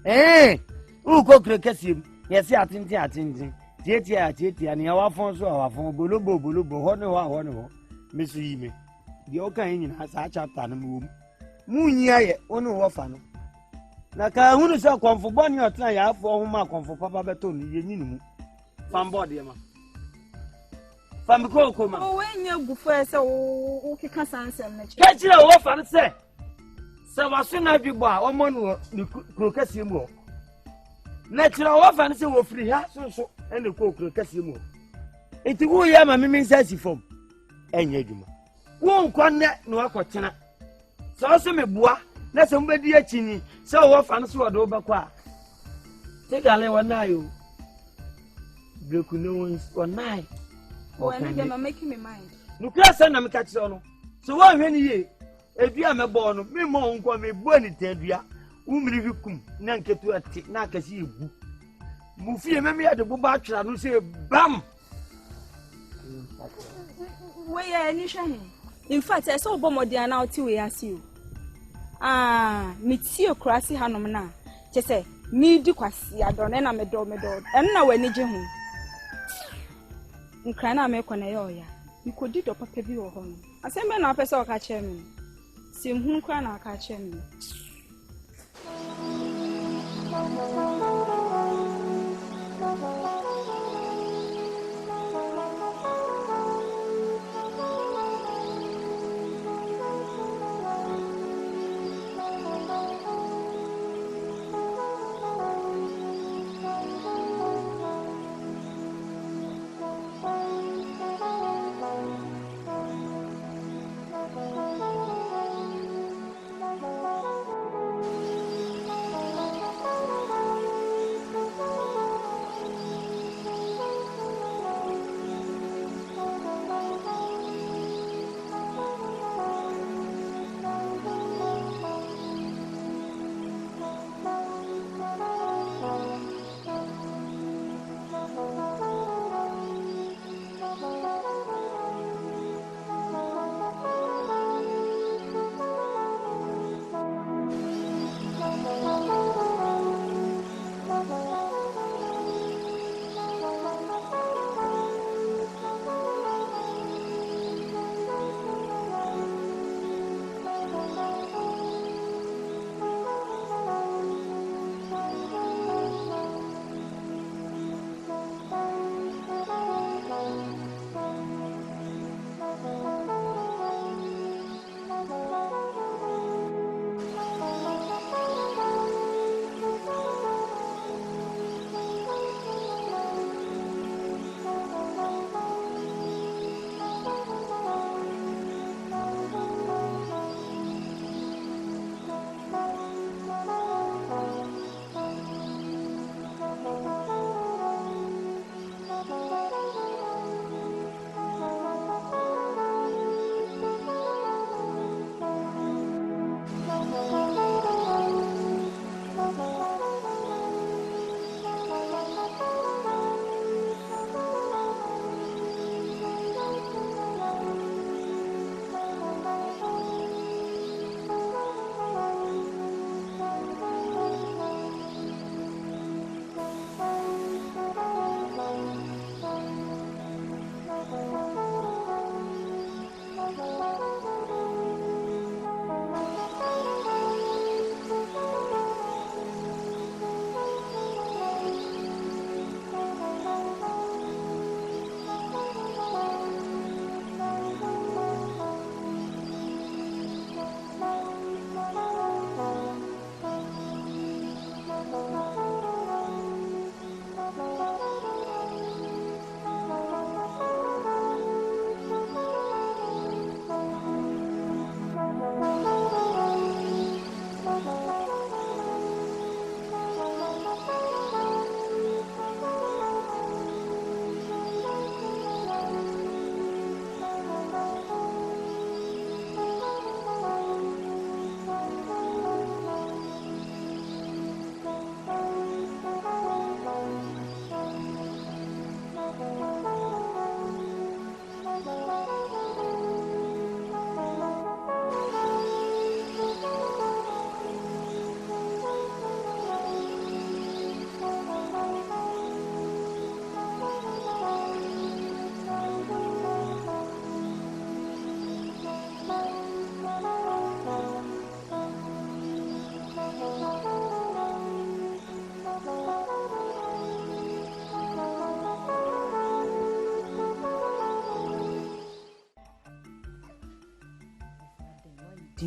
Speaker 12: Who go Crocasium? Yes, attending. Tietia, and your phone so our phone, Bulubo, Hono, Miss Yime. The Oka Indian has a chapter and moon. Munya, ono wafano. Naka hunu sa konfo boni otla ya afo huma konfo papa beto ni ye nyinimu. Fam body ma. Fam ko ma.
Speaker 13: O wenya gufo ese o kika sansem na chi.
Speaker 12: Ka kire wo fa se. Se waso na bi bo a omo no ni krokasi mu o. Na kire wo fa se wo firi ha so ene ko krokasi mu. Enti wo ya ma mimi nsasi fom. Enye adwuma. Wo nkwanne no akotena. So me bua na se mbedi akini se wo fa no so wo do bakwa. Tegale wanayo. Breku no ones wanayo.
Speaker 13: Oh, and you're making me mind.
Speaker 12: No class and I'm catching on. So what when ye? If you are my born, me more uncle me born it, dear. You come, Nanka to a tick, Naka see you. Mufi, maybe at the Bubatra, who say, Bam!
Speaker 13: Where are you shining? In fact, I saw Bomodian out to ask you. Ah, Mitsio Crassi Hanomana. Just say, me do quasi, I don't know, I'm a dog, and now when you Nkana me kwana yoya. Mikodi do papa bi wo ho no. Asembe na apese o ka che me. Sim hunu kwa na ka che me.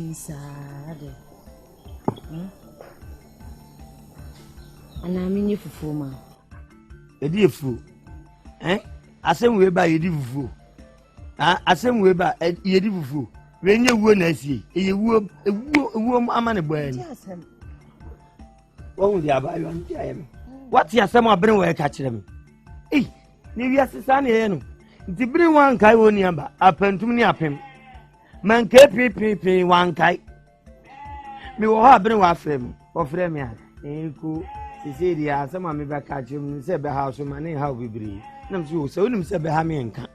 Speaker 16: inside. And I mean, if you ma.
Speaker 12: A dear fool. I same way by a divu. I same way by a divu. When you were Nessie, you were a woman, a man, a boy. What would you buy on time? What's your summer bring where catch them? Eh, maybe as a son, the bring one kai on yamba, up and to me up him. Man, pay one kai. Me will have been one frame or frame ya. Enku, the city, some of me back catch him, said the house of my name, how we breathe. Nam so him said behind me and can.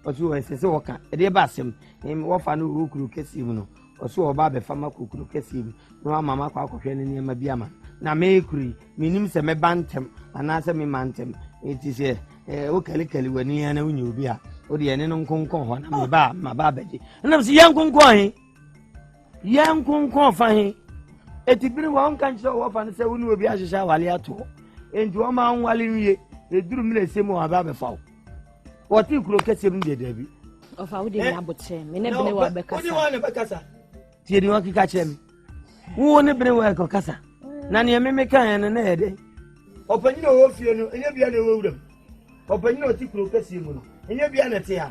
Speaker 12: Or so I say, so can a dear basim, him off a new who kiss him, or so a barber farmer who could kiss him, no mamma quack near my biama. Na me kuri, minim se me bantem, and answer me mantem. It is a okali when you and you be a, or the end on concon, my babaji. And I'm the young concon. Young concon for him. It is been one can show off and say, we will be as a shawaliato. And to a man while you drew me the same about the fall. What you could catch him, Debbie?
Speaker 16: Of how they about him, and never know
Speaker 12: what you want about Cassa. See, you want to catch him. Who won't bring work of Cassa? Nanny, I may can and a day. Open your fear, and you'll be on the road. Open your tickle, Cassimo, and you'll be on a tear.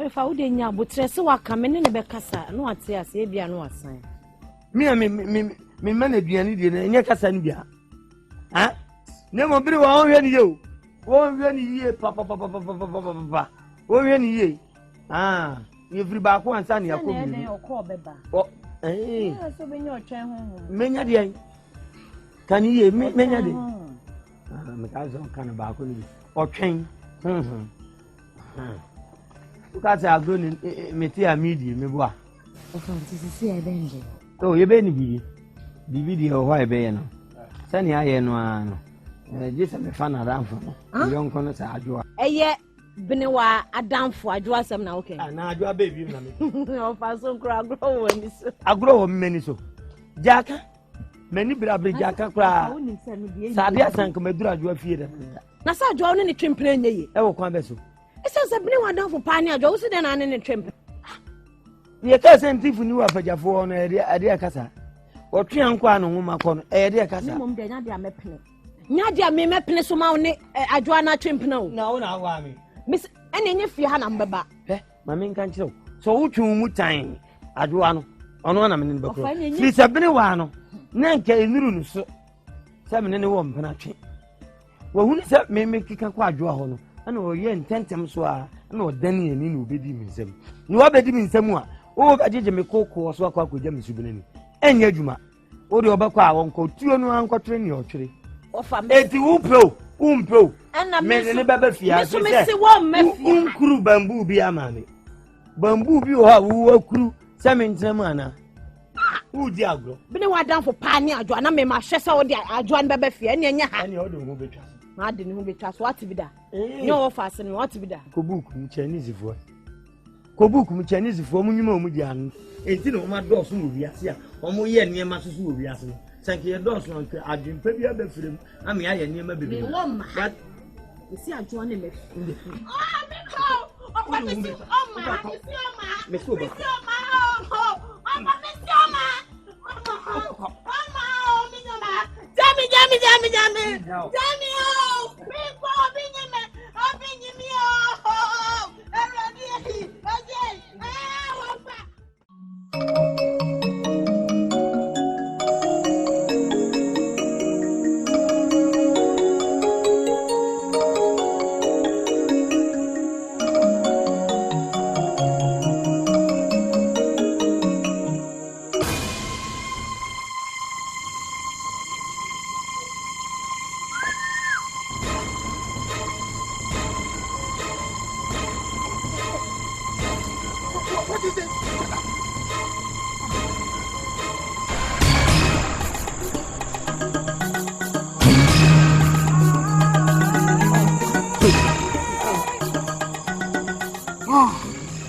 Speaker 16: If I wouldn't know, but so I come in the Becassa, no, I'd say, I say, be no sign.
Speaker 12: Me, man, be an Indian, and your Cassandra. Ah, never bring one you. 1 year, papa. 1 year. Ah, every back one son, you're coming. Oh, eh, so when you're trying, many can you hear me? Many because I'm kind of back or train. Because I'm going to meet a medium, me boy. Oh, you're being the video, why be no? Send I no. Just a fan around for me. Young corners are Joa.
Speaker 16: Eh, Benewa, a damn for I draw some now, okay.
Speaker 12: And now, your baby,
Speaker 16: no, for some crowd grow when this.
Speaker 12: I grow many so. Jacka, many brabby Jacka cry. Sadia sank me drag your feet.
Speaker 16: Nasa drawn in the trim plane, ye.
Speaker 12: I will come back so.
Speaker 16: It says a Benewa down for Pioneer, Joseph and in the trim.
Speaker 12: Ye can't send thief knew up at your phone, a dear Cassa. Or Trianquan, woman, a dear Cassa.
Speaker 16: Nadia me penisuma ne adwana twempno
Speaker 12: na wa me
Speaker 16: miss enye fie ha na mbeba
Speaker 12: ma me nkan kire so wo twun mu tan adwa no ono na me ne bekro fi sabene wa no na nka enuru no so se me ne wo mpena twe wo hu se me kika kwa adwa ho no ana o ye ntentem so a na o dan ye ni no obedi mi nsem no obedi mi nsem a o ajeje me kokko so akwa akogya mi subene ni enye adwuma o de obakwa a wonko tuo no ankotre ni otwere eti upro me ne baba fia so se unkuru bambu bi amane bambu bi o ha wo akuru se me ntram ana udi agro
Speaker 16: bene wa dan for pani adwo na me ma hwe se wo de adwo an baba fia ne nya ha
Speaker 12: ani o de ho betwa
Speaker 16: ma de ne ho betwa so what bi da nyo wo fa se ne what bi da
Speaker 12: ko book mu Chinese fo mu nyuma mu di an enti no ma do so mo wiase a o mo ye ne ma so so wiase no sanke ye do so nke adwempa bi abafirem ame aye ne ma bebi
Speaker 16: but you see adwo ne me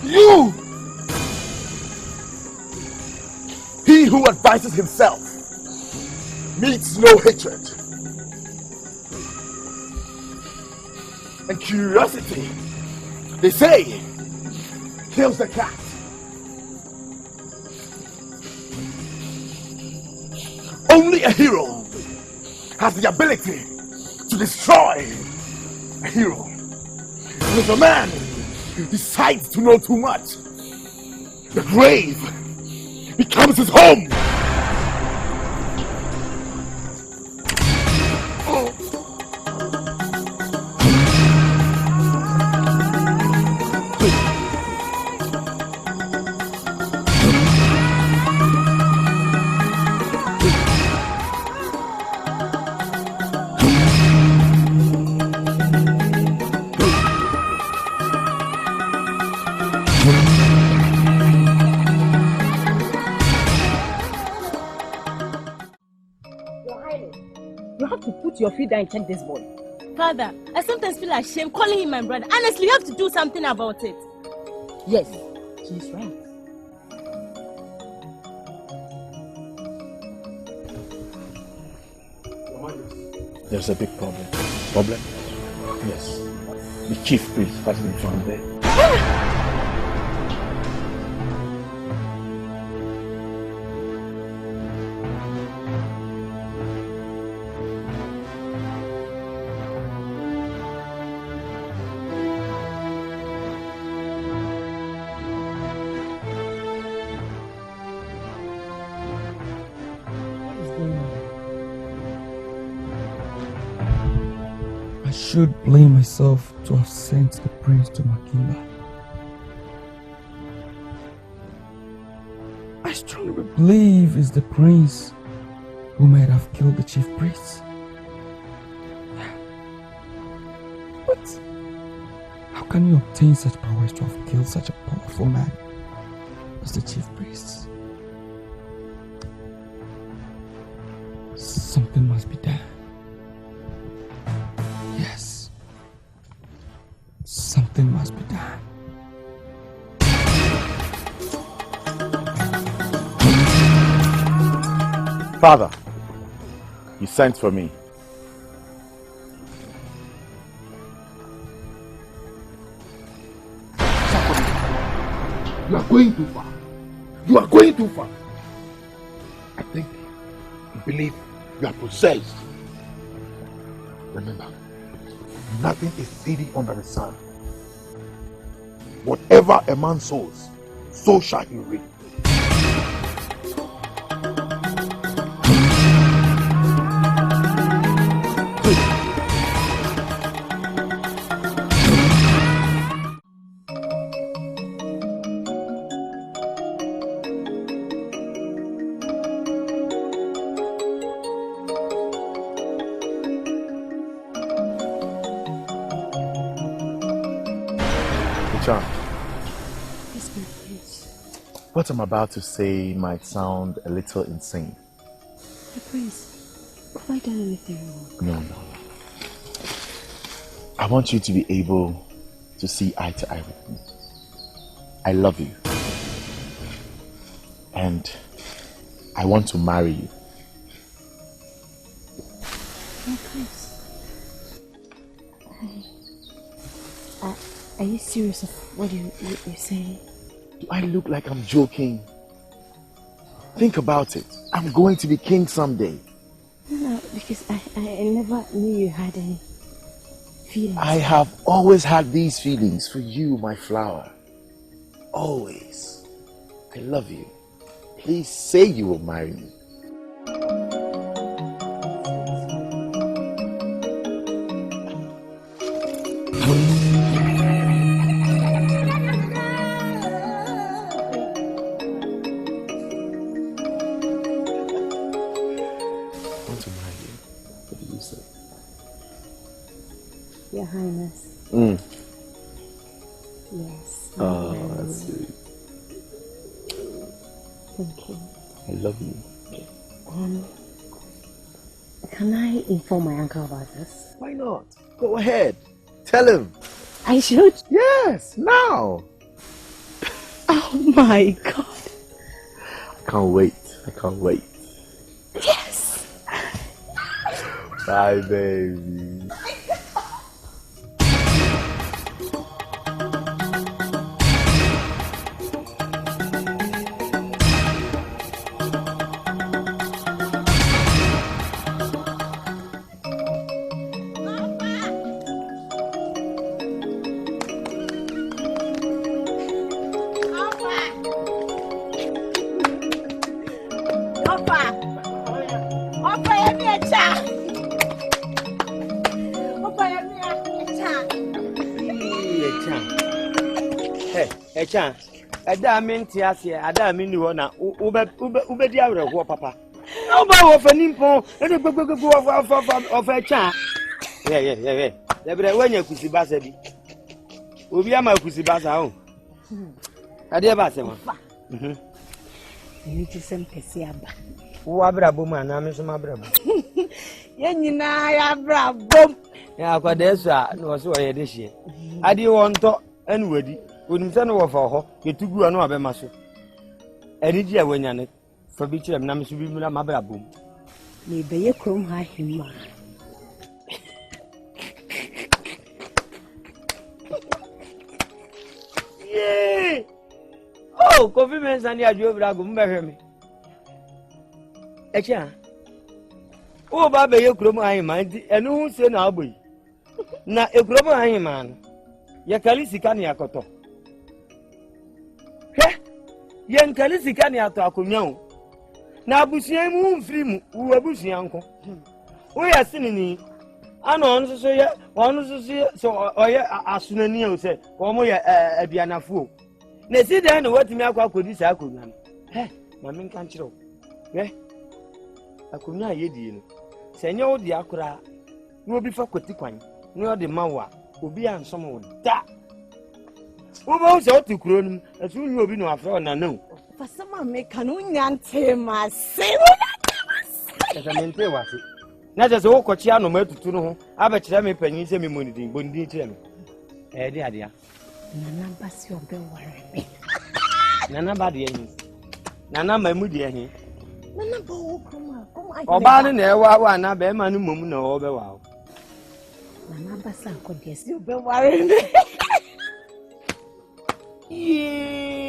Speaker 17: You! He who advises himself meets no hatred. And curiosity, they say, kills the cat. Only a hero has the ability to destroy a hero. And if a man decides to know too much, the grave becomes his home.
Speaker 16: Your feet down and check this boy.
Speaker 14: Father, I sometimes feel ashamed calling him my brother. Honestly, you have to do something about it.
Speaker 16: Yes, he's right.
Speaker 10: There's a big problem. Problem? Yes. The chief priest has been found there.
Speaker 7: I should blame myself to have sent the prince to Makila. I strongly believe it's the prince who might have killed the chief priest. But how can you obtain such powers to have killed such a powerful man as the chief priest? Something must be done. Yes. Something must be done.
Speaker 17: Father, you sent for me.
Speaker 5: You are going too far. You are going too far. I think you believe you are possessed. Remember, nothing is hidden under the sun. Whatever a man sows, so shall he reap.
Speaker 17: What I'm about to say might sound a little insane.
Speaker 16: The prince, have I done anything wrong?
Speaker 17: No. I want you to be able to see eye to eye with me. I love you. And I want to marry you.
Speaker 16: My prince. Are you serious of what you're saying?
Speaker 17: Do I look like I'm joking? Think about it. I'm going to be king someday.
Speaker 16: No, because I never knew you had any feelings.
Speaker 17: I have always had these feelings for you, my flower. Always. I love you. Please say you will marry me.
Speaker 16: Your Highness. Yes.
Speaker 17: Oh, that's sweet.
Speaker 16: Thank you.
Speaker 17: I love you.
Speaker 16: Can I inform my uncle about this?
Speaker 17: Why not? Go ahead. Tell him.
Speaker 16: I should?
Speaker 17: Yes, now.
Speaker 16: Oh my God.
Speaker 17: I can't wait.
Speaker 16: Yes.
Speaker 17: Bye, baby.
Speaker 14: Opa ya mi echa. Opa ya mi echa.
Speaker 12: Hey, echa. Ada mi nti ase, ada mi ni wona. Ube di awre ho papa. No ba wo fanimpo, e de gbegbe of echa. Yeah. Debre wanya kusi basa bi. Obi ama kusi basa ho. Ade ba se ma.
Speaker 16: Ni ti sem kesi aba.
Speaker 12: Wo abrabo mu ana me so mabrabo.
Speaker 16: Ye nyina ya brabo.
Speaker 12: Ya akwada eso a no so ye de hie. Ade wo nto enu wadi. Onim se no wo fa ho, ketugu anu abema so. Eni ji a wanya ne fa bi kire me na me so bi mu na mabrabo.
Speaker 16: Me be ye krom ha hima.
Speaker 12: Yeah. Oh, coffee men sani ajo brago mbehwe me. Echa. O ba be ye krom ahima nti enu hu se na aboyi. Na ekrom ahima no. Ye kali sika ne akoto. He. Ye nkali sika ne ato akonwa o. Na abusuan mu mfiri mu, wo abusuan nko. O ya sinini. Ana on so ye, so oye asunani o se, wo mo ye aduanafo. Na si dan no watimi akwa akodi sa akonwa no. He, na me nka nkire o. He. Akonwa ye die no. Se nye wo di akora, no obi fa kwati kwan. No o de mawa, obi ansom wo da. Wo ba se o ti kuro nim, asu nyu obi no afra na na o.
Speaker 16: Fasama me kanu nyante ma se.
Speaker 12: Esa mente wase. Na je se wo kochi ano matutu no ho, aba kire me panyin se me monidin, bondin kire me. De ade.
Speaker 16: Nana basi obe ware me.
Speaker 12: Nana ba de yin. Nana mamu de yin.
Speaker 16: Nana ba wo kuma.
Speaker 12: Oba ne na ewa na be ma no mom na obe wa.
Speaker 16: Nana basa ko de si obe ware me.
Speaker 12: Ye.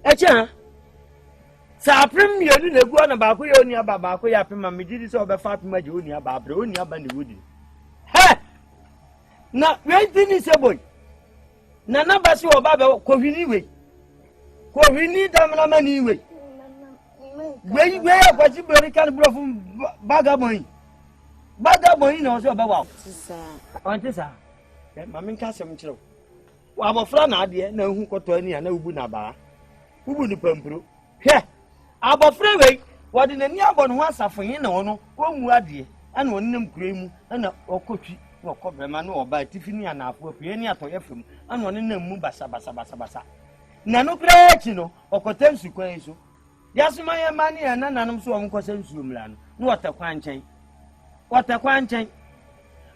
Speaker 12: Echa. Sa prim yenu na gu na ba ko ye oni aba ba ko ya pima me gidi so obe fa pima je oni aba abre oni aba ne wodi. He! Na wenti se boy. Na na ba si oba be ko hwini we. Ko hwini damna mani we. We akwachi beri kan brofu bagaboyin. Bagaboyin na so oba wa. Ontisa. Mama nka sem kire. Wa abofra na ade na hu koto ani na ubu na ba. Ubu ni pampro. Hwe. Abofra we wode nani abọ no ho asafoyin na wono wonwu ade ana wonnem kure mu ana okotwi na okobrema na oba tifini anafo afie ni atoye fam ana wonnem mu basa. Na no kra echi no okotem su kwan so. Yasuma ye mani na nanom so won kosa nsuo mla no na wotakwa nchen.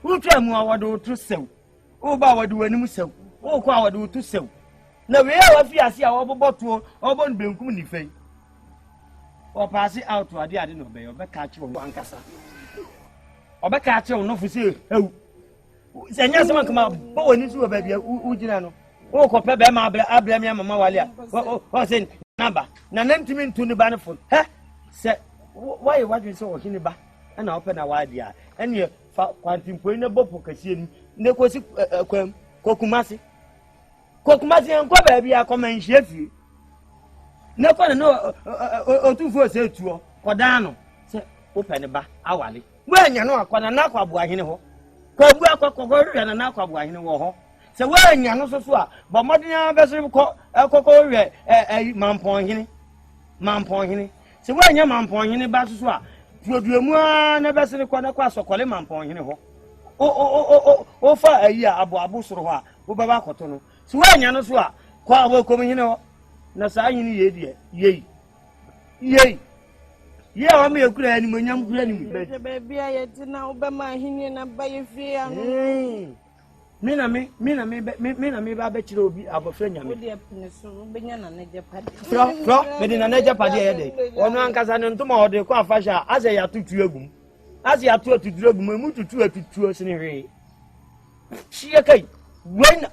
Speaker 12: Utwa mu awode otu sew. O ba awode wanim sew. O kwa awode otu sew. Na we ya wafi ase a woboboto obon benkum ni fei. O pass out ade no be obeka ache wo ankasa. Obeka ache wo no fu se ewu. Se nya se mankama bo woni su ba bia ugina no. O ko pe be ma abra mi mama wale a. O se naba. Na nantimi ntu ni ba ne fo. He? Se why wadwe se wo hini ba. Na ope na wade a. Ene kwantimpo ne bopo kasie ni. Ne kosi kwam kokumasi enko ba bia komanhie fie. Ne ko no otufo se tuo kodan no se ope ne ba awale. Wo anya no akwana na akwa boahene ho. Ko bu akwa hwe na akwa boahene wo ho. Se wo anya no so a bo modena be so ko ekoko hwe mampon hene. Se wo anya mampon hene ba so a tuoduemu a na be se ko na kwa sokole mampon hene ho. O fa ayi abo soro ho a wo baba akoto no. Se wo anya no so a kwa wo kom hene ho. Na sa hene ye die ye o me ekura ani monyam kura ni mu
Speaker 16: be bia ye tina obema hene na ba ye fie ano
Speaker 12: mina me ba be kire obi abofra nyame
Speaker 16: odi apne so benya na neje pade
Speaker 12: fro me di na neje pade ye de ono ankasa ne ntoma ode ko afasha ase ya tutu agum ase ya tutu agum mu tutu atutu sine hwe hie kai wena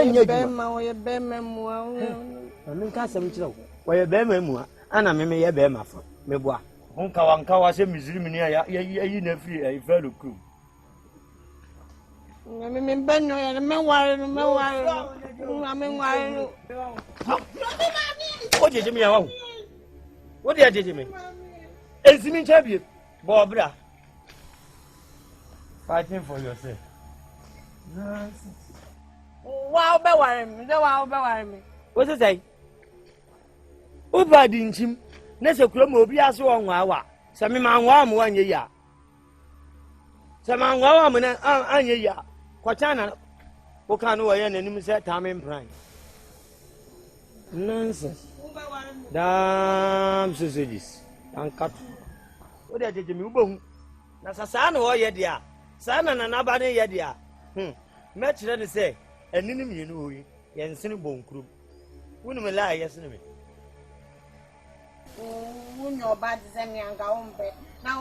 Speaker 16: enye bema wo ye bema mu a
Speaker 12: me nka asem kire wo ye bema mu a ana me ye bema fo me boa onka wanka wa se miziri mini ya yi na firi ifalo kru
Speaker 14: Me benno ya me ware no me ware no me ware no.
Speaker 12: What did you mean? What did you mean? Ezimi Chabie, Bobra. Fighting for yourself. Nonsense.
Speaker 14: Wow, be ware me. Wow, be ware me.
Speaker 12: What is that? Uba dinchim. Nese kurom obi aso onwa awa. Se me manwa am wanye ya. Se manwa am na anye ya. Kwacha na wo kan wo ye nanim se tamen pran. Nonsense. Damn sausages. Ankat. Wo de jeje mi ubohu. Na sasa na wo ye dia. Sa na na ba ne ye dia. Me kire ne se enini mienu oyi. Ye nsene bonkuru. Wonu me la ye sene me.
Speaker 14: Unyo bad zemi anga umbe. Na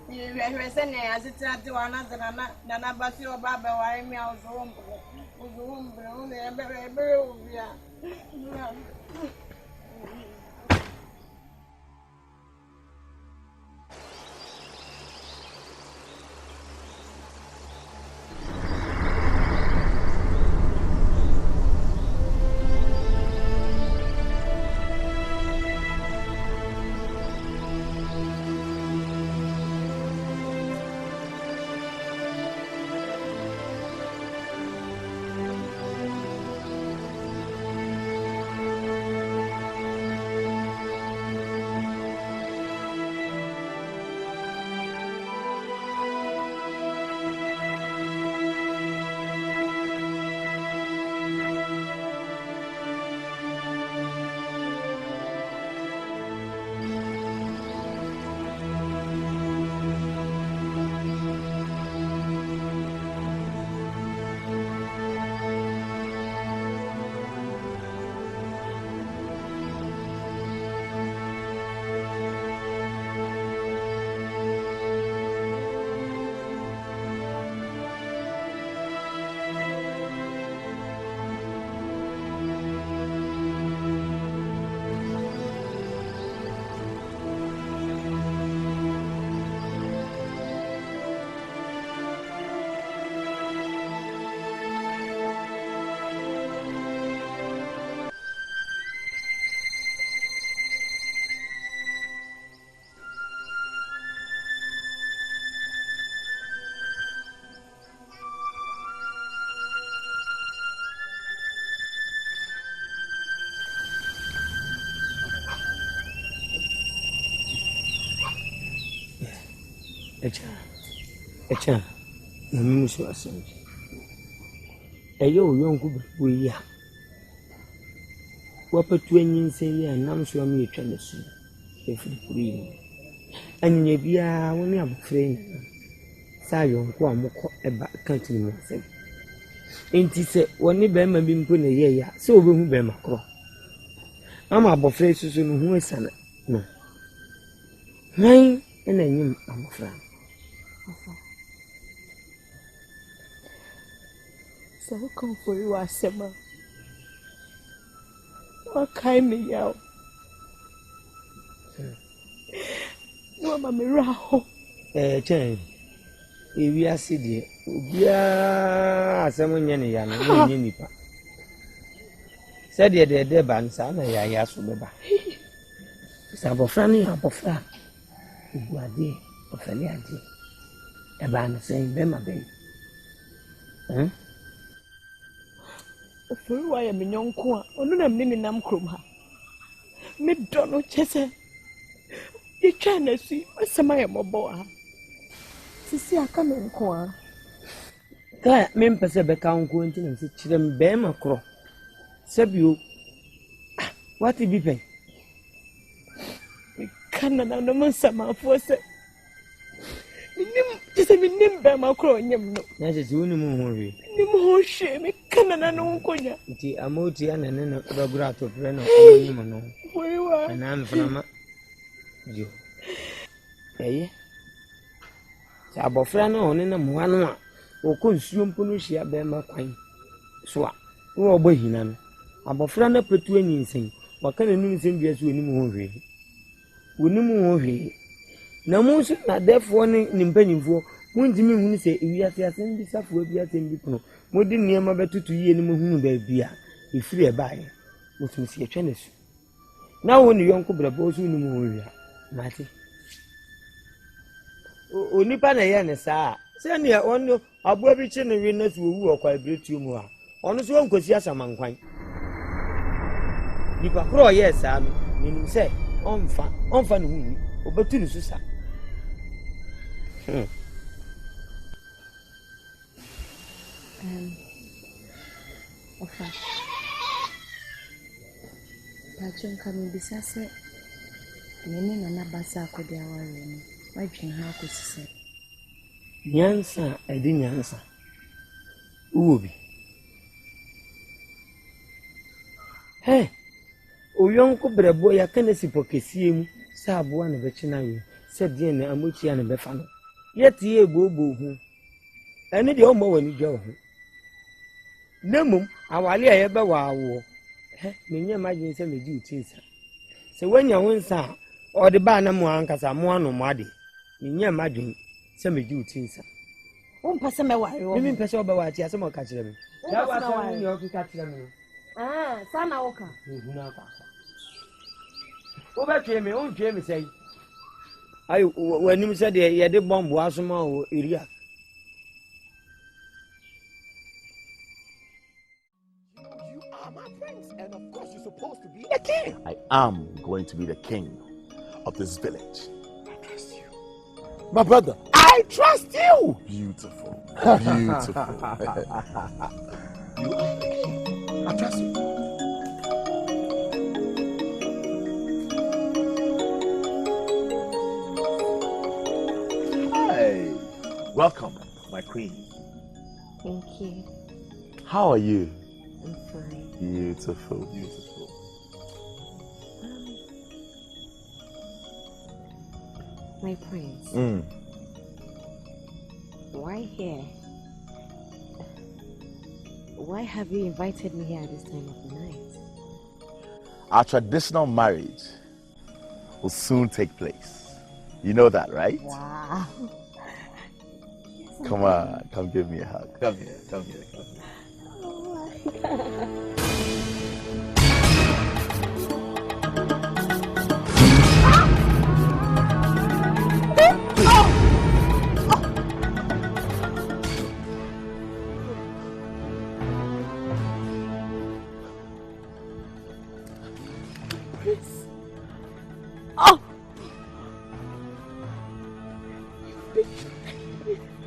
Speaker 14: we se ne azitira ti wana na basi oba be ware mi azumbe. Uzumbe one ebe obia.
Speaker 12: Echa, na mimi so asemji. Eyo yonku we ya. Wapatu anyinsen ya nam so am yetwa ne so. Efiri kuri ni. Anya bia woni abofre ni. Sa yonku amukọ eba kantini mo se. Enti se woni be ma bi mpo na ye ya. Se obehu be makro. Ama abofre susu no hu esana. No. Nan ena nyim abofra.
Speaker 20: So come for you, Asema. What kind me out? No, Mamma Raho.
Speaker 12: Chen. If we are sitting, we are someone yana, nipa. Said ye de bansana ya yasubeba. Sabofrani abofra. Iguade, ofeliadi. Ebana saying Bema Bay.
Speaker 20: For why am in young qua, or no name nam crumha. Mid Donald Chester. You trying to see what's some of my boy. See, I come in qua.
Speaker 12: Claire, members of the count and sit them Bema Crow. Sub you. What did you pay?
Speaker 20: Canada no man summer for say. Just a name Bema Crow, no.
Speaker 12: That is only more.
Speaker 20: No shame, Canada no conya.
Speaker 12: The Amotian and then a grato friend of Mono.
Speaker 20: Where you are,
Speaker 12: and I'm from you. Eh? Sabofrano on in a moana or consume Punusia Bema Quine. Swap. Oh, boy, Hinan. Abofrana put 20 thing. What can a new thing be as we know? We know. Na mo so na therefore ni mpanimfo Muntimi hunu sɛ ewiase asɛm bi safo bi asɛm bi pono. Modi nneɛma bɛtutu yie ne mohunu baabi a efiri ɛbaaye. Mutum si etwa na su. Na wo ne yɔnko brɛbɔ so nu mu wia. Mate. Onipa na yɛ ne saa. Sɛ ne ɔno aboa bi kye ne wi na so owu ɔkwa ebretuo mu a. Ɔno so onkosi asamankwan. Nipa kro yɛ saa no, nim sɛ ɔmfa ne hu. Obetu ne so sa.
Speaker 16: Ofa. Pachon kami bisa se nene na basa akodi aware ni. Wadwen ha akosise.
Speaker 12: Nyansa edi nyansa. Uwo bi. Hey. Oyonko brebo ya kana sipokesie mu sa aboa na bechi na wi. Se die na amochi na befa no. Yeti egboogbo hu. Ene de o mo wani dwa ho. Nemum awale a ye be wa awo. Menye imagine se meji utinsa. Se wanya wonsa o de ba na mo ankasa mo anu mo ade. Menye imagine se meji utinsa.
Speaker 16: O mpase me ware o.
Speaker 12: Mimi mpase oba wa ti ase mo ka kire me. Ya wa sa ni o ka kire me.
Speaker 16: Sana woka.
Speaker 12: Hu na kwa. O ba twe me, o twe me sei. Ai wanim se de ye de bombo asoma o area.
Speaker 17: And of course, you're supposed to be the king. I am going to be the king of this village. I trust you. My brother, I trust you. Beautiful. Beautiful. You are the king. I trust you. Hey, welcome, my queen.
Speaker 16: Thank you.
Speaker 17: How are you?
Speaker 16: I'm fine.
Speaker 17: Beautiful, beautiful.
Speaker 16: My prince. Why here? Why have you invited me here at this time of the night?
Speaker 17: Our traditional marriage will soon take place. You know that, right?
Speaker 16: Wow.
Speaker 17: Come on, come give me a hug. Come here, come here, come here.
Speaker 16: Oh my God.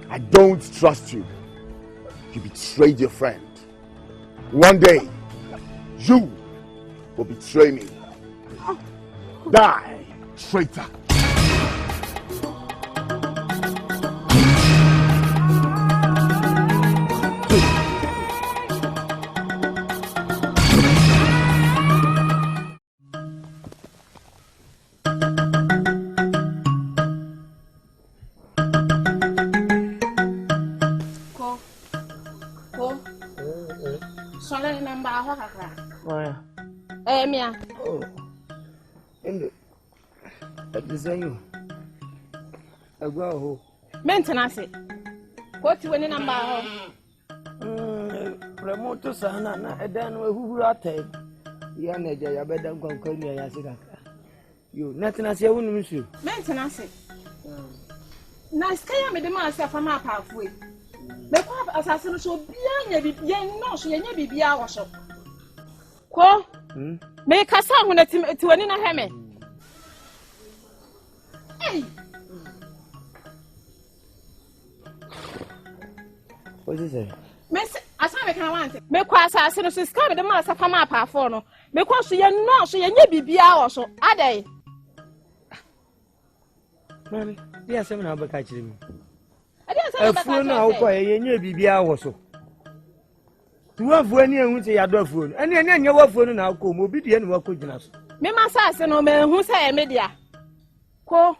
Speaker 17: I don't trust you. You betrayed your friend. One day, you will betray me. Die, traitor.
Speaker 16: Mia.
Speaker 12: Oh. And the design. I go home.
Speaker 16: Maintenance. What you in number?
Speaker 12: Promoter sana and then who are take. Yana, I bet them can call me as a you. Nothing as you wouldn't miss you.
Speaker 16: Maintenance. Nice, can you make the master from our pathway? The papa assassin so bien, no, she ain't be our shop. Quo? Make a song to an inner hammer. Hey!
Speaker 12: What is it?
Speaker 16: Miss, as I can want it. Make us as soon as she's coming the master from our pathway. Because she ain't no, she ain't be our so. Are they?
Speaker 12: Mammy, yes, I'm now catching me.
Speaker 16: A fool now,
Speaker 12: and you be our so. To have when you say your phone, and then your phone now come, obedient work with us.
Speaker 16: Me, my assassin, no man who say media. Ko.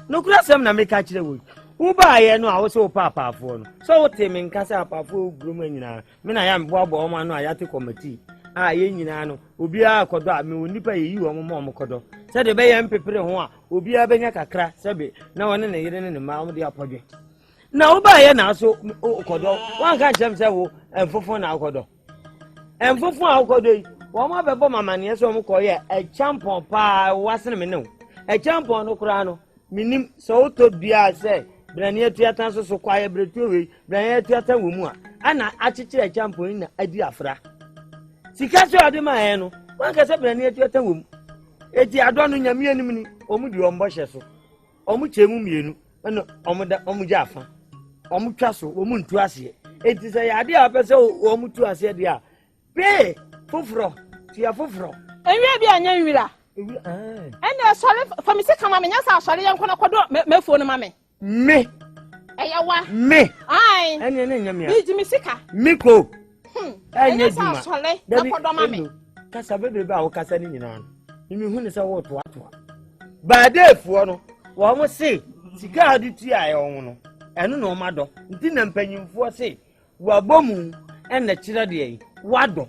Speaker 12: No class, I'm not make catch the wood. Who buy no, I was so papa phone. So, Tim and Casa Pafu, Grumina. When I am Bob or man, I have to committee. Ah, Yenano, Ubia Koda, me will nip you or Mamma Kodo. Said the bay and pepper one will be a benya kakra, Sabi, no one in the hidden in the mouth the apology. Now by now so Okodo, one can't jump and for Alcodo. And for Alcodo, one more Boma man, yes, one call a champion pa wasn't a minute. A champion Ocrano, minim so to be I say, Brania Theatre so quiet Bretu, Brania Theatre Wumua, and I actually a champion idea fra. Sikacho Adema, one can say Brania Theatre Wum. Eti adonu nyame anim omudi omboshe so omuchemu mienu no omuja afa omutwa so omuntu ase eti se yade a pese omutu ase de a pe foforo tia foforo
Speaker 13: enwe bia anya nwira ene sori for me se kama me nya sa sori yen kono kodo mefo no mame
Speaker 12: me
Speaker 13: eyawa
Speaker 12: me
Speaker 13: ai
Speaker 12: ene ne nyame
Speaker 13: a biji mi sika
Speaker 12: miko enye
Speaker 13: duma sa sori na kodo mame
Speaker 12: kasa bebe ba wo kasa ni nyina Imi huni sa wo to ato. Ba defuo no, wo mo se sika ade tu aye won no. Eno no mado. Nti na mpanyimfo se wa bomu ene kire de yi. Wado.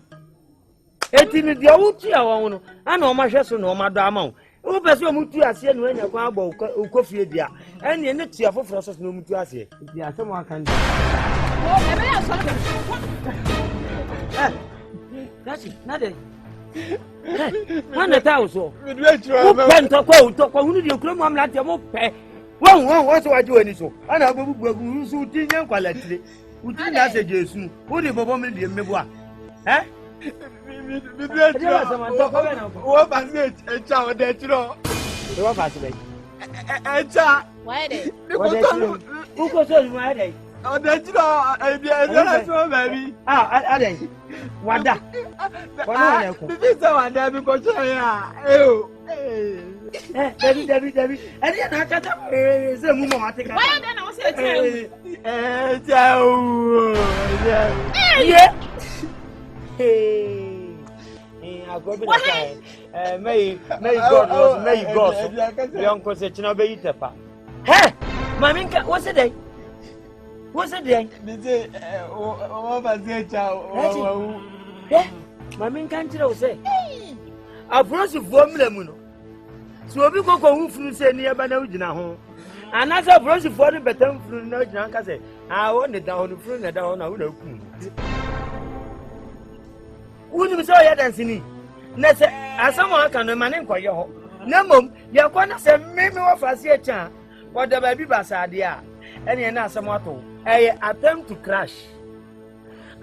Speaker 12: Eti ni de wo tu a won no, ana o ma hwe so no mado ama wo. Wo pese o mutu ase no anya kwa abo ukofie dia. Ene ne tu afoforo so no mutu ase. Di asem aka ndi.
Speaker 13: Wo ebe ya so.
Speaker 12: That's nade. Mana ta so. Pento ko hunu de kuro mu amlante mo pe. Won so waje wani so. Ana bubu so tinye kwalatire. Uti na se Jesu. Wo de bobo me de mebu a.
Speaker 2: Wo ba se echa o de tiro.
Speaker 12: Wo ba se be.
Speaker 2: Echa.
Speaker 13: Why de?
Speaker 12: Wo ko so mu a de.
Speaker 2: O de tiro e bi e de so baby.
Speaker 12: Ah, ade. Wada. Wana na ko.
Speaker 2: Bibi se wada bi ko so ya.
Speaker 12: David. Ade na kata se mu mo atika.
Speaker 13: Why de na wo se echa.
Speaker 12: Agobi na kai. May God. The uncle said china be itepa. Hey! Maminka, what's it day? What's it day?
Speaker 2: Bibi o ba se echa o.
Speaker 12: Eh? Maminka ntira say. Afrosi fo mu no. So obi kokko hu funu se ni eba na ugina ho. Anasa afrosi fo ni betam funu na ugina nka se. Ah, wo ne da ho no funu na da ho na wo na ku. Wuni mi so ya dance ni. Na se asamo aka no mane nkoye ho. Na mom ya kwa na se meme wo fase e cha. Wo da ba bi basade a. Ene na asamo ato. Attempt to crash.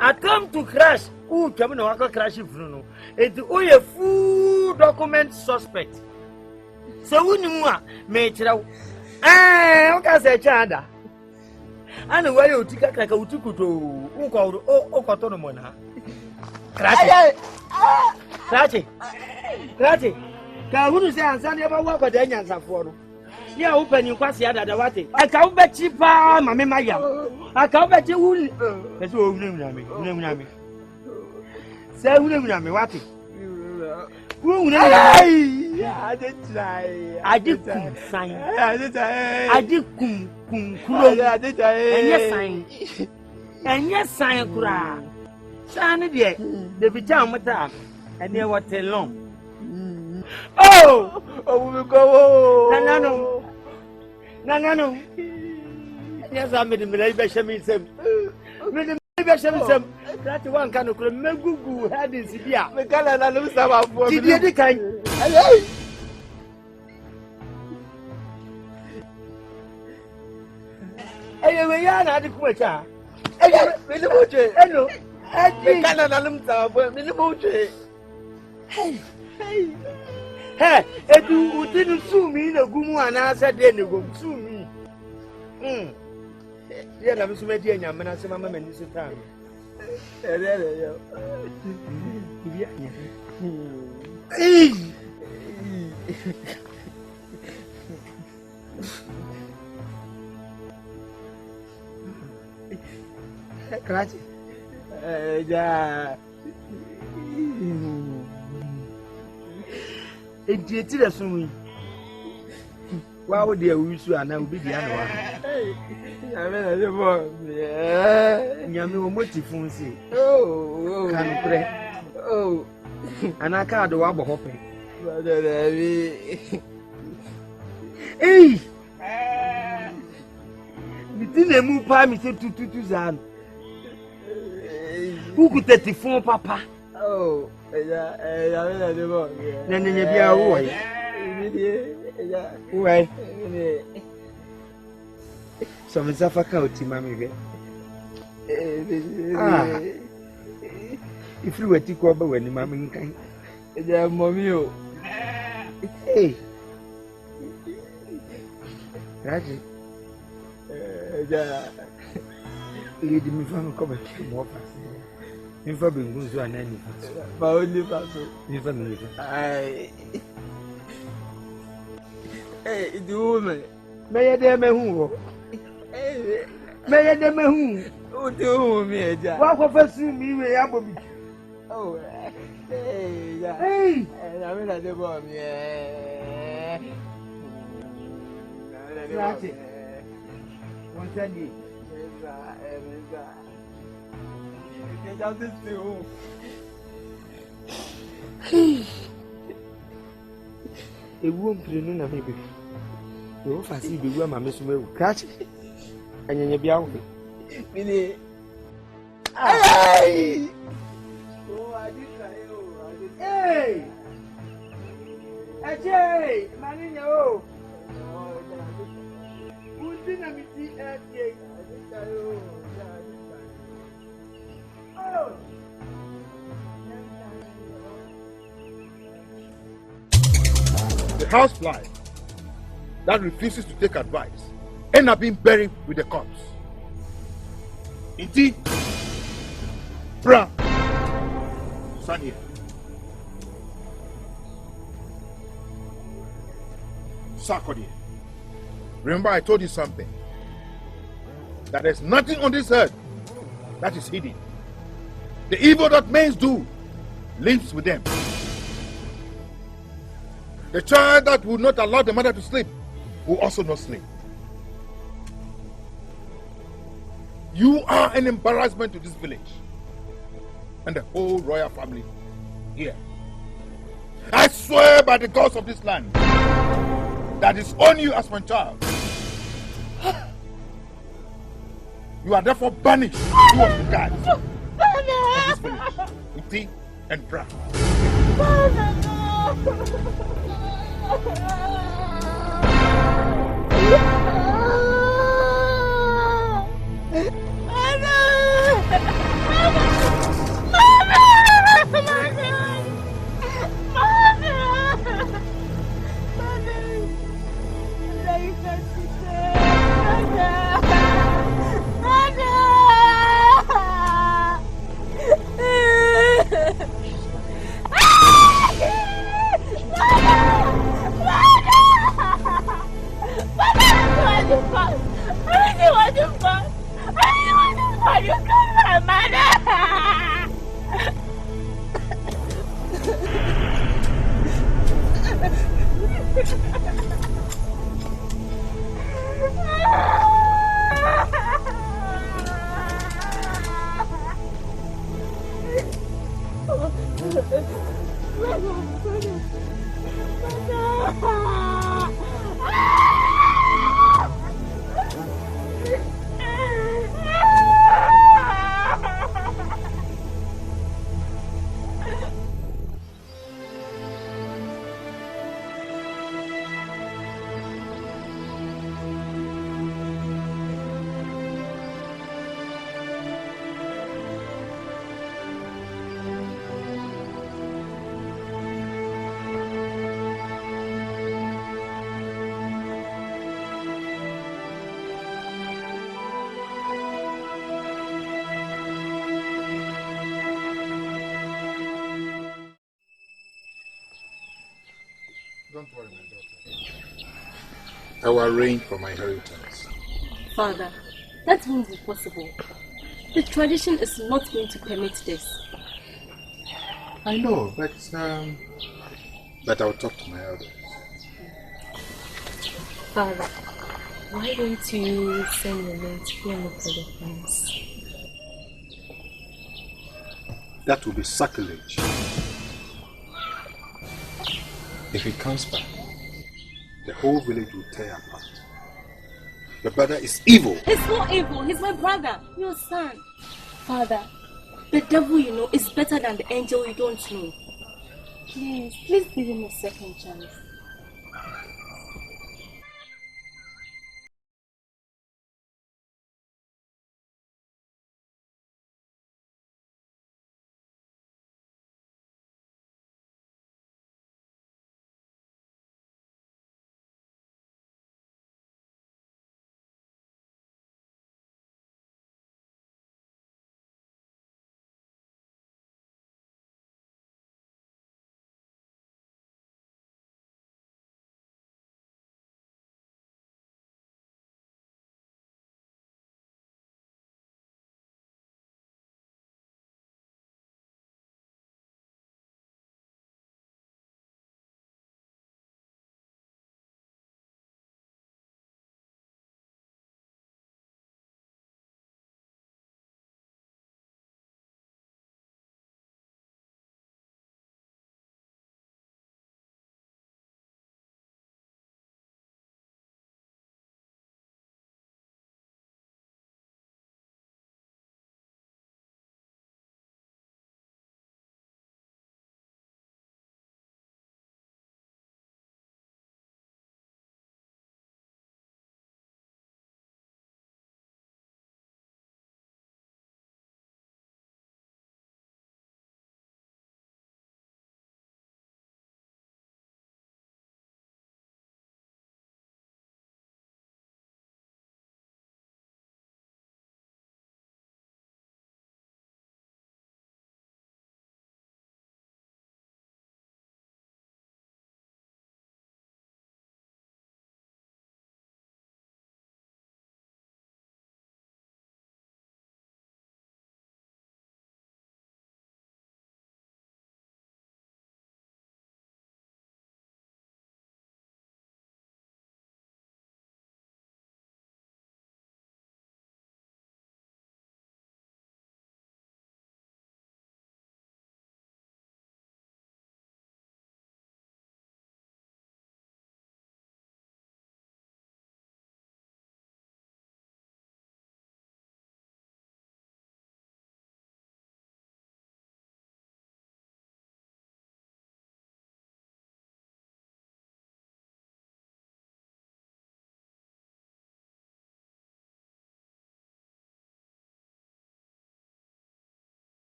Speaker 12: Attempt to crash. Twam na waka crash funu no. Eti oye full document suspect. So wuni mu a me kira wo. O ka se cha ada. Ana wa yo tika kaka utikuto. Ukoto no mona. Krachi. Ka hunu se ansa ne ba wa kwada nyansafo no. Ya wo pani kwase ada da wate. Aka wo be chipa mame mayam. Aka wo be chi wuni. Ese wo wuni mi. Se wuni mi wate. Wuni mi. Adikum san. Adikum kuro. Enye san kura. Sani de bi jam mata ene wote long. Oh, we go. Nangano. Yes, I made me be shame sem. That one can kro megugu head in Sibia.
Speaker 2: Me kala na lu sama fo.
Speaker 12: Did you kan? We ya na di kuma cha.
Speaker 2: Me le moje.
Speaker 12: Hello.
Speaker 2: Me kala na lu sama fo. Me le moje.
Speaker 12: Hey, edu utinu sumi na gumu anasa de ne gum sumi. Ya na musume di anya mena se mama mani so tan.
Speaker 2: Yo.
Speaker 12: Ibi anya. Krachi.
Speaker 2: Ja.
Speaker 12: Enti da sunwi. Wa wo de awusu ana obi dia na wa.
Speaker 2: Ya me na je bo.
Speaker 12: Nyame wo motifun si.
Speaker 2: Oh.
Speaker 12: Kan pre.
Speaker 2: Oh.
Speaker 12: Ana ka do wa bo hope. Hey! Between mu pa mi say tutu zan. Who could 34 papa? Oh, yeah, I don't know. Then you be a boy. Why? So me zafa ka oti mami be. If you were to go when the mami nkan. Yeah, mommy o. Hey. Raji. Yeah. You did me from come back more fast. In for being good to an enemy. But only fast. You for me. Hey, the woman. May I dare me who? May I dare me who? Oh, do me. What for see me? We have a bit. Oh, hey, hey. I mean, I don't want me. Raji. One Sunday. A woman pretending to be. You fancy the woman, Miss Will catch it, and you'll be out. Billy. Hey! Oh, I did. Hey! Hey, Manino. Who's in a meeting at the
Speaker 5: The housefly that refuses to take advice end up being buried with the corpse. Indeed, Bra, stand here. Sarkodie. Remember, I told you something. That there's nothing on this earth that is hidden. The evil that men do lives with them. The child that will not allow the mother to sleep will also not sleep. You are an embarrassment to this village and the whole royal family here. I swear by the gods of this land that is on you as my child. You are therefore banished, two of the guys of this village, Uti and Bra. Don't worry, my daughter. I will arrange for my inheritance.
Speaker 6: Father, that won't be possible. The tradition is not going to permit this.
Speaker 5: I know, but I'll talk to my elders.
Speaker 6: Father, why don't you send your men to go and look for the plans?
Speaker 5: That will be sacrilege.
Speaker 8: If he comes back, the whole village will tear apart. Your brother is evil.
Speaker 6: He's not evil. He's my brother, your son. Father, the devil you know is better than the angel you don't know. Please give him a second chance.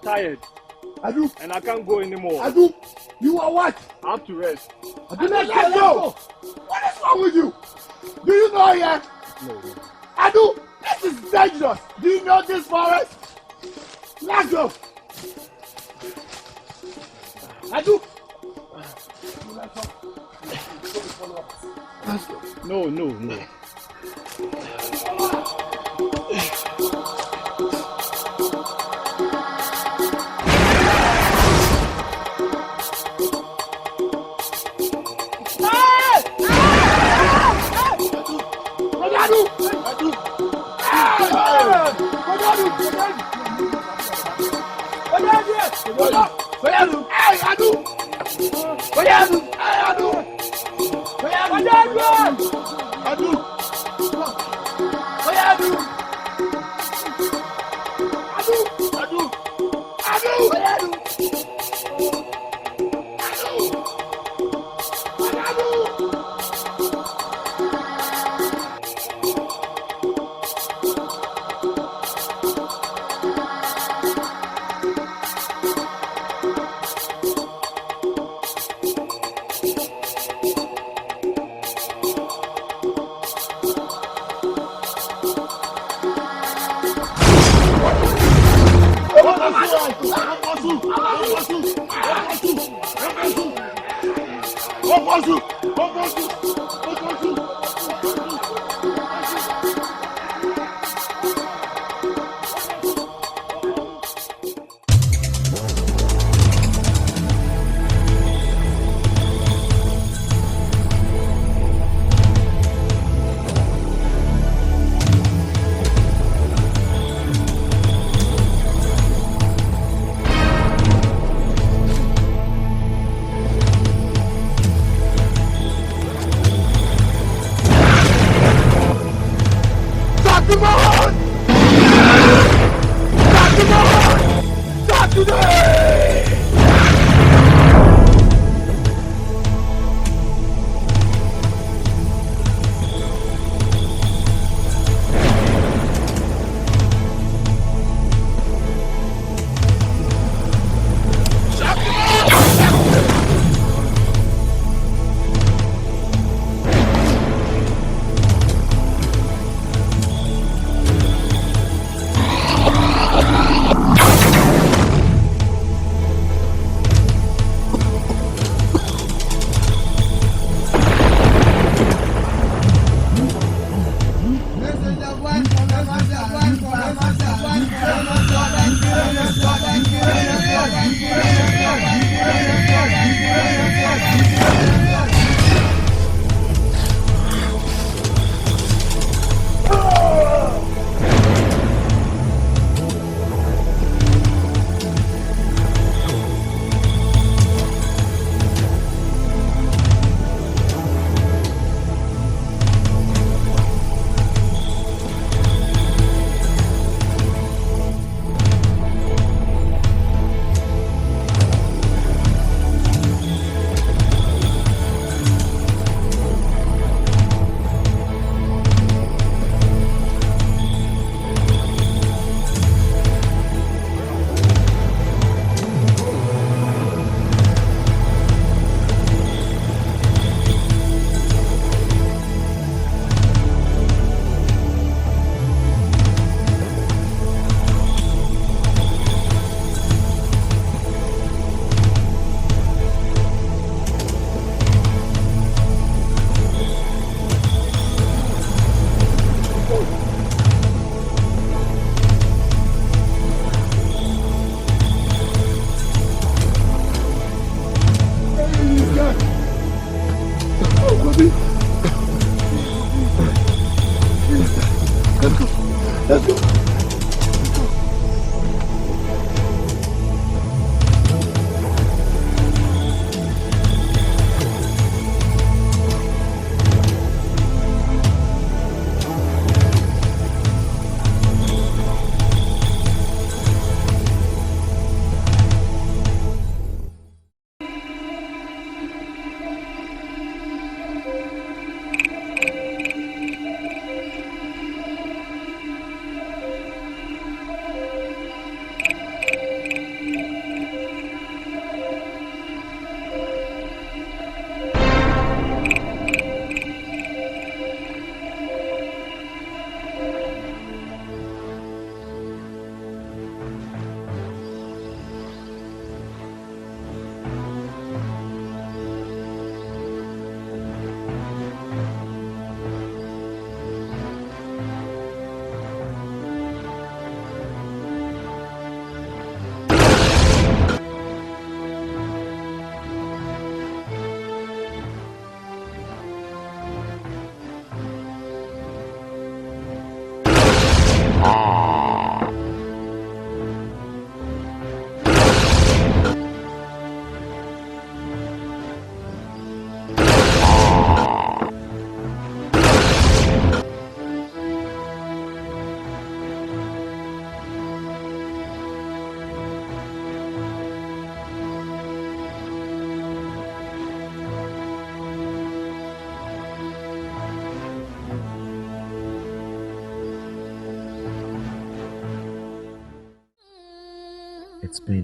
Speaker 1: tired.
Speaker 5: Adu.
Speaker 1: And I can't go anymore.
Speaker 5: Adu, you are what?
Speaker 1: I have to rest.
Speaker 5: Adu, let's go. What is wrong with you? Do you know here?
Speaker 1: No.
Speaker 5: Adu, this is dangerous. Do you know this forest? Let's go. Adu. Let's go.
Speaker 1: No.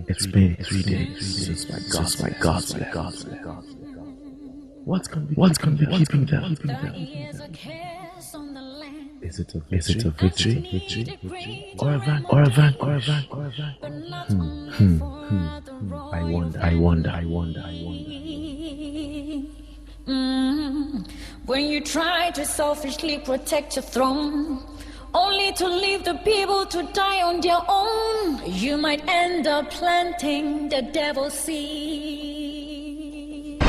Speaker 17: It's been 3 days since my God left. What can be keeping them? Is it a victory? Or a vanquish? I wonder.
Speaker 4: When you try to selfishly protect your throne, only to leave the people to die on their own, you might end up planting the devil's seed.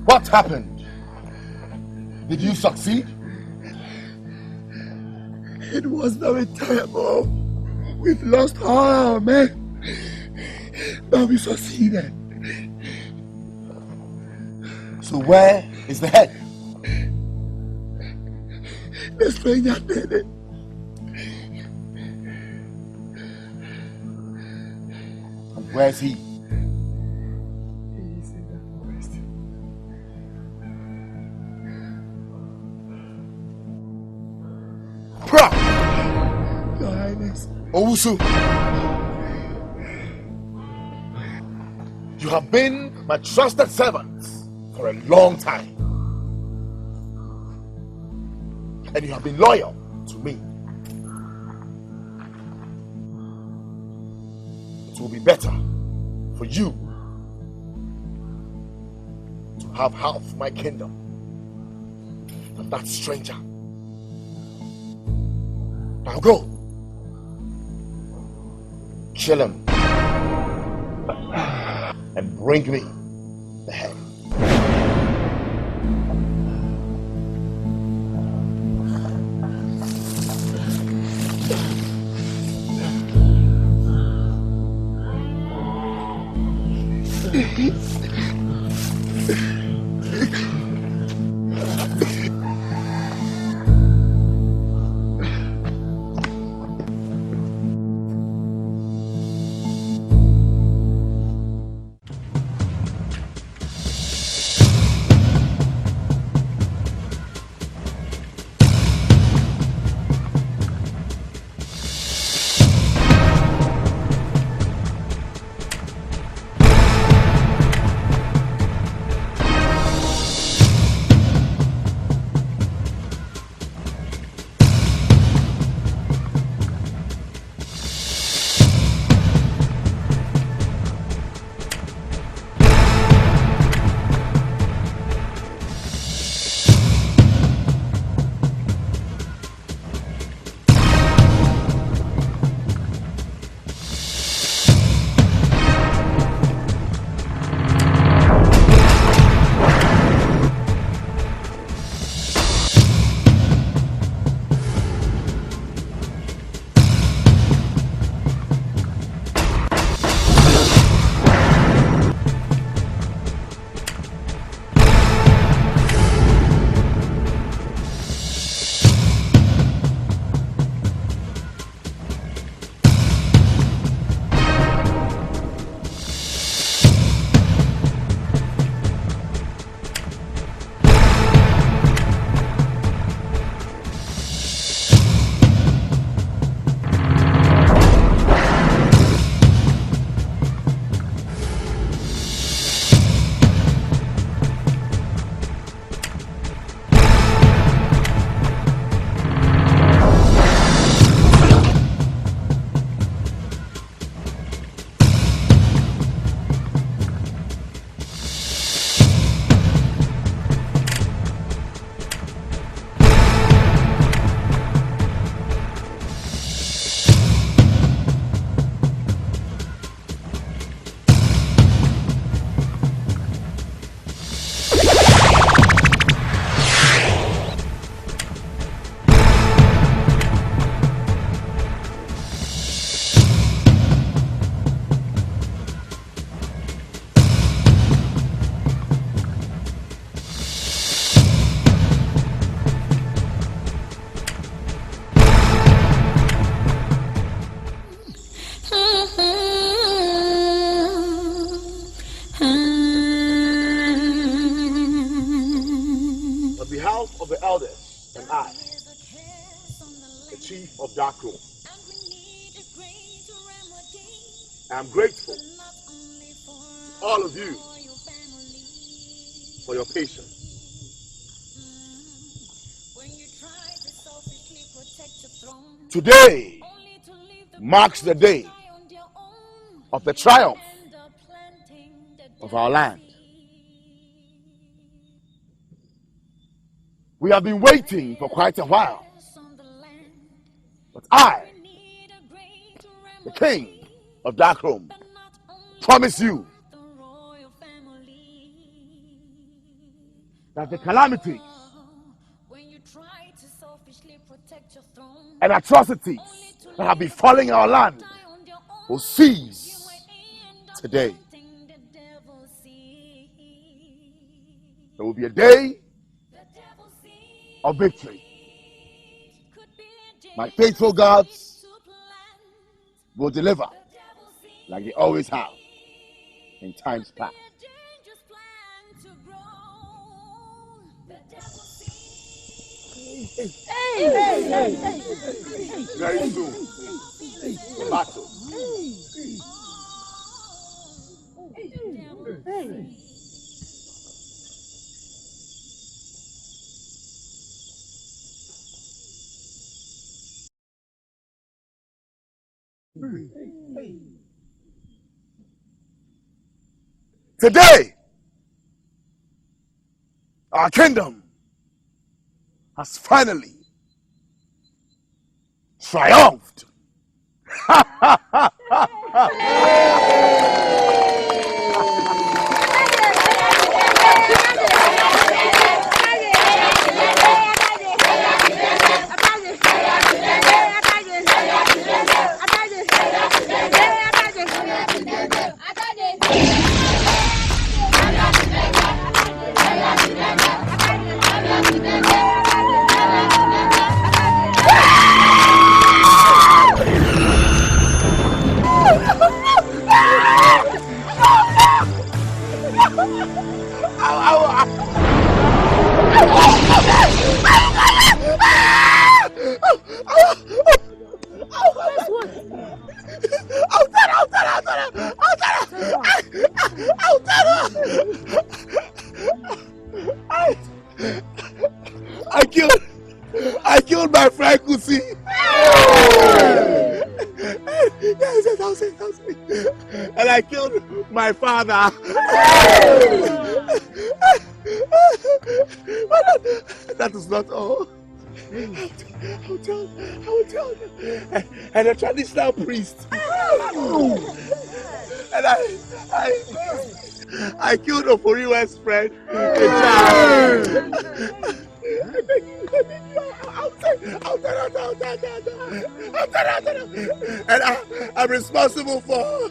Speaker 5: What happened? Did you succeed?
Speaker 15: It was very terrible. We've lost all our men. But we succeeded.
Speaker 5: So where is the head?
Speaker 15: The stranger did it.
Speaker 5: And where's he?
Speaker 15: He's in the forest.
Speaker 5: Pra!
Speaker 15: Your Highness.
Speaker 5: Owusu! You have been my trusted servant for a long time. And you have been loyal to me. It will be better for you to have half my kingdom than that stranger. Now go. Kill him. And bring me the head.
Speaker 17: I'm grateful to all of you for your patience. Today marks the day of the triumph of our land. We have been waiting for quite a while, but I, the king of Darkroom, promise you that the calamities and atrocities that have been falling our land will cease today. There will be a day of victory. My faithful gods will deliver like they always have in times past. Very soon, the battle. Today, our kingdom has finally triumphed. I killed my friend Kusi. And I killed my father. But that is not all. I will tell you. And a traditional priest. And I killed Oforiwe's friend. And I'm responsible for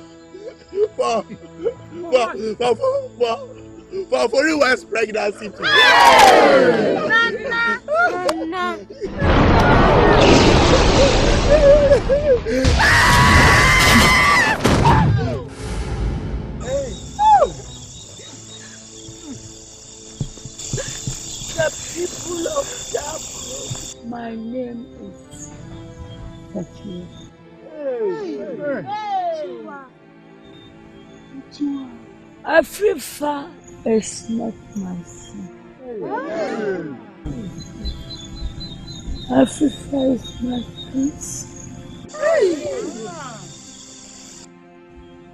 Speaker 17: Oforiwe's pregnancy too.
Speaker 11: The people of Darkroom. My name is Takia. Afrifa is not my son. Afrifa is my prince.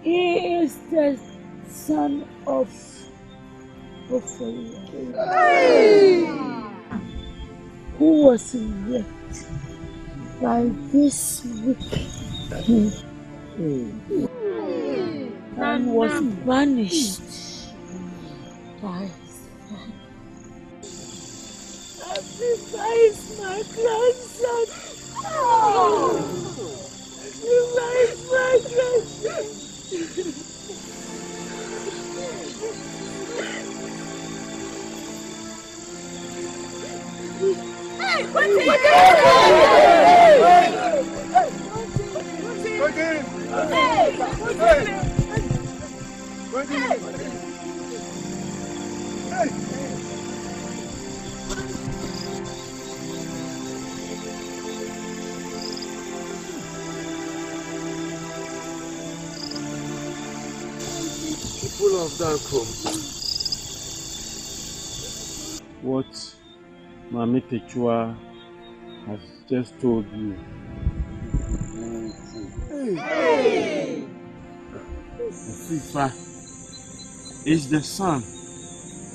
Speaker 11: He is the son of who was raped by this wicked king and was banished by his family. Afrifa is my grandson. Afrifa is my grandson.
Speaker 2: Hey, what's
Speaker 10: People of Dakom, what Mami Techua has just told you. Fifa is the son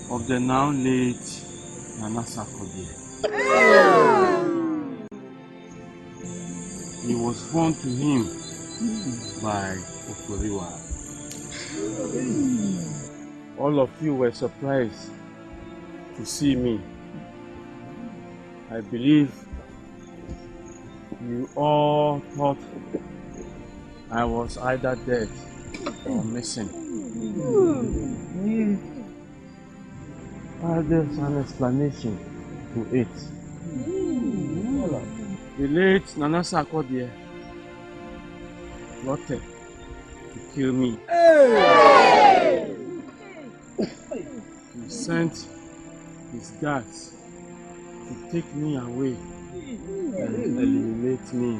Speaker 10: of the now late Nana Sarkodie. He was born to him by Okoriwa. All of you were surprised to see me. I believe you all thought I was either dead or missing. There's an explanation to it. The late Nana Sarkodie plotted to kill me. He sent his guards to take me away and eliminate me.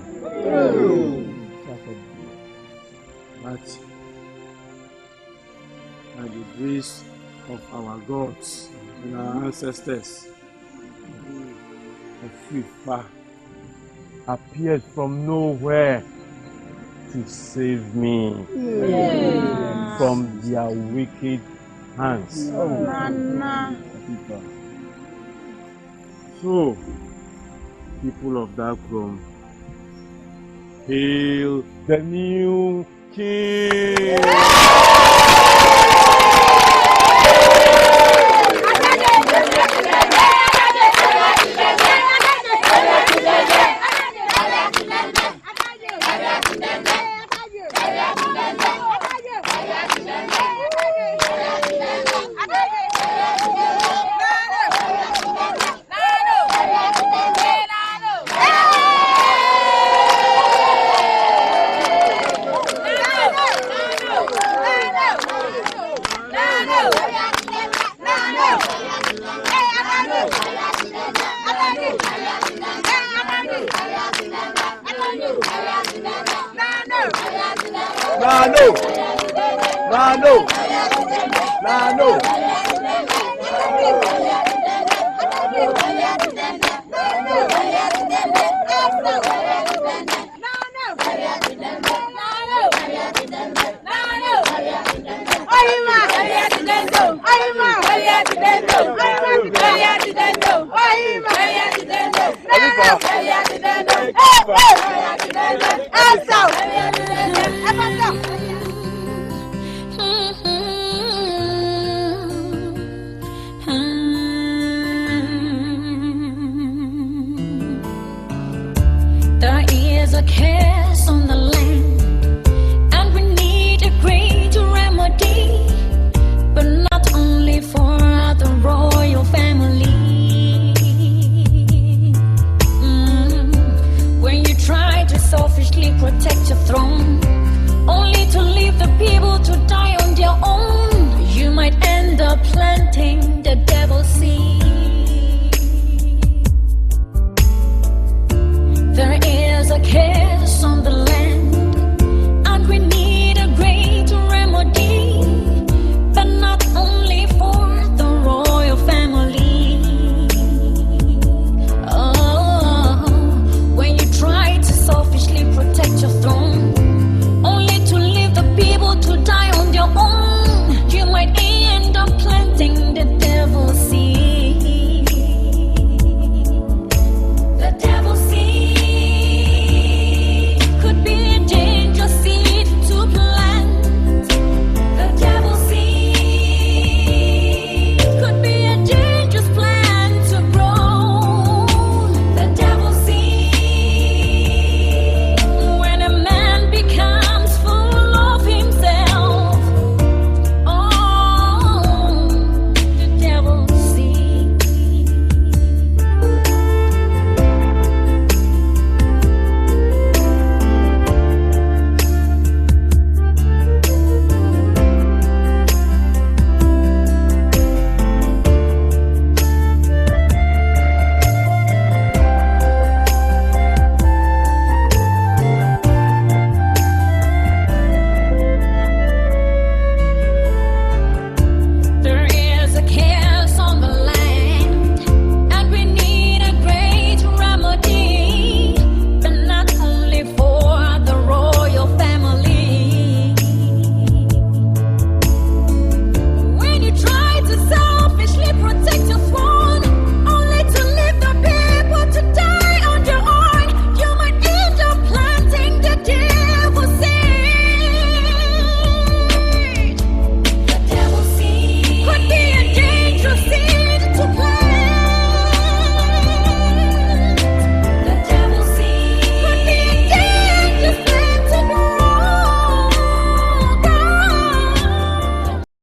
Speaker 10: But by the grace of our gods and our ancestors, the FIFA appeared from nowhere to save me from their wicked hands. So, people of Dakom, hail the new king!
Speaker 2: Hey!